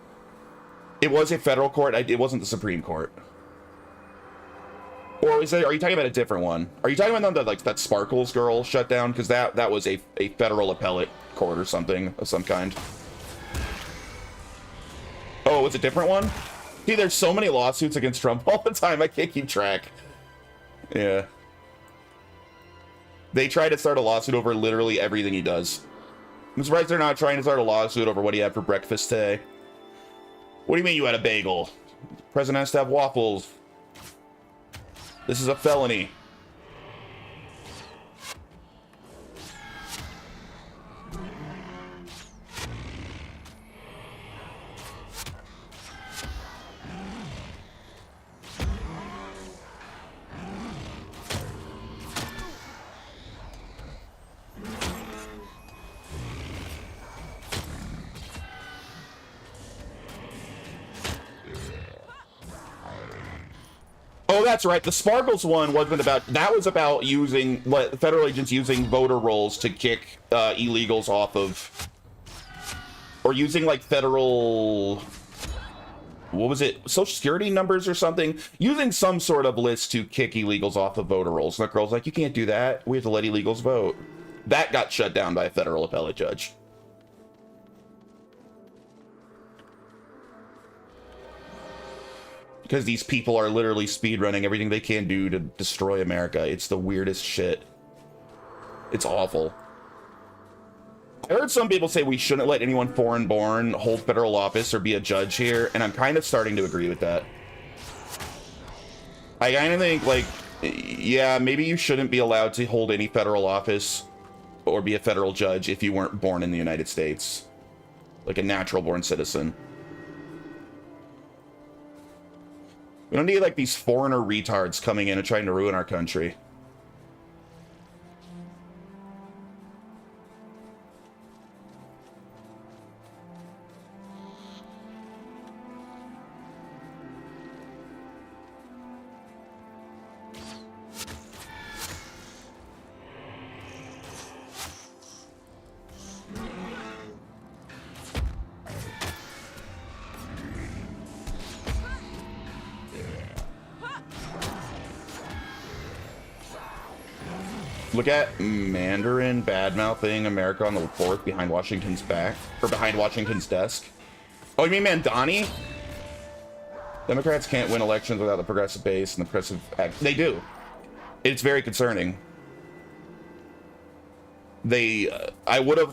It was a federal court. It wasn't the Supreme Court. Or are you talking about a different one? Are you talking about that Sparkles girl shut down? Because that was a federal appellate court or something of some kind. Oh, it's a different one? See, there's so many lawsuits against Trump all the time, I can't keep track. Yeah. They try to start a lawsuit over literally everything he does. I'm surprised they're not trying to start a lawsuit over what he had for breakfast today. What do you mean you had a bagel? The president has to have waffles. This is a felony. Oh, that's right. The Sparkles one wasn't about... That was about using... federal agents using voter rolls to kick illegals off of... Or using, like, federal... What was it? Social Security numbers or something? Using some sort of list to kick illegals off of voter rolls. And the girl's like, you can't do that. We have to let illegals vote. That got shut down by a federal appellate judge. Because these people are literally speedrunning everything they can do to destroy America. It's the weirdest shit. It's awful. I heard some people say we shouldn't let anyone foreign-born hold federal office or be a judge here, and I'm kind of starting to agree with that. I kind of think, like, yeah, maybe you shouldn't be allowed to hold any federal office or be a federal judge if you weren't born in the United States. Like a natural-born citizen. We don't need, like, these foreigner retards coming in and trying to ruin our country. Look at Mandarin bad-mouthing America on the 4th behind Washington's back. Or behind Washington's desk. Oh, you mean Mandani? Democrats can't win elections without the progressive base and the progressive act. They do. It's very concerning. I would have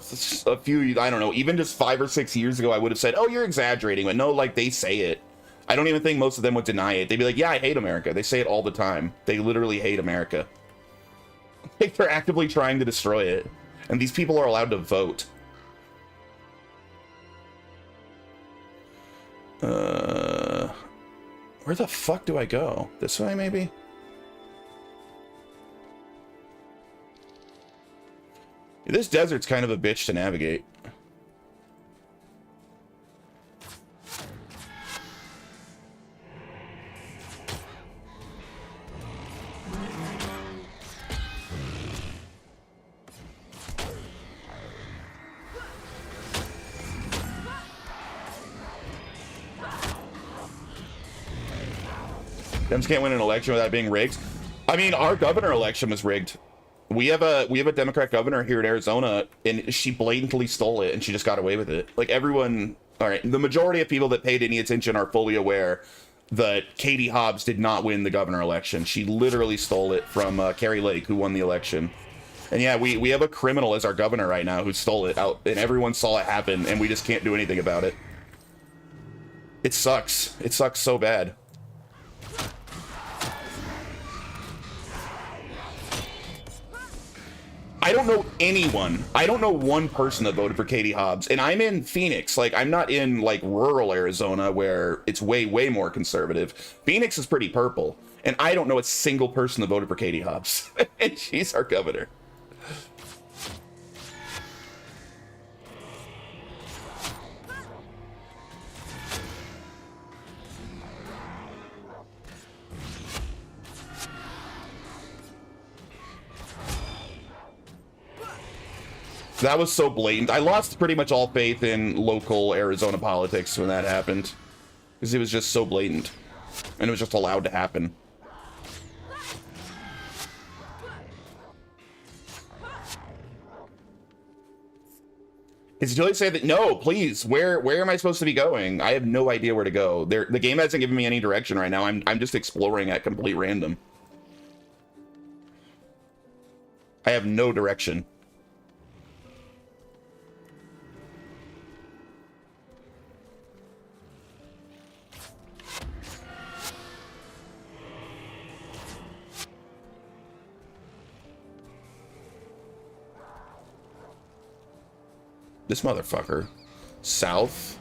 a few, I don't know, even just 5 or 6 years ago, I would have said, oh, you're exaggerating. But no, like, they say it. I don't even think most of them would deny it. They'd be like, yeah, I hate America. They say it all the time. They literally hate America. Like, they're actively trying to destroy it. And these people are allowed to vote. Where the fuck do I go? This way, maybe? This desert's kind of a bitch to navigate. Dems can't win an election without being rigged. I mean, our governor election was rigged. We have a Democrat governor here in Arizona, and she blatantly stole it, and she just got away with it. Like, everyone, all right, the majority of people that paid any attention are fully aware that Katie Hobbs did not win the governor election. She literally stole it from Carrie Lake, who won the election. And yeah, we have a criminal as our governor right now who stole it out, and everyone saw it happen, and we just can't do anything about it. It sucks. It sucks so bad. I don't know anyone. I don't know one person that voted for Katie Hobbs. And I'm in Phoenix. Like, I'm not in, like, rural Arizona where it's way, way more conservative. Phoenix is pretty purple. And I don't know a single person that voted for Katie Hobbs. And she's our governor. That was so blatant. I lost pretty much all faith in local Arizona politics when that happened. Because it was just so blatant. And it was just allowed to happen. Is Julie say that? No, please. Where am I supposed to be going? I have no idea where to go. The game hasn't given me any direction right now. I'm just exploring at complete random. I have no direction. This motherfucker. South.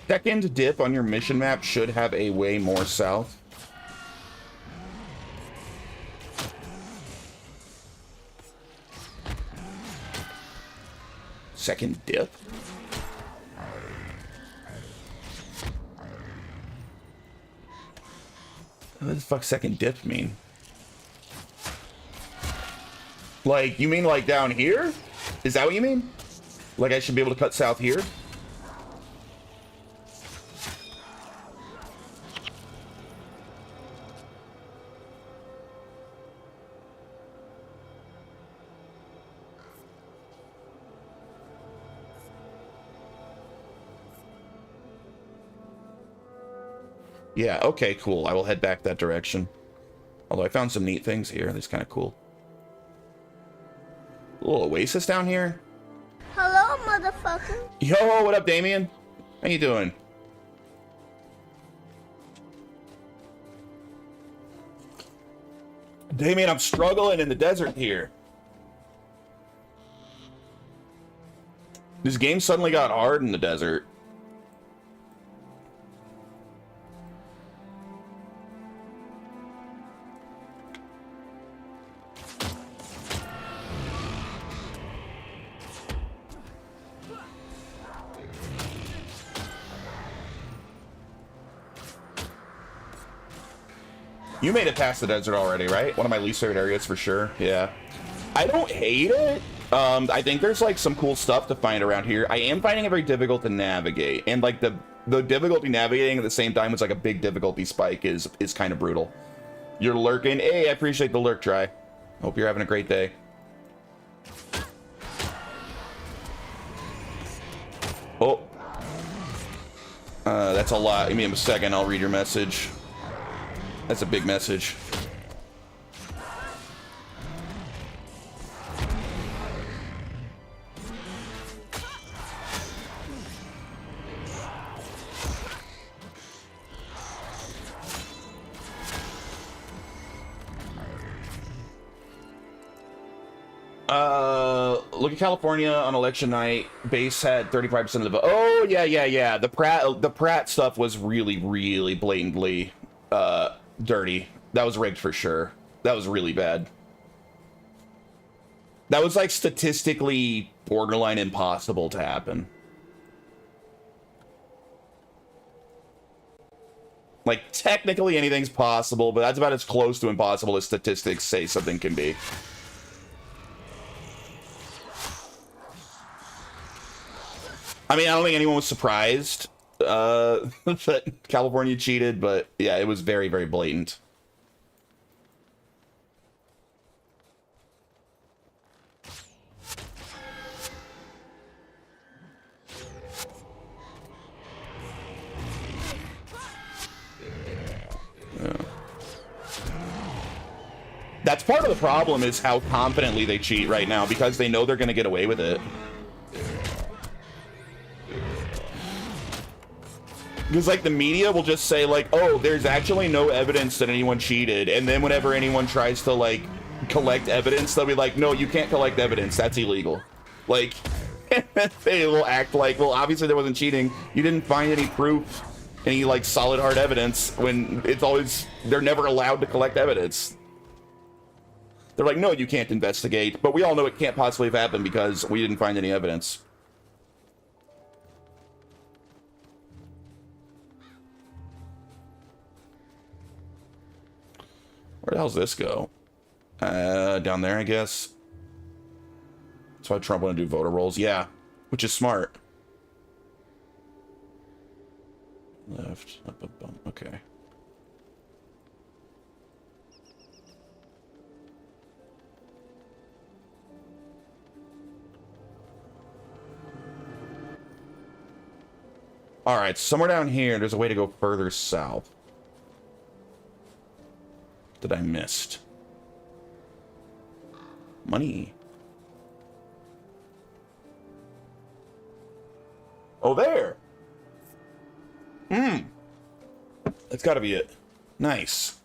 Second dip on your mission map should have a way more south. Second dip? What the fuck second dip mean? Like, you mean like down here? Is that what you mean? Like I should be able to cut south here? Yeah, okay, cool. I will head back that direction. Although I found some neat things here. That's kind of cool. A little oasis down here. Hello, motherfucker. Yo, what up, Damien? How you doing? Damien, I'm struggling in the desert here. This game suddenly got hard in the desert. You made it past the desert already, right? One of my least favorite areas for sure. Yeah. I don't hate it. I think there's like some cool stuff to find around here. I am finding it very difficult to navigate, and like the difficulty navigating at the same time was like a big difficulty spike is kind of brutal. You're lurking. Hey, I appreciate the lurk try. Hope you're having a great day. Oh. That's a lot. Give me a second. I'll read your message. That's a big message. Look at California on election night. Base had 35% of the vote. Oh, yeah. The Pratt stuff was really, really blatantly dirty. That was rigged for sure. That was really bad. That was like statistically borderline impossible to happen. Like technically anything's possible, but that's about as close to impossible as statistics say something can be. I mean, I don't think anyone was surprised that California cheated, but yeah, it was very, very blatant. Yeah. That's part of the problem is how confidently they cheat right now because they know they're going to get away with it. Because, like, the media will just say, like, oh, there's actually no evidence that anyone cheated. And then whenever anyone tries to, like, collect evidence, they'll be like, no, you can't collect evidence. That's illegal. Like, they will act like, well, obviously there wasn't cheating. You didn't find any proof, any, like, solid, hard evidence, when it's always, they're never allowed to collect evidence. They're like, no, you can't investigate. But we all know it can't possibly have happened because we didn't find any evidence. Where the hell's this go? Down there, I guess. That's why Trump want to do voter rolls. Yeah, which is smart. Left, up, okay. All right, somewhere down here, there's a way to go further south that I missed. Money. Oh, there. That's gotta be it. Nice.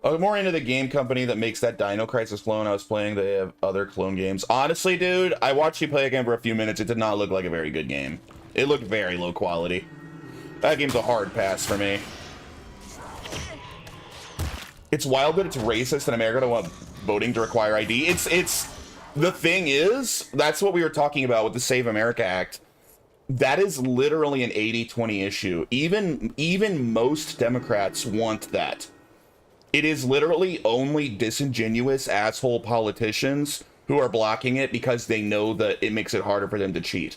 I'm more into the game company that makes that Dino Crisis clone I was playing. They have other clone games. Honestly, dude, I watched you play a game for a few minutes. It did not look like a very good game. It looked very low quality. That game's a hard pass for me. It's wild that it's racist in America to want voting to require ID. It's the thing is, that's what we were talking about with the Save America Act. That is literally an 80-20 issue. Even most Democrats want that. It is literally only disingenuous asshole politicians who are blocking it because they know that it makes it harder for them to cheat.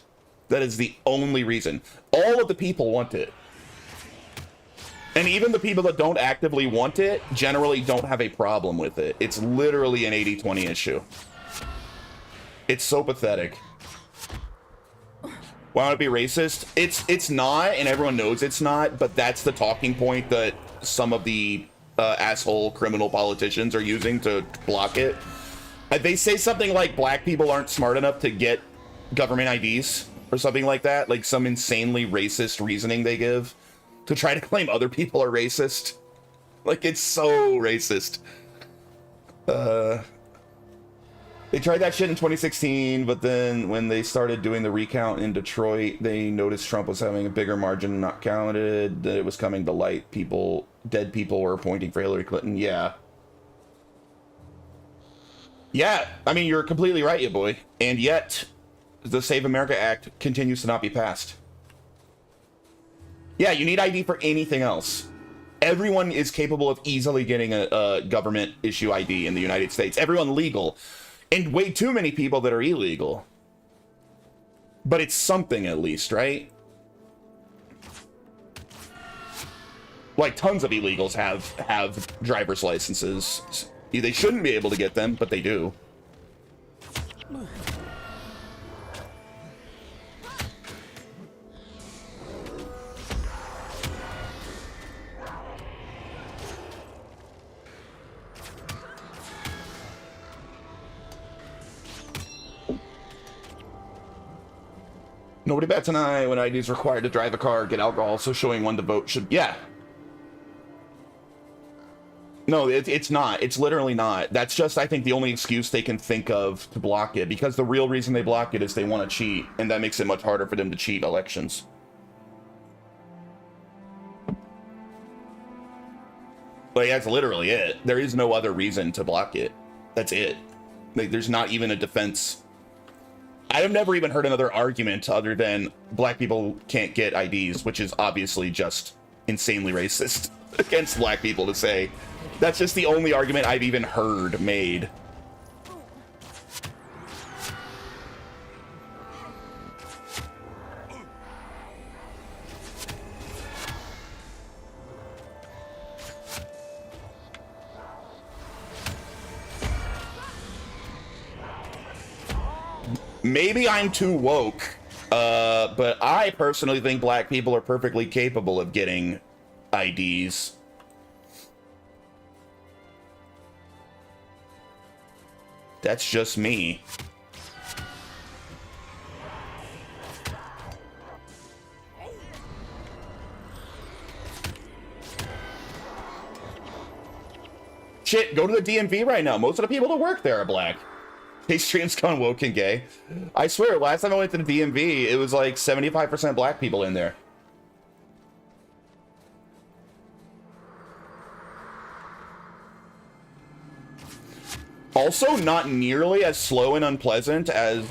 That is the only reason. All of the people want it. And even the people that don't actively want it generally don't have a problem with it. It's literally an 80-20 issue. It's so pathetic. Why would it be racist? It's not, and everyone knows it's not, but that's the talking point that some of the asshole criminal politicians are using to block it. They say something like black people aren't smart enough to get government IDs or something like that, like some insanely racist reasoning they give to try to claim other people are racist. Like, it's so racist. They tried that shit in 2016, but then when they started doing the recount in Detroit, they noticed Trump was having a bigger margin not counted, that it was coming to light. Dead people were pointing for Hillary Clinton. Yeah. Yeah, I mean, you're completely right, you boy. And yet, the Save America Act continues to not be passed. Yeah, you need ID for anything else. Everyone is capable of easily getting a government issue ID in the United States. Everyone legal. And way too many people that are illegal. But it's something at least, right? Like tons of illegals have driver's licenses. They shouldn't be able to get them, but they do. Nobody bats an eye when ID is required to drive a car, get alcohol, so showing one to vote should... Yeah. No, it's not. It's literally not. That's just, I think, the only excuse they can think of to block it, because the real reason they block it is they want to cheat, and that makes it much harder for them to cheat elections. Like, that's literally it. There is no other reason to block it. That's it. Like, there's not even a defense. I've never even heard another argument other than black people can't get IDs, which is obviously just insanely racist against black people to say. That's just the only argument I've even heard made. Maybe I'm too woke, but I personally think black people are perfectly capable of getting IDs. That's just me. Shit, go to the DMV right now. Most of the people that work there are black. Hey, stream's gone woke and gay. I swear, last time I went to the DMV, it was like 75% black people in there. Also, not nearly as slow and unpleasant as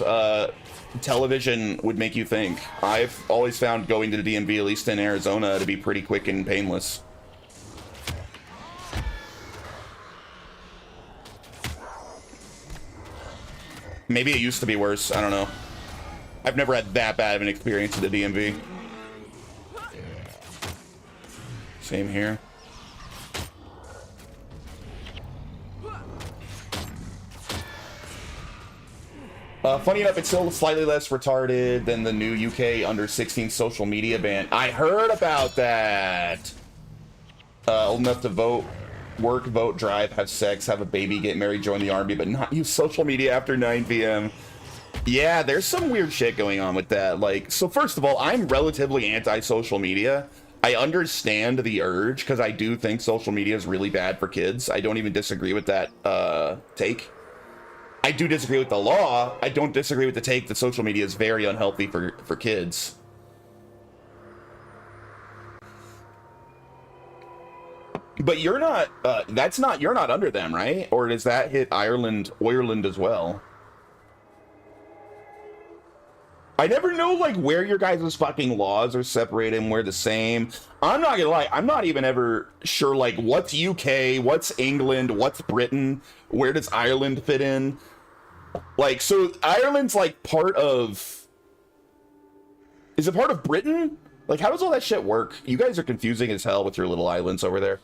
television would make you think. I've always found going to the DMV, at least in Arizona, to be pretty quick and painless. Maybe it used to be worse. I don't know. I've never had that bad of an experience at the DMV. Same here. Funny enough, it's still slightly less retarded than the new UK under 16 social media ban. I heard about that. Old enough to vote. Work, vote, drive, have sex, have a baby, get married, join the army, but not use social media after 9 p.m. Yeah, there's some weird shit going on with that. Like, so first of all, I'm relatively anti-social media. I understand the urge, because I do think social media is really bad for kids. I don't even disagree with that take. I do disagree with the law. I don't disagree with the take that social media is very unhealthy for kids. But you're not, you're not under them, right? Or does that hit Ireland as well? I never know, like, where your guys' fucking laws are separated and where the same. I'm not gonna lie, I'm not even ever sure, like, what's UK, what's England, what's Britain, where does Ireland fit in? Like, so Ireland's, like, part of... Is it part of Britain? Like, how does all that shit work? You guys are confusing as hell with your little islands over there.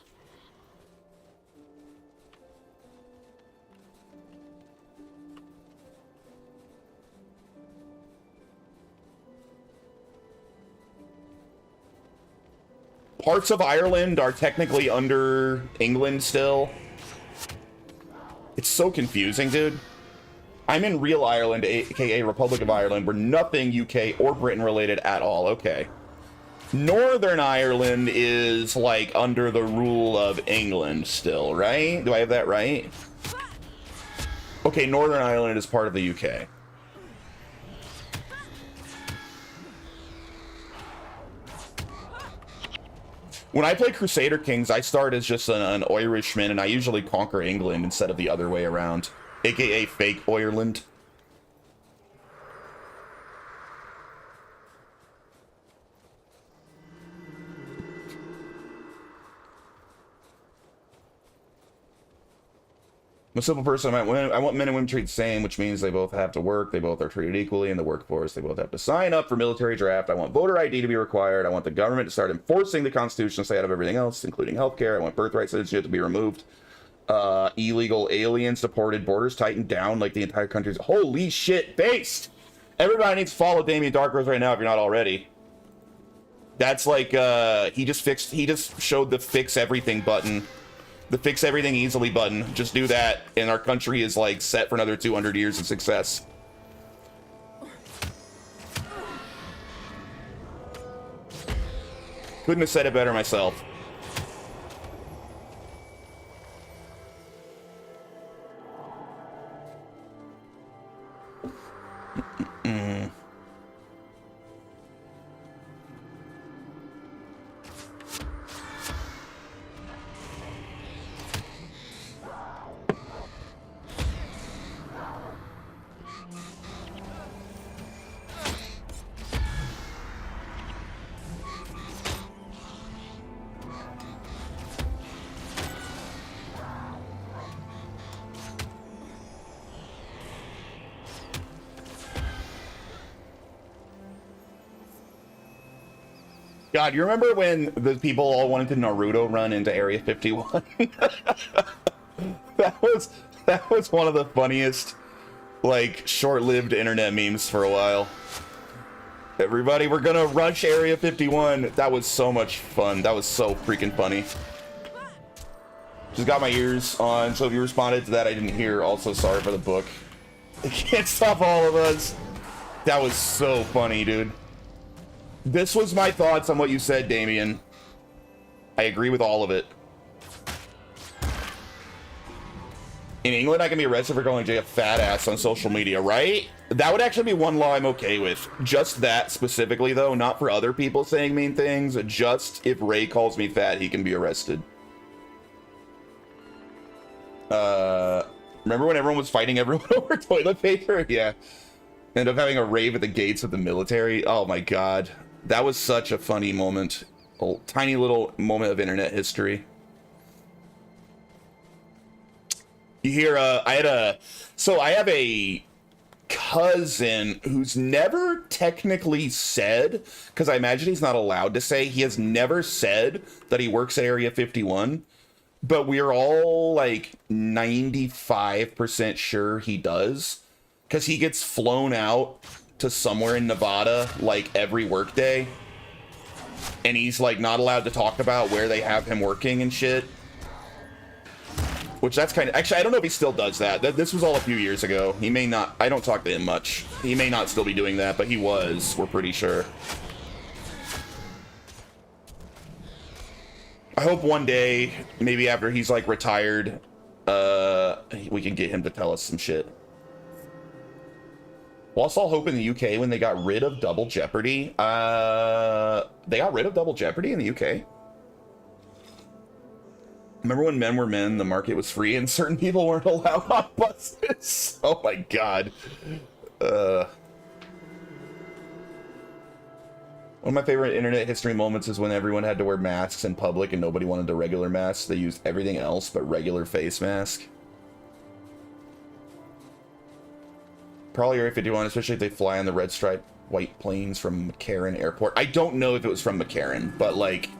Parts of Ireland are technically under England still. It's so confusing, dude. I'm in real Ireland, aka Republic of Ireland, where nothing UK or Britain related at all. Okay. Northern Ireland is, like, under the rule of England still, right? Do I have that right? Okay, Northern Ireland is part of the UK. When I play Crusader Kings, I start as just an Irishman, and I usually conquer England instead of the other way around, aka fake Ireland. I'm a simple person. I want men and women treated the same, which means they both have to work. They both are treated equally in the workforce. They both have to sign up for military draft. I want voter ID to be required. I want the government to start enforcing the Constitution, stay out of everything else, including healthcare. I want birthright citizenship to be removed. Illegal aliens deported. Borders tightened down like the entire country's. Holy shit, based! Everybody needs to follow Damien Darkrose right now if you're not already. That's like, he just showed the fix everything button. The fix everything easily button. Just do that, and our country is like set for another 200 years of success. Couldn't have said it better myself. God, you remember when the people all wanted to Naruto run into Area 51? that was one of the funniest, like, short-lived internet memes for a while. Everybody, we're gonna rush Area 51. That was so much fun. That was so freaking funny. Just got my ears on, so if you responded to that I didn't hear, also sorry for the book. It can't stop all of us. That was so funny, dude. This was my thoughts on what you said, Damien. I agree with all of it. In England, I can be arrested for calling Jay a fat ass on social media, right? That would actually be one law I'm okay with. Just that specifically, though, not for other people saying mean things. Just if Ray calls me fat, he can be arrested. Remember when everyone was fighting everyone over toilet paper? Yeah. Ended up having a rave at the gates of the military. Oh my god. That was such a funny moment. A tiny little moment of internet history. You hear, I have a cousin who's never technically said, because I imagine he's not allowed to say, he has never said that he works at Area 51, but we're all like 95% sure he does, because he gets flown out to somewhere in Nevada like every workday, and he's like not allowed to talk about where they have him working and shit. Which that's kind of, actually I don't know if he still does that. This was all a few years ago. He may not, I don't talk to him much. He may not still be doing that, but he was, we're pretty sure. I hope one day, maybe after he's like retired, we can get him to tell us some shit. Lost all hope in the UK when they got rid of Double Jeopardy. They got rid of Double Jeopardy in the UK? Remember when men were men, the market was free, and certain people weren't allowed on buses? Oh my god. One of my favorite internet history moments is when everyone had to wear masks in public and nobody wanted a regular mask. They used everything else but regular face mask. Probably Area 51, especially if they fly on the red stripe white planes from McCarran Airport. I don't know if it was from McCarran, but like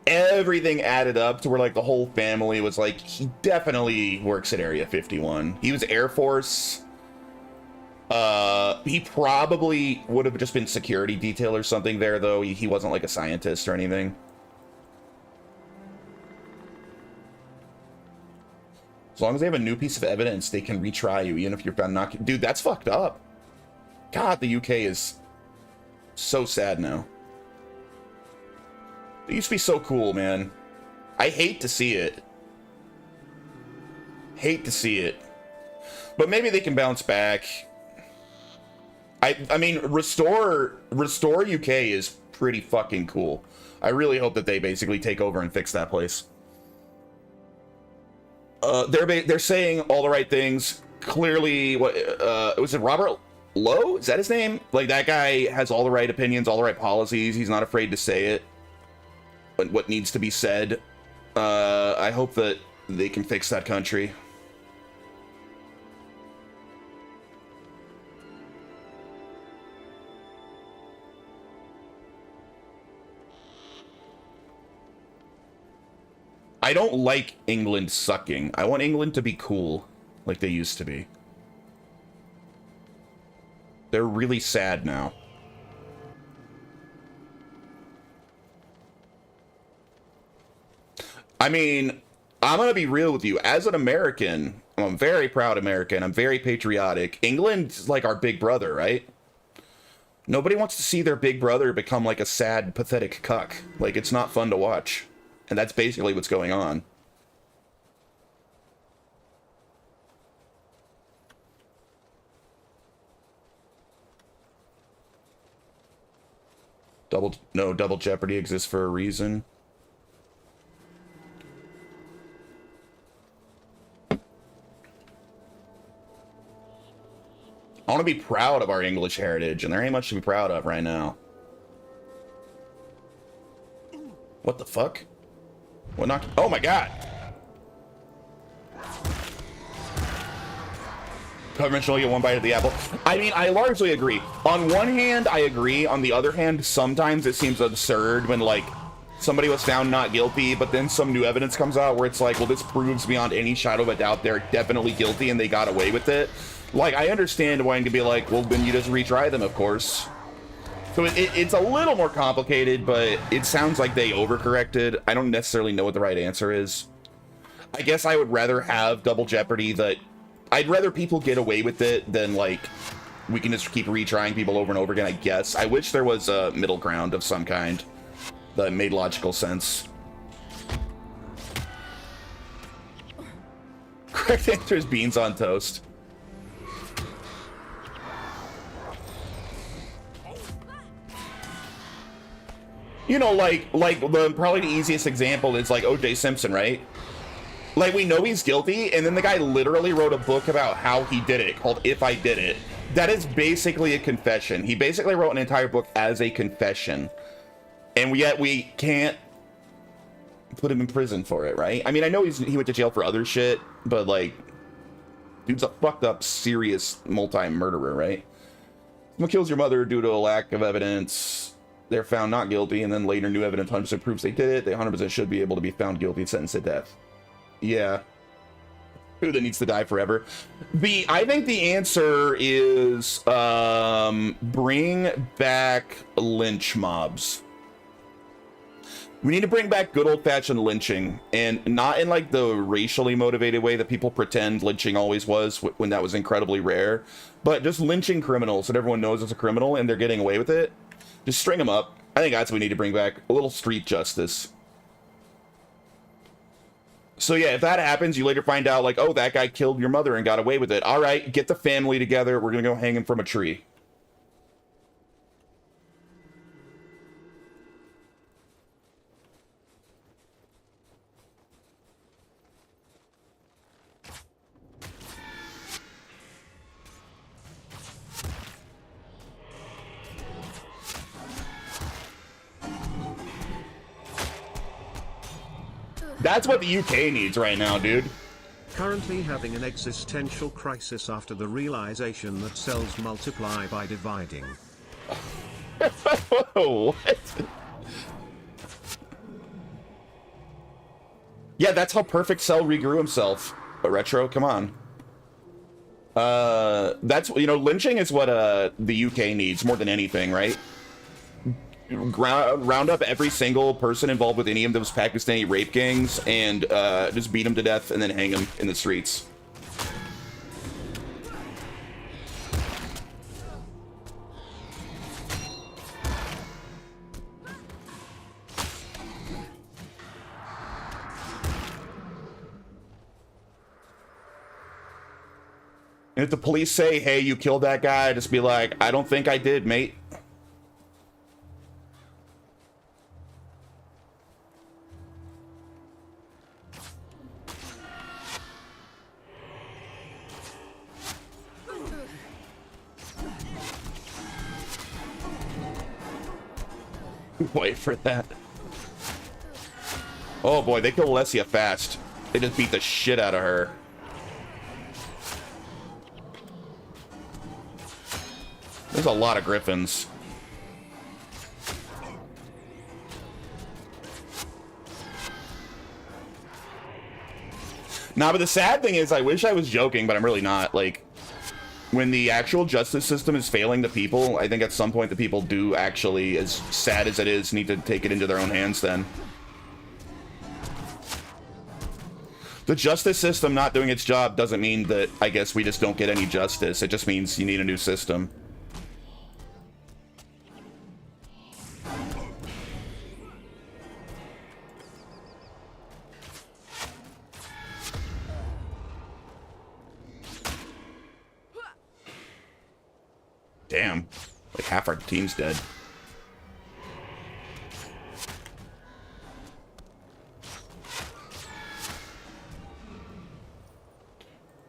everything added up to where like the whole family was like, he definitely works at Area 51. He was Air Force. He probably would have just been security detail or something there, though. He wasn't like a scientist or anything. As long as they have a new piece of evidence, they can retry you, even if you're found not... Dude, that's fucked up. God, the UK is so sad now. It used to be so cool, man. I hate to see it. Hate to see it. But maybe they can bounce back. I mean, Restore UK is pretty fucking cool. I really hope that they basically take over and fix that place. They're saying all the right things. Clearly, what was it? Robert Lowe? Is that his name? Like, that guy has all the right opinions, all the right policies. He's not afraid to say it. What needs to be said. I hope that they can fix that country. I don't like England sucking. I want England to be cool, like they used to be. They're really sad now. I mean, I'm gonna be real with you. As an American, I'm a very proud American. I'm very patriotic. England's like our big brother, right? Nobody wants to see their big brother become like a sad, pathetic cuck. Like, it's not fun to watch. And that's basically what's going on. Double Jeopardy exists for a reason. I want to be proud of our English heritage, and there ain't much to be proud of right now. What the fuck? What knocked? Oh my god! Government should only get one bite of the apple. I mean, I largely agree. On one hand, I agree. On the other hand, sometimes it seems absurd when, like, somebody was found not guilty, but then some new evidence comes out where it's like, well, this proves beyond any shadow of a doubt they're definitely guilty and they got away with it. Like, I understand wanting to be like, well, then you just retry them, of course. So it's a little more complicated, but it sounds like they overcorrected. I don't necessarily know what the right answer is. I guess I would rather have double jeopardy that... I'd rather people get away with it than, like, we can just keep retrying people over and over again, I guess. I wish there was a middle ground of some kind that made logical sense. Correct answer is beans on toast. You know, like probably the easiest example is like O.J. Simpson, right? Like, we know he's guilty, and then the guy literally wrote a book about how he did it called If I Did It. That is basically a confession. He basically wrote an entire book as a confession. And yet we can't put him in prison for it, right? I mean, I know he went to jail for other shit, but, like, dude's a fucked up, serious multi-murderer, right? Someone kills your mother due to a lack of evidence. They're found not guilty, and then later new evidence 100% proves they did it. They 100% should be able to be found guilty and sentenced to death. Yeah. Who that needs to die forever? I think the answer is bring back lynch mobs. We need to bring back good old-fashioned lynching, and not in like the racially motivated way that people pretend lynching always was when that was incredibly rare, but just lynching criminals that everyone knows is a criminal and they're getting away with it. Just string them up. I think that's what we need to bring back. A little street justice. So yeah, if that happens, you later find out like, oh, that guy killed your mother and got away with it. All right, get the family together. We're going to go hang him from a tree. That's what the UK needs right now, dude. Currently having an existential crisis after the realization that cells multiply by dividing. What? Yeah, that's how Perfect Cell regrew himself. But Retro, come on. That's, you know, lynching is what the UK needs more than anything, right? Round up every single person involved with any of those Pakistani rape gangs and just beat them to death and then hang them in the streets. And if the police say, hey, you killed that guy, just be like, I don't think I did, mate. Wait for that. Oh boy, they kill Alessia fast. They just beat the shit out of her. There's a lot of griffins. Nah, but the sad thing is, I wish I was joking, but I'm really not. Like, when the actual justice system is failing the people, I think at some point the people do actually, as sad as it is, need to take it into their own hands then. The justice system not doing its job doesn't mean that, I guess, we just don't get any justice. It just means you need a new system. Damn, like half our team's dead.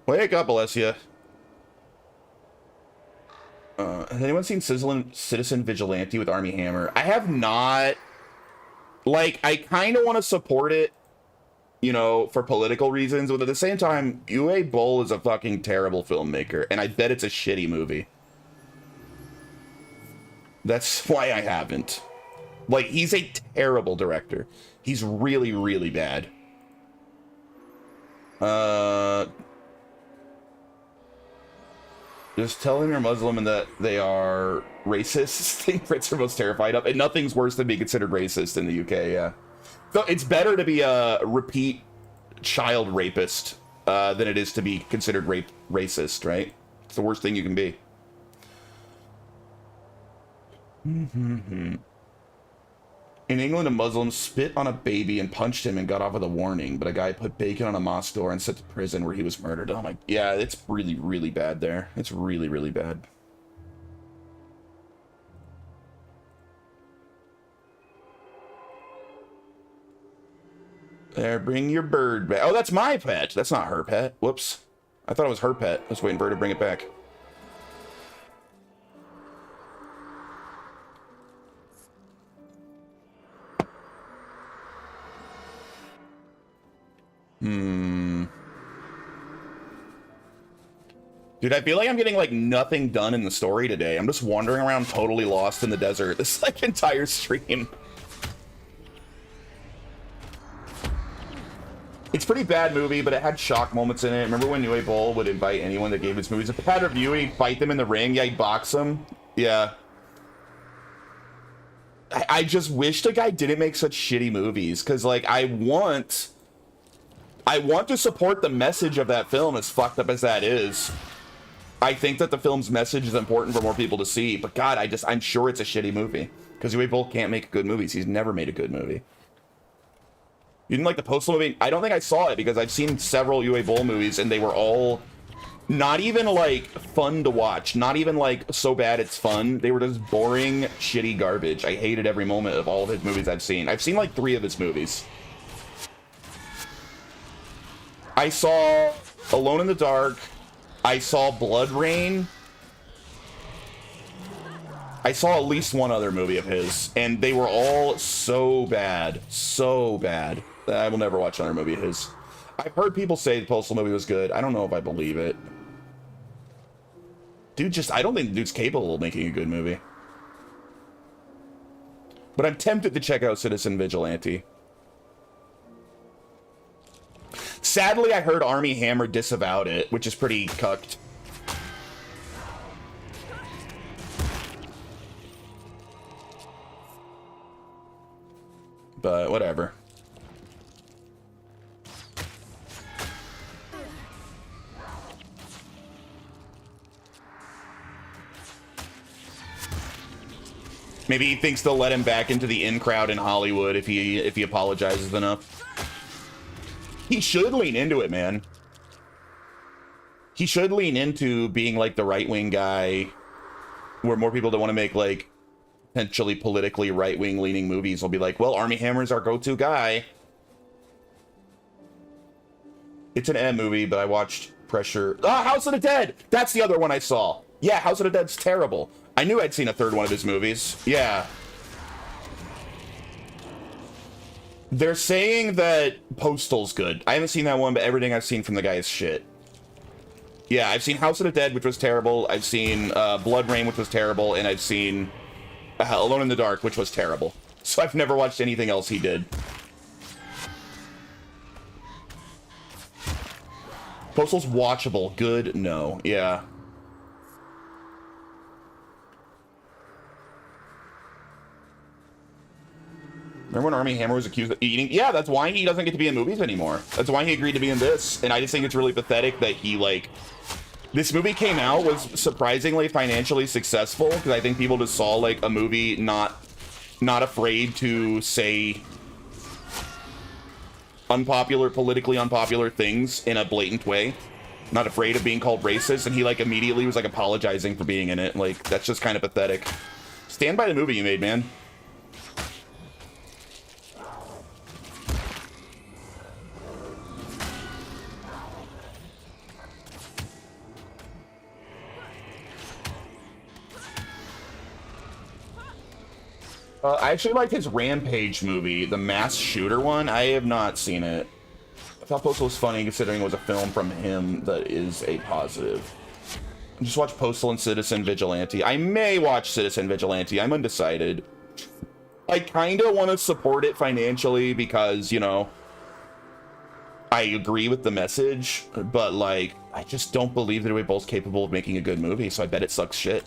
Wake up, Alessia. Has anyone seen Citizen Vigilante with Army Hammer? I have not. Like, I kind of want to support it, you know, for political reasons, but at the same time, Uwe Boll is a fucking terrible filmmaker, and I bet it's a shitty movie. That's why I haven't. Like, he's a terrible director. He's really, really bad. Just tell them you're Muslim and that they are racist. Thing Brits are most terrified of. And nothing's worse than being considered racist in the UK, yeah. So it's better to be a repeat child rapist than it is to be considered racist, right? It's the worst thing you can be. In England, a Muslim spit on a baby and punched him and got off with a warning, but a guy put bacon on a mosque door and sent to prison where he was murdered. Oh my, yeah, it's really, really bad there. It's really, really bad. There, bring your bird back. Oh, that's my pet. That's not her pet. Whoops. I thought it was her pet. I was waiting for her to bring it back. Dude, I feel like I'm getting, like, nothing done in the story today. I'm just wandering around totally lost in the desert this, like, entire stream. It's a pretty bad movie, but it had shock moments in it. Remember when Uwe Boll would invite anyone that gave his movies a bad review and he'd fight them in the ring? Yeah, he'd box them. Yeah. I just wish the guy didn't make such shitty movies, because, like, I want to support the message of that film, as fucked up as that is. I think that the film's message is important for more people to see, but God, I'm sure it's a shitty movie, because Uwe Boll can't make good movies. He's never made a good movie. You didn't like the Postal movie? I don't think I saw it, because I've seen several Uwe Boll movies, and they were all not even, like, fun to watch. Not even, like, so bad it's fun. They were just boring, shitty garbage. I hated every moment of all of his movies I've seen. I've seen, like, 3 of his movies. I saw Alone in the Dark. I saw Blood Rain. I saw at least one other movie of his, and they were all so bad. So bad. That I will never watch another movie of his. I've heard people say the Postal movie was good. I don't know if I believe it. Dude, I don't think the dude's capable of making a good movie. But I'm tempted to check out Citizen Vigilante. Sadly, I heard Army Hammer disavowed it, which is pretty cucked. But whatever. Maybe he thinks they'll let him back into the in crowd in Hollywood if he apologizes enough. He should lean into it, man. He should lean into being, like, the right-wing guy, where more people that want to make, like, potentially politically right-wing leaning movies will be like, well, Army Hammer's our go-to guy. It's an M movie, but I watched Pressure. Ah, House of the Dead! That's the other one I saw. Yeah, House of the Dead's terrible. I knew I'd seen a third one of his movies. Yeah. They're saying that Postal's good. I haven't seen that one, but everything I've seen from the guy is shit. Yeah, I've seen House of the Dead, which was terrible. I've seen Blood Rain, which was terrible. And I've seen Alone in the Dark, which was terrible. So I've never watched anything else he did. Postal's watchable. Good? No. Yeah. Remember when Armie Hammer was accused of eating? Yeah, that's why he doesn't get to be in movies anymore. That's why he agreed to be in this. And I just think it's really pathetic that he, like... This movie came out, was surprisingly financially successful, because I think people just saw, like, a movie not afraid to say politically unpopular things in a blatant way. Not afraid of being called racist, and he, like, immediately was, like, apologizing for being in it. Like, that's just kind of pathetic. Stand by the movie you made, man. I actually liked his Rampage movie, the mass shooter one. I have not seen it. I thought Postal was funny considering it was a film from him that is a positive. Just watch Postal and Citizen Vigilante. I may watch Citizen Vigilante. I'm undecided. I kind of want to support it financially because, you know, I agree with the message, but, like, I just don't believe that we're both capable of making a good movie, so I bet it sucks shit.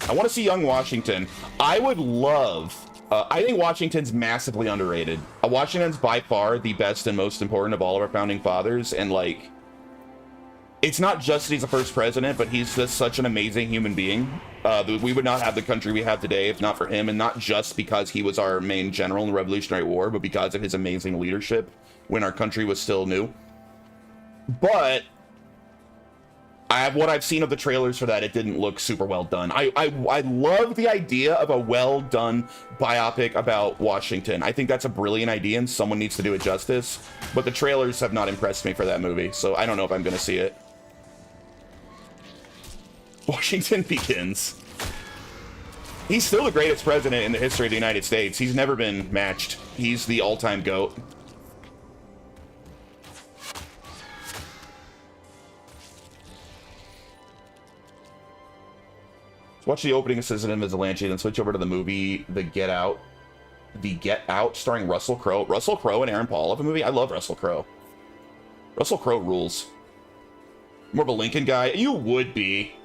I want to see young Washington. I would love... I think Washington's massively underrated. Washington's by far the best and most important of all of our founding fathers, and, like... It's not just that he's the first president, but he's just such an amazing human being. We would not have the country we have today if not for him, and not just because he was our main general in the Revolutionary War, but because of his amazing leadership when our country was still new. But... what I've seen of the trailers for that, it didn't look super well done. I love the idea of a well done biopic about Washington. I think that's a brilliant idea and someone needs to do it justice. But the trailers have not impressed me for that movie, so I don't know if I'm going to see it. Washington Begins. He's still the greatest president in the history of the United States. He's never been matched. He's the all-time GOAT. Watch the opening of Citizen Vigilante, then switch over to the movie The Get Out. The Get Out, starring Russell Crowe. Russell Crowe and Aaron Paul have a movie? I love Russell Crowe. Russell Crowe rules. More of a Lincoln guy? You would be.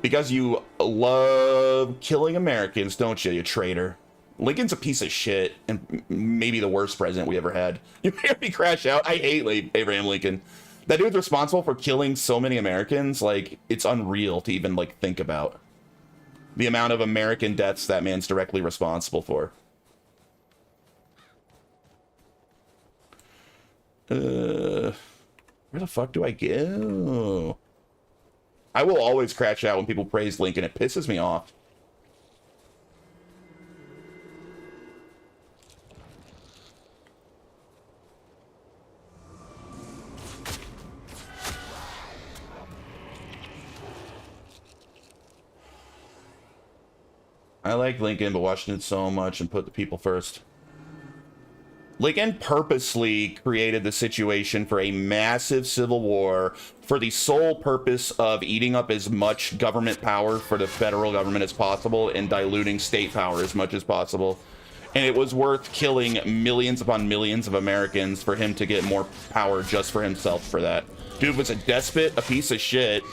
Because you love killing Americans, don't you, you traitor? Lincoln's a piece of shit, and maybe the worst president we ever had. You hear me crash out? I hate Abraham Lincoln. That dude's responsible for killing so many Americans, like, it's unreal to even, like, think about. The amount of American deaths that man's directly responsible for. Where the fuck do I go? I will always crash out when people praise Lincoln. It pisses me off. I like Lincoln, but Washington so much and put the people first. Lincoln purposely created the situation for a massive civil war for the sole purpose of eating up as much government power for the federal government as possible and diluting state power as much as possible. And it was worth killing millions upon millions of Americans for him to get more power just for himself for that. Dude was a despot, a piece of shit.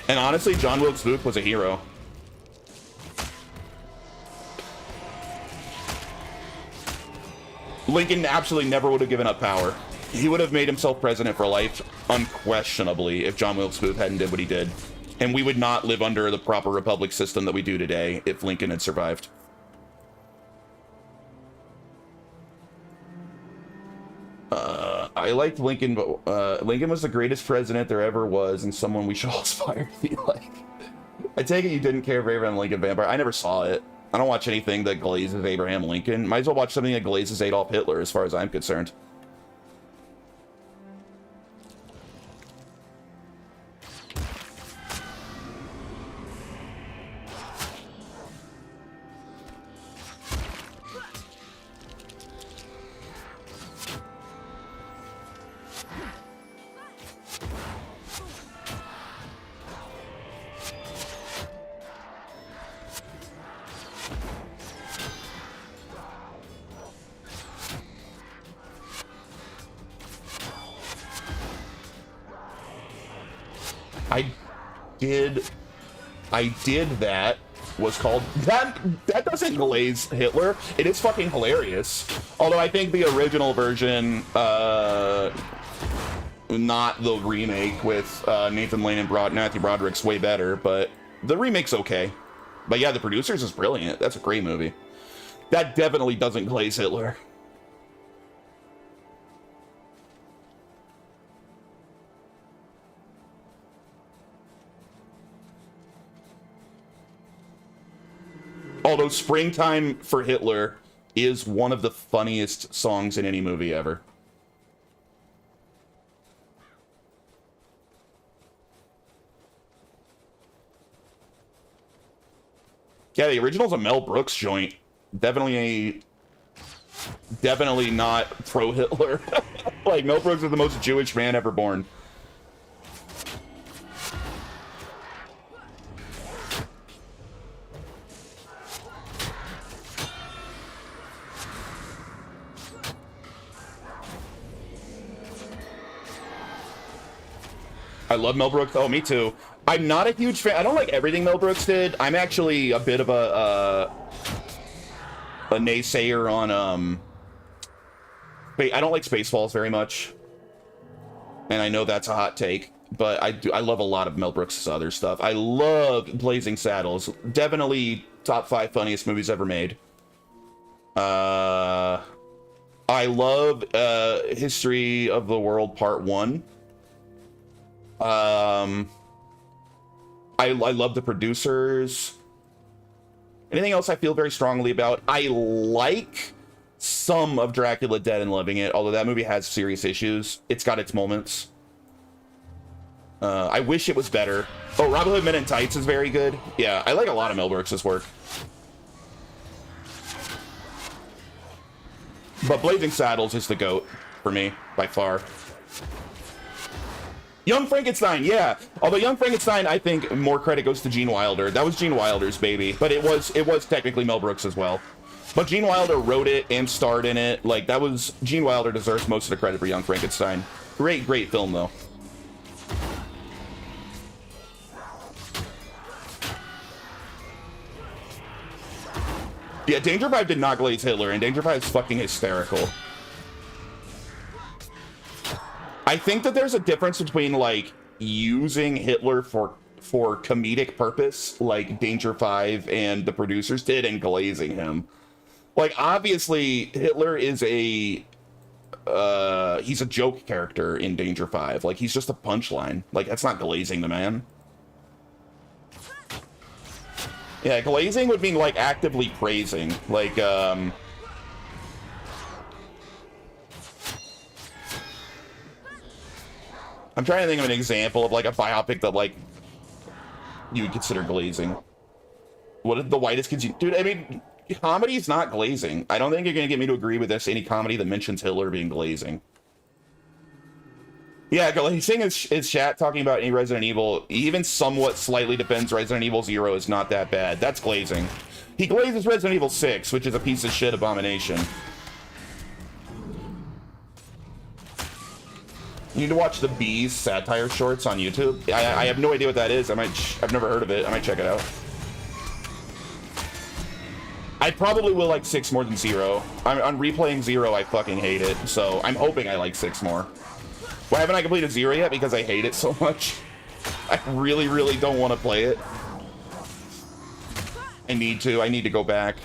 And honestly, John Wilkes Booth was a hero. Lincoln absolutely never would have given up power. He would have made himself president for life, unquestionably, if John Wilkes Booth hadn't did what he did. And we would not live under the proper republic system that we do today if Lincoln had survived. I liked Lincoln, but Lincoln was the greatest president there ever was and someone we should all aspire to be like. I take it you didn't care for Abraham Lincoln Vampire. I never saw it. I don't watch anything that glazes Abraham Lincoln. Might as well watch something that glazes Adolf Hitler, as far as I'm concerned. I did that. Was called that doesn't glaze Hitler. It is fucking hilarious. Although I think the original version, not the remake with Nathan Lane and Matthew Broderick's way better, but the remake's okay. But yeah, The Producers is brilliant. That's a great movie. That definitely doesn't glaze Hitler. Although Springtime for Hitler is one of the funniest songs in any movie ever. Yeah, the original's a Mel Brooks joint. Definitely not pro Hitler. Like, Mel Brooks is the most Jewish man ever born. I love Mel Brooks. Oh, me too. I'm not a huge fan. I don't like everything Mel Brooks did. I'm actually a bit of a naysayer on I don't like Spaceballs very much, and I know that's a hot take, but I love a lot of Mel Brooks' other stuff. I love Blazing Saddles. Definitely top 5 funniest movies ever made. I love History of the World Part 1. I love The Producers. Anything else I feel very strongly about? I like some of Dracula Dead and Loving It, although that movie has serious issues. It's got its moments. I wish it was better. Oh, Robin Hood Men in Tights is very good. Yeah, I like a lot of Mel Brooks' work. But Blazing Saddles is the GOAT for me, by far. Young Frankenstein, yeah. Although Young Frankenstein, I think more credit goes to Gene Wilder. That was Gene Wilder's baby, but it was technically Mel Brooks as well. But Gene Wilder wrote it and starred in it. Like, that was... Gene Wilder deserves most of the credit for Young Frankenstein. Great film, though. Yeah, Danger 5 did not glaze Hitler, and Danger 5 is fucking hysterical. I think that there's a difference between, like, using Hitler for comedic purpose, like Danger 5 and The Producers did, and glazing him. Like, obviously, Hitler is he's a joke character in Danger 5. Like, he's just a punchline. Like, that's not glazing the man. Yeah, glazing would mean, like, actively praising. Like, I'm trying to think of an example of, like, a biopic that, like, you would consider glazing. What did The Whitest Kids... Dude, I mean, comedy's not glazing. I don't think you're going to get me to agree with this, any comedy that mentions Hitler being glazing. Yeah, glazing is chat talking about any Resident Evil. He even somewhat slightly defends Resident Evil 0 is not that bad. That's glazing. He glazes Resident Evil 6, which is a piece of shit abomination. You need to watch the Bees satire shorts on YouTube. I have no idea what that is. I've never heard of it. I might check it out. I probably will like 6 more than 0. On replaying 0, I fucking hate it. So I'm hoping I like 6 more. Why haven't I completed 0 yet? Because I hate it so much. I really, really don't want to play it. I need to go back.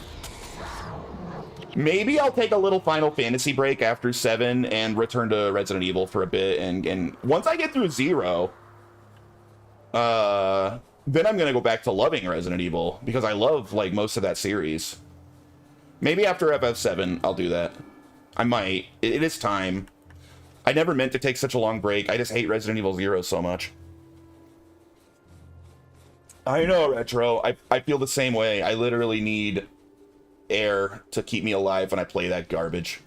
Maybe I'll take a little Final Fantasy break after 7 and return to Resident Evil for a bit. And once I get through 0, then I'm going to go back to loving Resident Evil. Because I love, like, most of that series. Maybe after FF7, I'll do that. I might. It is time. I never meant to take such a long break. I just hate Resident Evil 0 so much. I know, Retro. I feel the same way. I literally need air to keep me alive when I play that garbage.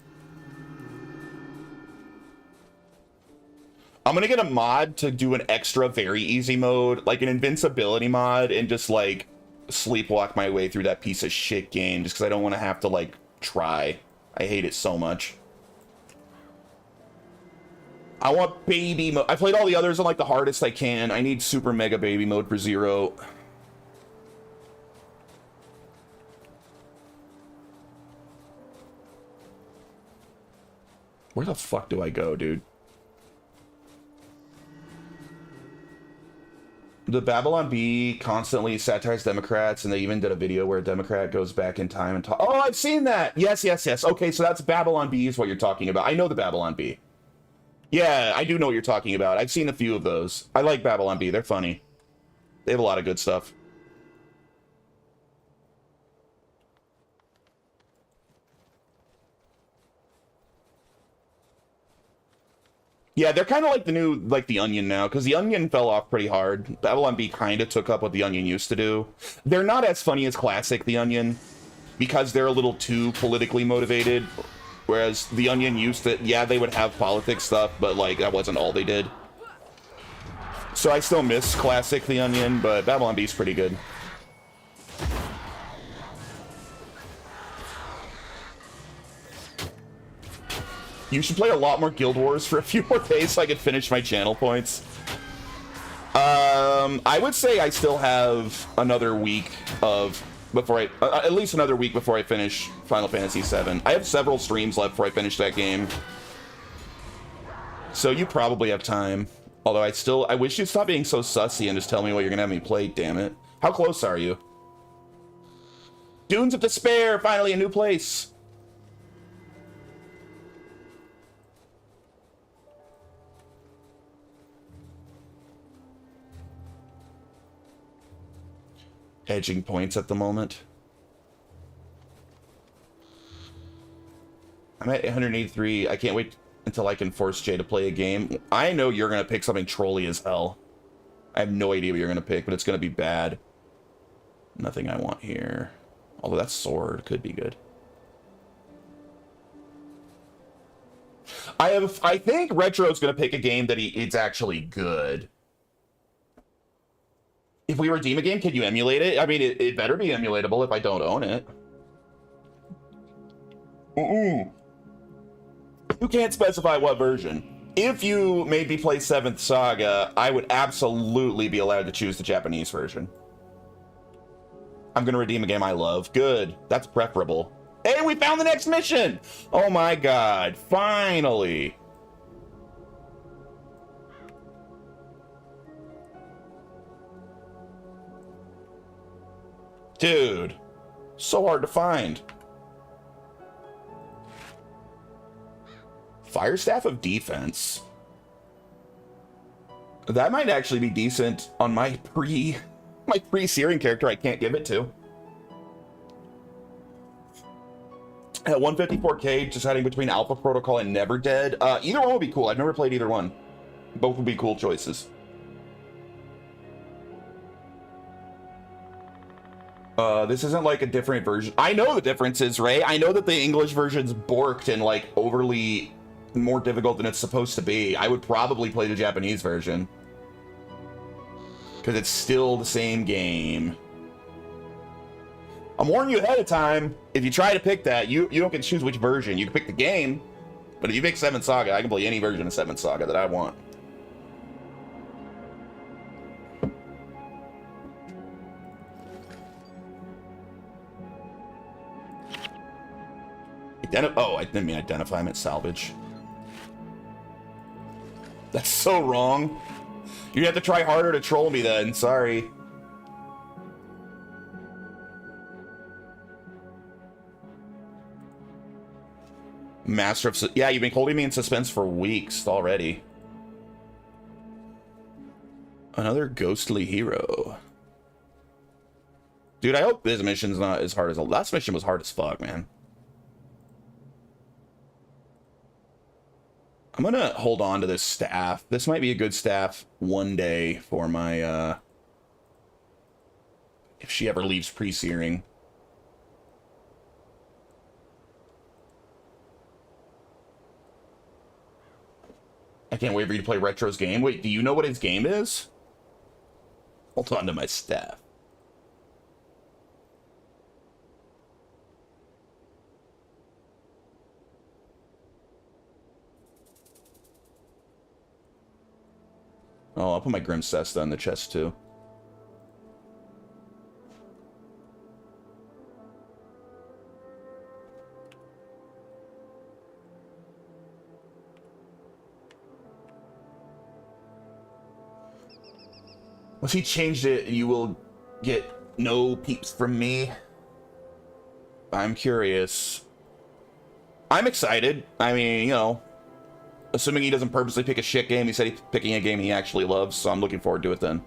I'm gonna get a mod to do an extra very easy mode, like an invincibility mod, and just like sleepwalk my way through that piece of shit game just because I don't want to have to like try. I hate it so much. I want baby mode. I played all the others on like the hardest I can. I need super mega baby mode for Zero. Where the fuck do I go, dude? The Babylon Bee constantly satirized Democrats, and they even did a video where a Democrat goes back in time and talk. Oh, I've seen that. Yes, yes, yes. Okay, so that's Babylon Bee is what you're talking about. I know the Babylon Bee. Yeah, I do know what you're talking about. I've seen a few of those. I like Babylon Bee. They're funny. They have a lot of good stuff. Yeah, they're kind of like the new, like the Onion now, because the Onion fell off pretty hard. Babylon Bee kind of took up what the Onion used to do. They're not as funny as classic The Onion, because they're a little too politically motivated. Whereas the Onion used to, yeah, they would have politics stuff, but like that wasn't all they did. So I still miss classic The Onion, but Babylon Bee's pretty good. You should play a lot more Guild Wars for a few more days so I could finish my channel points. I would say I still have another week of before I at least another week before I finish Final Fantasy VII. I have several streams left before I finish that game, so you probably have time. Although I wish you'd stop being so sussy and just tell me what you're gonna have me play. Damn it! How close are you? Dunes of Despair, finally a new place. Edging points at the moment. I'm at 183. I can't wait until I can force Jay to play a game. I know you're gonna pick something trolly as hell. I have no idea what you're gonna pick, but it's gonna be bad. Nothing I want here. Although that sword could be good. I think Retro's gonna pick a game that it's actually good. If we redeem a game, can you emulate it? I mean, it better be emulatable if I don't own it. You can't specify what version. If you made me play 7th Saga, I would absolutely be allowed to choose the Japanese version. I'm gonna redeem a game I love. Good. That's preferable. Hey, we found the next mission! Oh my god. Finally. Dude, so hard to find. Fire Staff of Defense. That might actually be decent on my pre-searing character I can't give it to. At 154k, deciding between Alpha Protocol and Never Dead. Either one would be cool. I've never played either one. Both would be cool choices. This isn't like a different version. I know the differences, Ray. I know that the English version's borked and like overly more difficult than it's supposed to be. I would probably play the Japanese version, because it's still the same game. I'm warning you ahead of time. If you try to pick that, you don't get to choose which version. You can pick the game, but if you pick 7th Saga, I can play any version of 7th Saga that I want. Oh, I didn't mean identify, I meant salvage. That's so wrong. You have to try harder to troll me then, sorry. Master of... Yeah, you've been holding me in suspense for weeks already. Another ghostly hero. Dude, I hope this mission's not as hard as... The last mission was hard as fuck, man. I'm gonna hold on to this staff. This might be a good staff one day for my, if she ever leaves pre-searing. I can't wait for you to play Retro's game. Wait, do you know what his game is? Hold on to my staff. put my Grim Cesta in the chest too. Once he changed it, you will get no peeps from me. I'm curious. I'm excited. I mean, you know, assuming he doesn't purposely pick a shit game, he said he's picking a game he actually loves, so I'm looking forward to it then.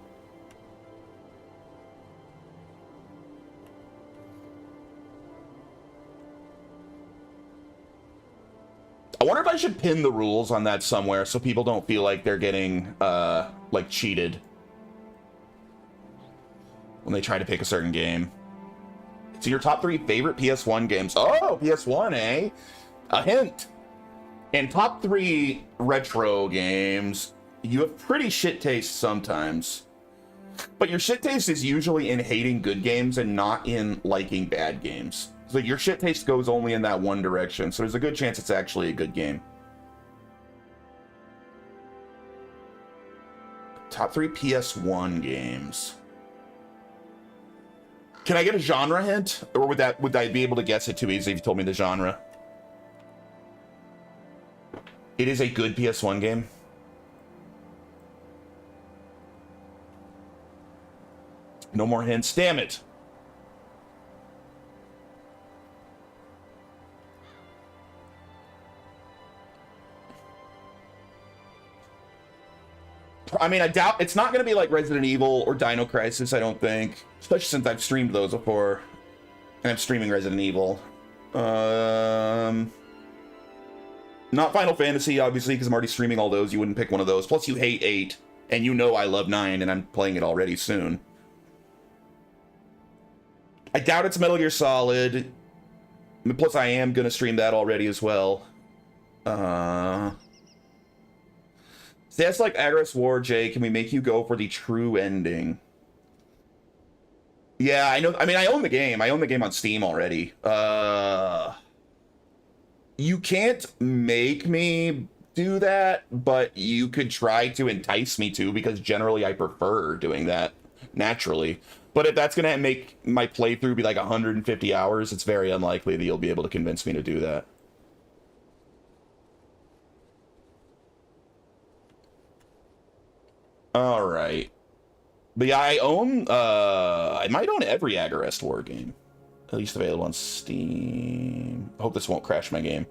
I wonder if I should pin the rules on that somewhere so people don't feel like they're getting, like, cheated when they try to pick a certain game. So your top 3 favorite PS1 games. Oh, PS1, eh? A hint. In top 3 retro games, you have pretty shit taste sometimes. But your shit taste is usually in hating good games and not in liking bad games. So your shit taste goes only in that one direction. So there's a good chance it's actually a good game. Top 3 PS1 games. Can I get a genre hint? Or would I be able to guess it too easy if you told me the genre? It is a good PS1 game. No more hints. Damn it. I mean, I doubt it's not going to be like Resident Evil or Dino Crisis, I don't think. Especially since I've streamed those before. And I'm streaming Resident Evil. Not Final Fantasy, obviously, because I'm already streaming all those. You wouldn't pick one of those. Plus, you hate 8. And you know I love 9, and I'm playing it already soon. I doubt it's Metal Gear Solid. Plus, I am going to stream that already as well. See, that's like Agarest War, Jay. Can we make you go for the true ending? Yeah, I know. I mean, I own the game. I own the game on Steam already. You can't make me do that, but you could try to entice me to, because generally I prefer doing that naturally. But if that's going to make my playthrough be like 150 hours, it's very unlikely that you'll be able to convince me to do that. All right. But yeah, I might own every Agarest War game. At least available on Steam. I hope this won't crash my game.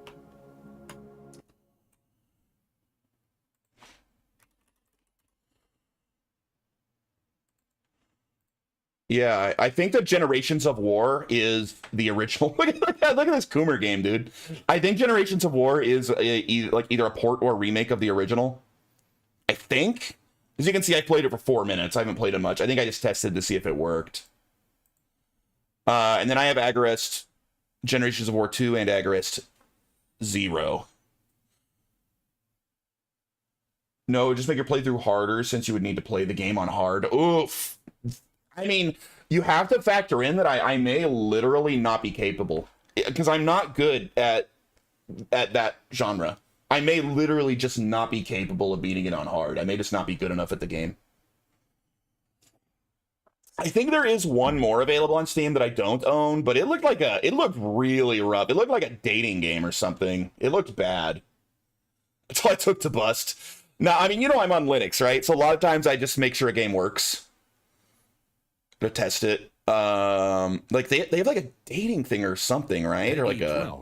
Yeah, I think that Generations of War is the original. Look at this Coomer game, dude. I think Generations of War is either a port or a remake of the original. I think. As you can see, I played it for 4 minutes. I haven't played it much. I think I just tested to see if it worked. And then I have Agarest Generations of War 2 and Agarest 0. No, just make your playthrough harder since you would need to play the game on hard. Oof. I mean, you have to factor in that I may literally not be capable. Because I'm not good at that genre. I may literally just not be capable of beating it on hard. I may just not be good enough at the game. I think there is one more available on Steam that I don't own, but it looked really rough. It looked like a dating game or something. It looked bad. That's all it took to bust. Now, I mean, you know I'm on Linux, right? So a lot of times I just make sure a game works to test it. Like they have like a dating thing or something, right? Or like a...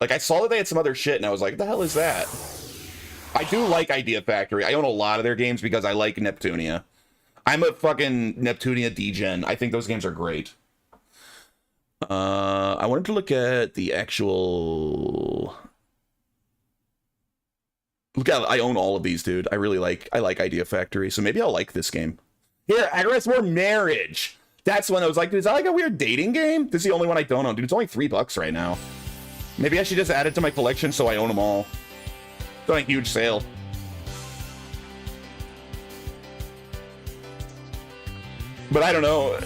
Like, I saw that they had some other shit, and I was like, the hell is that? I do like Idea Factory. I own a lot of their games because I like Neptunia. I'm a fucking Neptunia degen. I think those games are great. I wanted to look at the actual... Look at, I own all of these, dude. I like Idea Factory, so maybe I'll like this game. Here, Agarest War Marriage. That's one I was like, dude, is that like a weird dating game? This is the only one I don't own, dude. It's only $3 right now. Maybe I should just add it to my collection so I own them all. It's on a huge sale. But I don't know.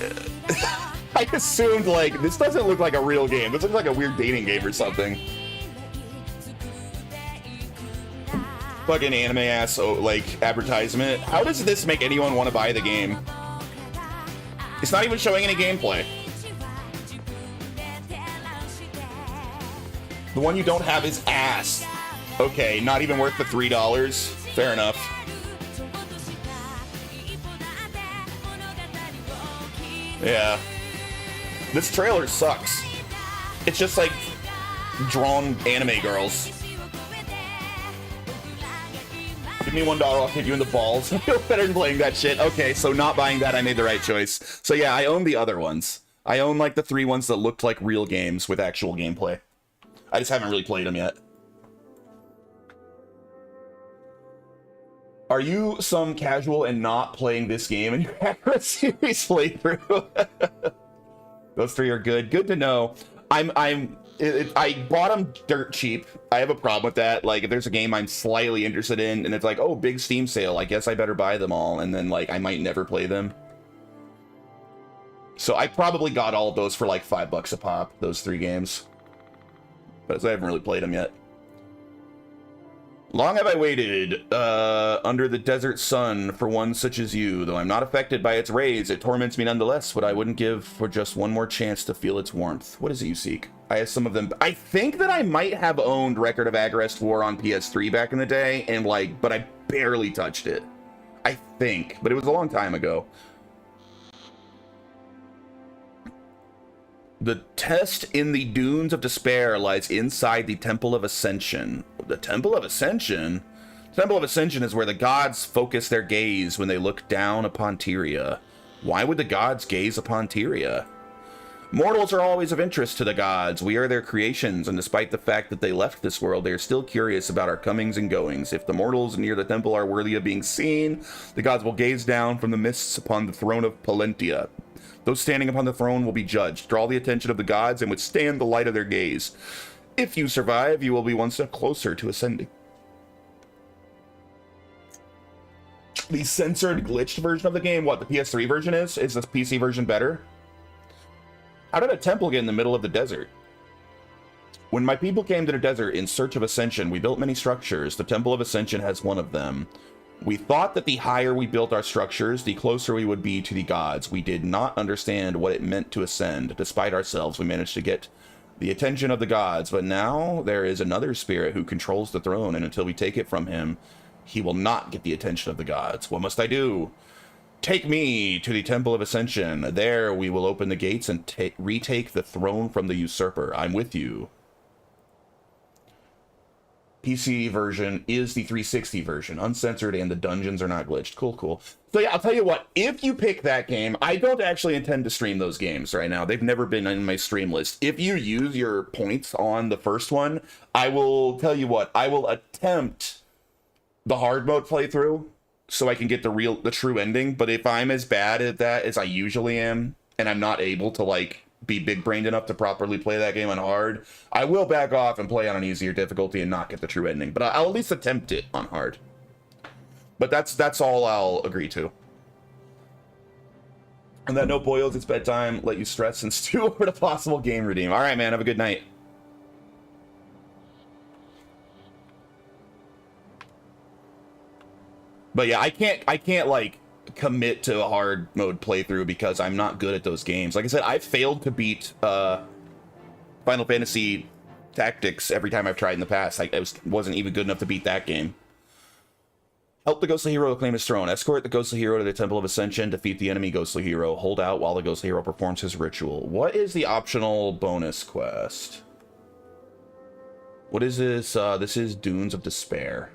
I assumed, like, this doesn't look like a real game. This looks like a weird dating game or something. fucking anime ass like advertisement. How does this make anyone want to buy the game? It's not even showing any gameplay. The one you don't have is ass. Okay, not even worth the $3. Fair enough. Yeah. This trailer sucks. It's just like drawn anime girls. Give me $1, I'll hit you in the balls. I feel better than playing that shit. Okay, so not buying that, I made the right choice. So yeah, I own the other ones. I own like the 3 ones that looked like real games with actual gameplay. I just haven't really played them yet. Are you some casual and not playing this game and you have a series playthrough? Those 3 are good. Good to know. I bought them dirt cheap. I have a problem with that. Like, if there's a game I'm slightly interested in and it's like, oh, big Steam sale, I guess I better buy them all. And then, like, I might never play them. So I probably got all of those for like $5 a pop, those 3 games. But I haven't really played them yet. Long have I waited under the desert sun for one such as you. Though I'm not affected by its rays, it torments me nonetheless. What I wouldn't give for just one more chance to feel its warmth. What is it you seek? I have some of them. I think that I might have owned Record of Agrest War on PS3 back in the day, and like, but I barely touched it. I think, but it was a long time ago. The test in the Dunes of Despair lies inside the Temple of Ascension. The Temple of Ascension? The Temple of Ascension is where the gods focus their gaze when they look down upon Tyria. Why would the gods gaze upon Tyria? Mortals are always of interest to the gods. We are their creations, and despite the fact that they left this world, they are still curious about our comings and goings. If the mortals near the temple are worthy of being seen, the gods will gaze down from the mists upon the throne of Palentia. Those standing upon the throne will be judged. Draw the attention of the gods and withstand the light of their gaze. If you survive, you will be one step closer to ascending. The censored, glitched version of the game, what the PS3 version is? Is the PC version better? How did a temple get in the middle of the desert? When my people came to the desert in search of ascension, we built many structures. The Temple of Ascension has one of them. We thought that the higher we built our structures, the closer we would be to the gods. We did not understand what it meant to ascend. Despite ourselves, we managed to get the attention of the gods. But now there is another spirit who controls the throne, and until we take it from him, he will not get the attention of the gods. What must I do? Take me to the Temple of Ascension. There we will open the gates and retake the throne from the usurper. I'm with you. PC version is the 360 version, uncensored, and the dungeons are not glitched. Cool, cool. So yeah, I'll tell you what, if you pick that game, I don't actually intend to stream those games right now. They've never been in my stream list. If you use your points on the first one, I will tell you what, I will attempt the hard mode playthrough so I can get the true ending. But if I'm as bad at that as I usually am, and I'm not able to like be big-brained enough to properly play that game on hard, I will back off and play on an easier difficulty and not get the true ending. But I'll at least attempt it on hard. But that's all I'll agree to. And that note, boils, it's bedtime. Let you stress and stew over the possible game redeem. All right, man. Have a good night. But yeah, I can't like commit to a hard mode playthrough because I'm not good at those games. Like I said, I've failed to beat Final Fantasy Tactics every time I've tried in the past. I wasn't even good enough to beat that game. Help the ghostly hero claim his throne. Escort the ghostly hero to the Temple of Ascension. Defeat the enemy ghostly hero. Hold out while the ghostly hero performs his ritual. What is the optional bonus quest? What is this? This is Dunes of Despair.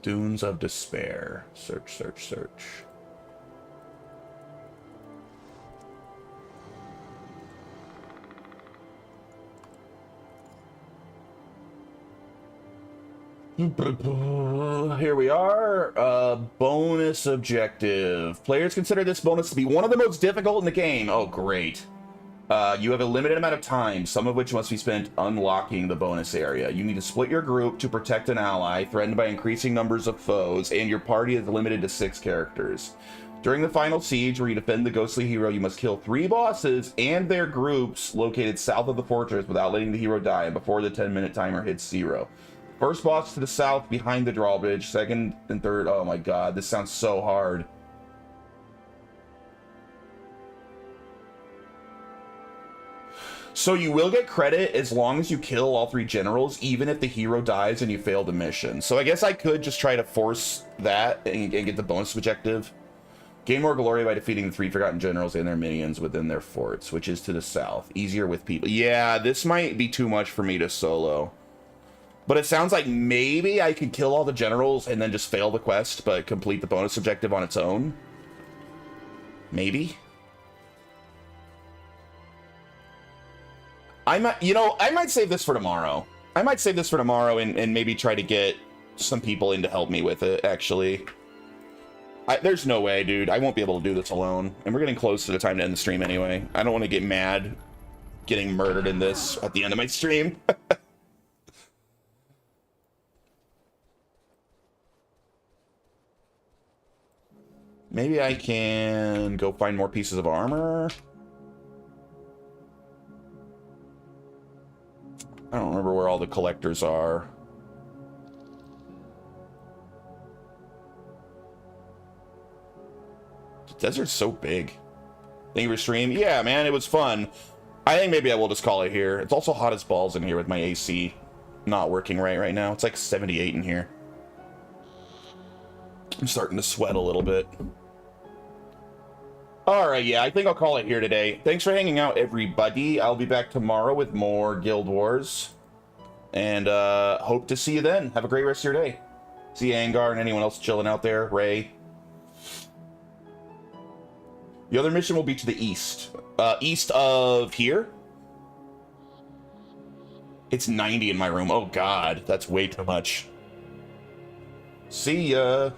Dunes of Despair. Search, search, search. Here we are. Bonus objective. Players consider this bonus to be one of the most difficult in the game. Oh, great. You have a limited amount of time, some of which must be spent unlocking the bonus area. You need to split your group to protect an ally threatened by increasing numbers of foes, and your party is limited to 6 characters. During the final siege, where you defend the ghostly hero, you must kill 3 bosses and their groups located south of the fortress without letting the hero die before the 10-minute timer hits 0. First boss to the south behind the drawbridge, second and third. Oh my god, this sounds so hard. So you will get credit as long as you kill all 3 generals, even if the hero dies and you fail the mission. So I guess I could just try to force that and get the bonus objective. Gain more glory by defeating the 3 forgotten generals and their minions within their forts, which is to the south. Easier with people. Yeah, this might be too much for me to solo. But it sounds like maybe I could kill all the generals and then just fail the quest, but complete the bonus objective on its own. Maybe. I might save this for tomorrow. I might save this for tomorrow and maybe try to get some people in to help me with it, actually. There's no way, dude. I won't be able to do this alone. And we're getting close to the time to end the stream anyway. I don't want to get mad getting murdered in this at the end of my stream. Maybe I can go find more pieces of armor. I don't remember where all the collectors are. The desert's so big. Thank you for stream. Yeah, man, it was fun. I think maybe I will just call it here. It's also hot as balls in here with my AC not working right now. It's like 78 in here. I'm starting to sweat a little bit. Alright, yeah, I think I'll call it here today. Thanks for hanging out, everybody. I'll be back tomorrow with more Guild Wars. And hope to see you then. Have a great rest of your day. See you, Angar, and anyone else chilling out there. Ray. The other mission will be to the east. East of here. It's 90 in my room. Oh, God. That's way too much. See ya.